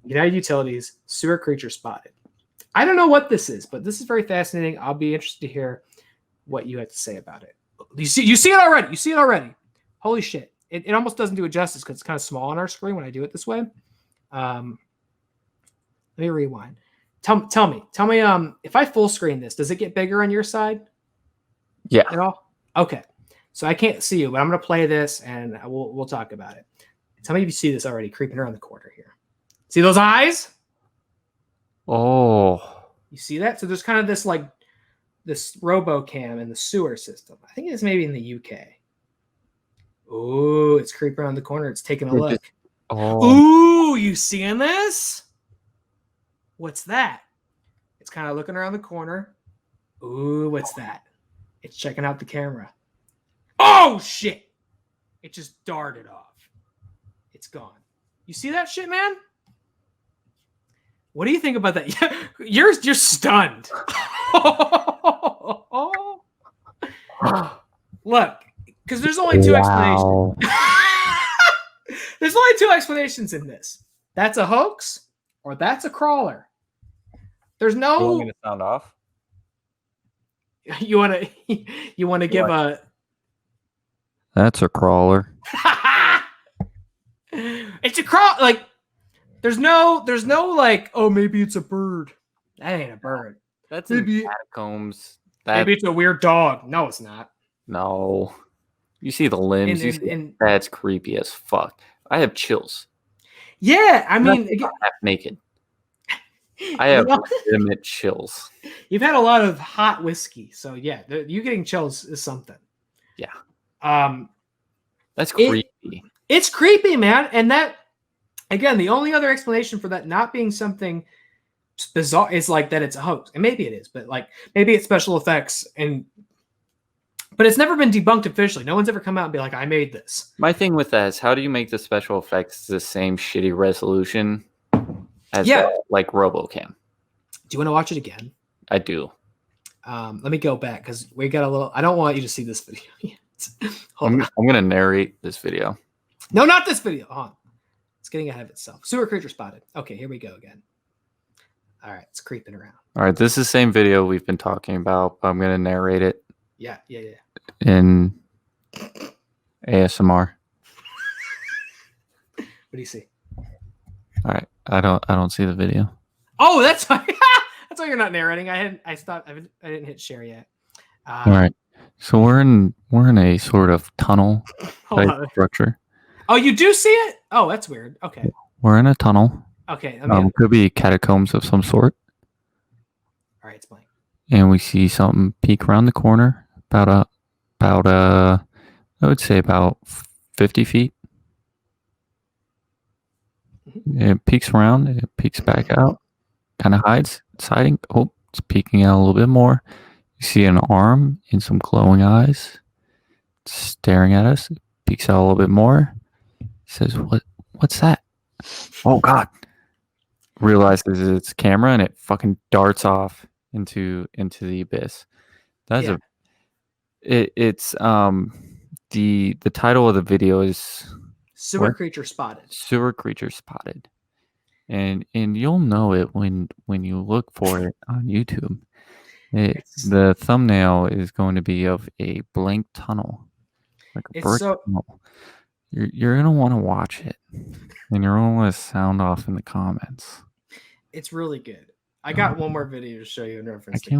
United Utilities, Sewer Creature Spotted. I don't know what this is, but this is very fascinating. I'll be interested to hear what you have to say about it. You see it already. You see it already. Holy shit. It almost doesn't do it justice because it's kind of small on our screen when I do it this way. Let me rewind. Tell me, if I full screen this, does it get bigger on your side? Yeah. At all? Okay. So I can't see you, but I'm going to play this and we'll talk about it. Tell me if you see this already creeping around the corner here. See those eyes? Oh. You see that? So there's kind of this RoboCam in the sewer system. I think it's maybe in the UK. Ooh, it's creeping around the corner. It's taking a look. Ooh, you seeing this? What's that? It's kind of looking around the corner. Ooh, what's that? It's checking out the camera. Oh, shit. It just darted off. It's gone. You see that shit, man? What do you think about that? You're stunned. Look, because there's only two explanations. There's only two explanations in this. That's a hoax or that's a crawler. There's no. You want me to sound off? You want to give a. That's a crawler. It's a crawl. Like, there's no like, oh, maybe it's a bird. That ain't a bird. That's maybe catacombs. Maybe it's a weird dog. No, it's not. No. You see the limbs. That's creepy as fuck. I have chills. Yeah, I mean, half naked. I have legitimate chills. You've had a lot of hot whiskey, so yeah, you getting chills is something. Yeah. That's creepy. It's creepy, man. And that, again, the only other explanation for that not being something bizarre is like that it's a hoax. And maybe it is, but like maybe it's special effects but it's never been debunked officially. No one's ever come out and be like, I made this. My thing with that is, how do you make the special effects the same shitty resolution as like RoboCam? Do you want to watch it again? I do. Let me go back because we got a little. I don't want you to see this video yet. I'm going to narrate this video. No, not this video. Hold on. It's getting ahead of itself. Sewer creature spotted. Okay, here we go again. All right, it's creeping around. All right, this is the same video we've been talking about, but I'm going to narrate it. Yeah. In ASMR. What do you see? All right, I don't see the video. Oh, that's why. That's why you're not narrating. I didn't hit share yet. All right, so we're in a sort of tunnel type structure. Oh, you do see it? Oh, that's weird. Okay. We're in a tunnel. Okay. Could be catacombs of some sort. All right, it's blank. And we see something peek around the corner, about I would say about 50 feet. Mm-hmm. It peeks around, it peeks back out, kind of hides, it's hiding. Oh, it's peeking out a little bit more. You see an arm and some glowing eyes. It's staring at us. It peeks out a little bit more. He says, what's that? Oh God. Realizes it's camera and it fucking darts off into the abyss. That's it's the title of the video is Sewer Creature Spotted. Sewer Creature Spotted. And you'll know it when you look for it on YouTube. The thumbnail is going to be of a blank tunnel. Like a brick tunnel. You're gonna want to watch it. And you're gonna want to sound off in the comments. It's really good. I got one more video to show you in reference. I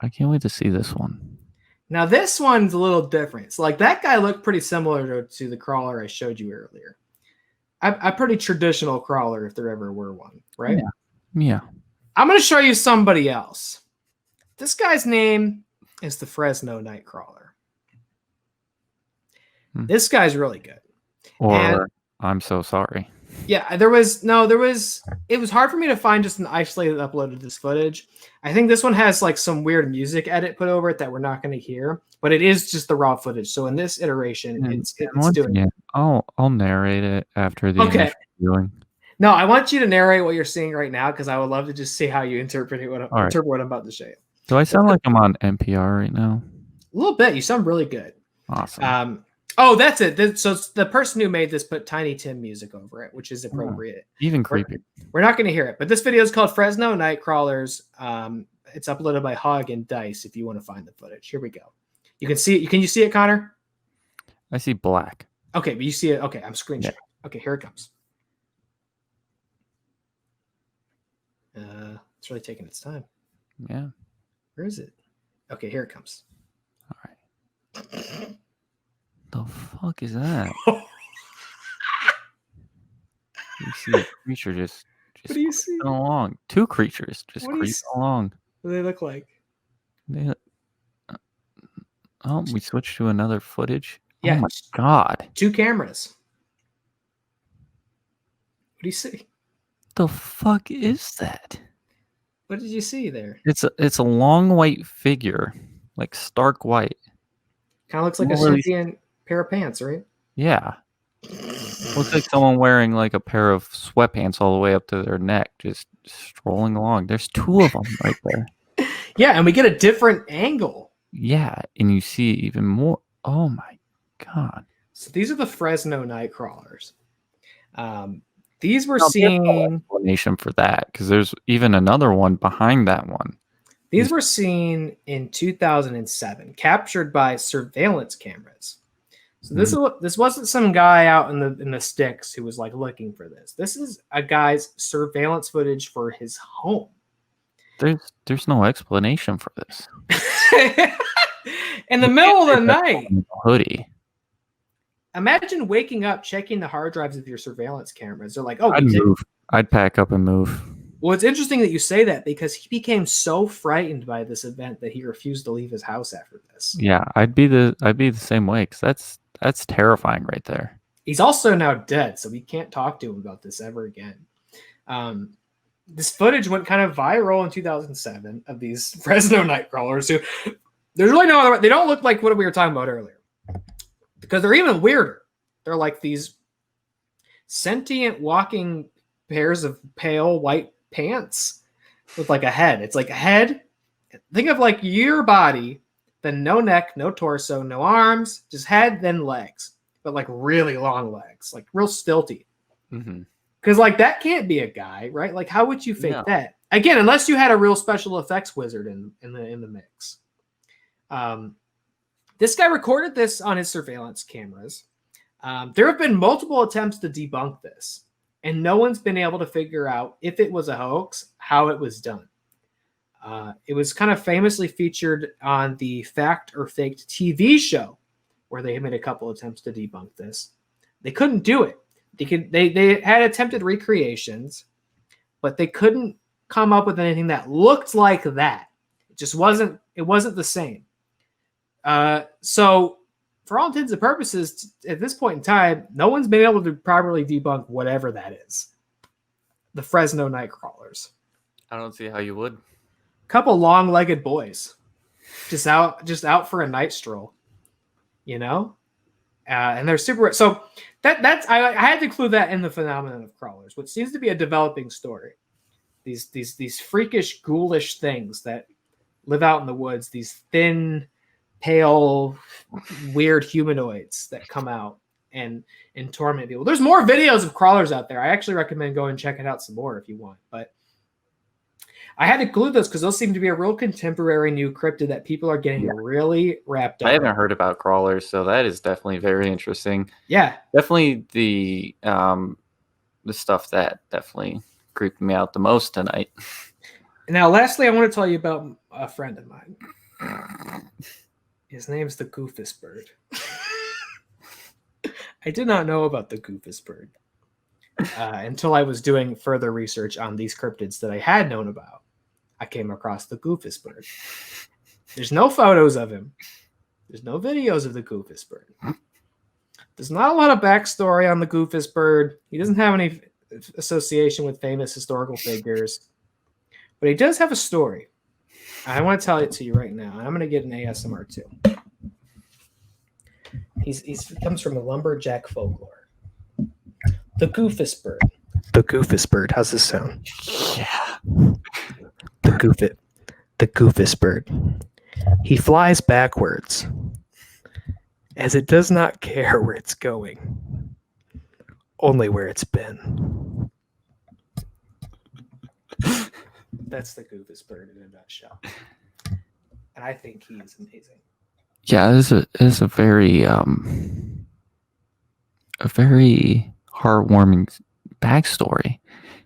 can't wait to see this one. Now this one's a little different. So like that guy looked pretty similar to the crawler I showed you earlier. A pretty traditional crawler if there ever were one, right? Yeah. I'm going to show you somebody else. This guy's name is the Fresno Nightcrawler. This guy's really good. I'm so sorry. Yeah, it was hard for me to find just an isolated upload of this footage. I think this one has like some weird music edit put over it that we're not going to hear, but it is just the raw footage. So in this iteration, it's doing it. I'll narrate it after the initial viewing. No, I want you to narrate what you're seeing right now because I would love to just see how you interpret what I'm about to show you. Do I sound like I'm on NPR right now? A little bit. You sound really good. Awesome. Oh, that's it. So the person who made this put Tiny Tim music over it, which is appropriate. Even creepy. We're not going to hear it, but this video is called Fresno Nightcrawlers. It's uploaded by Hog and Dice if you want to find the footage. Here we go. You can see it. Can you see it, Connor? I see black. Okay, but you see it. Okay, I'm screenshotting. Yeah. Okay, here it comes. It's really taking its time. Yeah. Where is it? Okay, here it comes. All right. The fuck is that? You see a creature just what do you see? Along. Two creatures just creeping along. What do they look like? We switched to another footage. Yeah. Oh my god. 2 cameras. What do you see? The fuck is that? What did you see there? It's a long white figure, like stark white. Kind of looks like a sentient pair of pants, right? Yeah. Looks like someone wearing like a pair of sweatpants all the way up to their neck, just strolling along. There's 2 of them right there. Yeah, and we get a different angle. Yeah, and you see even more. Oh my god. So these are the Fresno Nightcrawlers. These were seen. No explanation for that, because there's even another one behind that one. These were seen in 2007, captured by surveillance cameras. So this wasn't some guy out in the sticks who was like looking for this. This is a guy's surveillance footage for his home. There's no explanation for this. In the middle of the night. Hoodie. Imagine waking up, checking the hard drives of your surveillance cameras. They're like, oh, I'd move. I'd pack up and move. Well, it's interesting that you say that, because he became so frightened by this event that he refused to leave his house after this. Yeah, I'd be the same way, because that's terrifying right there. He's also now dead, so we can't talk to him about this ever again. This footage went kind of viral in 2007 of these Fresno Nightcrawlers who there's really no other. They don't look like what we were talking about earlier, because they're even weirder. They're like these sentient walking pairs of pale white pants with like a head. It's like a head. Think of like your body, then no neck, no torso, no arms, just head, then legs, but like really long legs, like real stilty. Because like that can't be a guy, right? Like how would you fake that? Again, unless you had a real special effects wizard in the mix. This guy recorded this on his surveillance cameras. There have been multiple attempts to debunk this, and no one's been able to figure out if it was a hoax, how it was done. It was kind of famously featured on the Fact or Faked TV show, where they made a couple attempts to debunk this. They couldn't do it. They had attempted recreations, but they couldn't come up with anything that looked like that. It just wasn't. It wasn't the same. So, for all intents and purposes, at this point in time, no one's been able to properly debunk whatever that is. The Fresno Nightcrawlers. I don't see how you would. Couple long-legged boys, just out for a night stroll, you know, and they're super. So that's I had to include that in the phenomenon of crawlers, which seems to be a developing story. These freakish, ghoulish things that live out in the woods. These thin, pale, weird humanoids that come out and torment people. There's more videos of crawlers out there. I actually recommend going and checking out some more if you want. But I had to include those because those seem to be a real contemporary new cryptid that people are getting really wrapped up. I haven't heard about crawlers, so that is definitely very interesting. Yeah, definitely the stuff that definitely creeped me out the most tonight. Now, lastly, I want to tell you about a friend of mine. His name's the Goofus Bird. I did not know about the Goofus Bird until I was doing further research on these cryptids that I had known about. I came across the Goofus Bird. There's no photos of him. There's no videos of the Goofus Bird. There's not a lot of backstory on the Goofus Bird. He doesn't have any association with famous historical figures. But he does have a story. I want to tell it to you right now. I'm going to get an ASMR too. He comes from a lumberjack folklore. The Goofus Bird. The Goofus Bird. How's this sound? Yeah. The Goofus Bird. He flies backwards as it does not care where it's going, only where it's been. That's the Goofus bird in a nutshell. And I think he is amazing. Yeah, it is a very heartwarming backstory.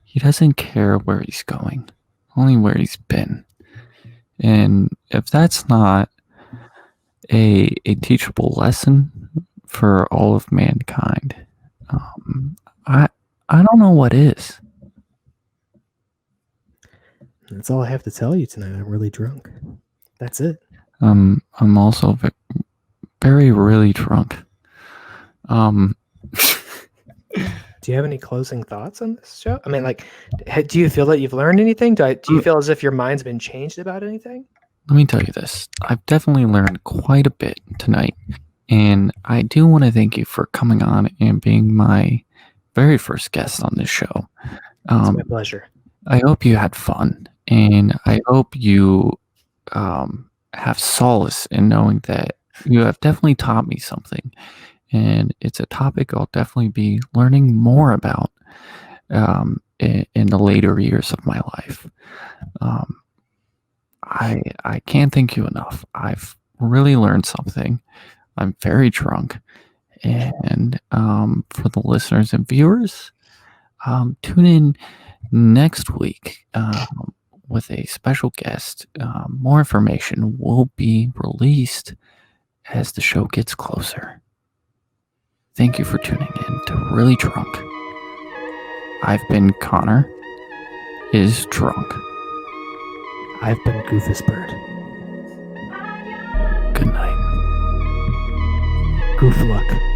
He doesn't care where he's going, only where he's been. And if that's not a teachable lesson for all of mankind, I don't know what is. That's all I have to tell you tonight. I'm really drunk. That's it. I'm also very really drunk. Do you have any closing thoughts on this show? I mean, like, do you feel that you've learned anything? Do you feel as if your mind's been changed about anything? Let me tell you this. I've definitely learned quite a bit tonight. And I do want to thank you for coming on and being my very first guest on this show. It's my pleasure. I hope you had fun. And I hope you have solace in knowing that you have definitely taught me something. And it's a topic I'll definitely be learning more about in the later years of my life. I can't thank you enough. I've really learned something. I'm very drunk. And for the listeners and viewers, tune in next week with a special guest. More information will be released as the show gets closer. Thank you for tuning in to Really Drunk. I've been Connor is Drunk. I've been Goofus Bird. Good night. Goof luck.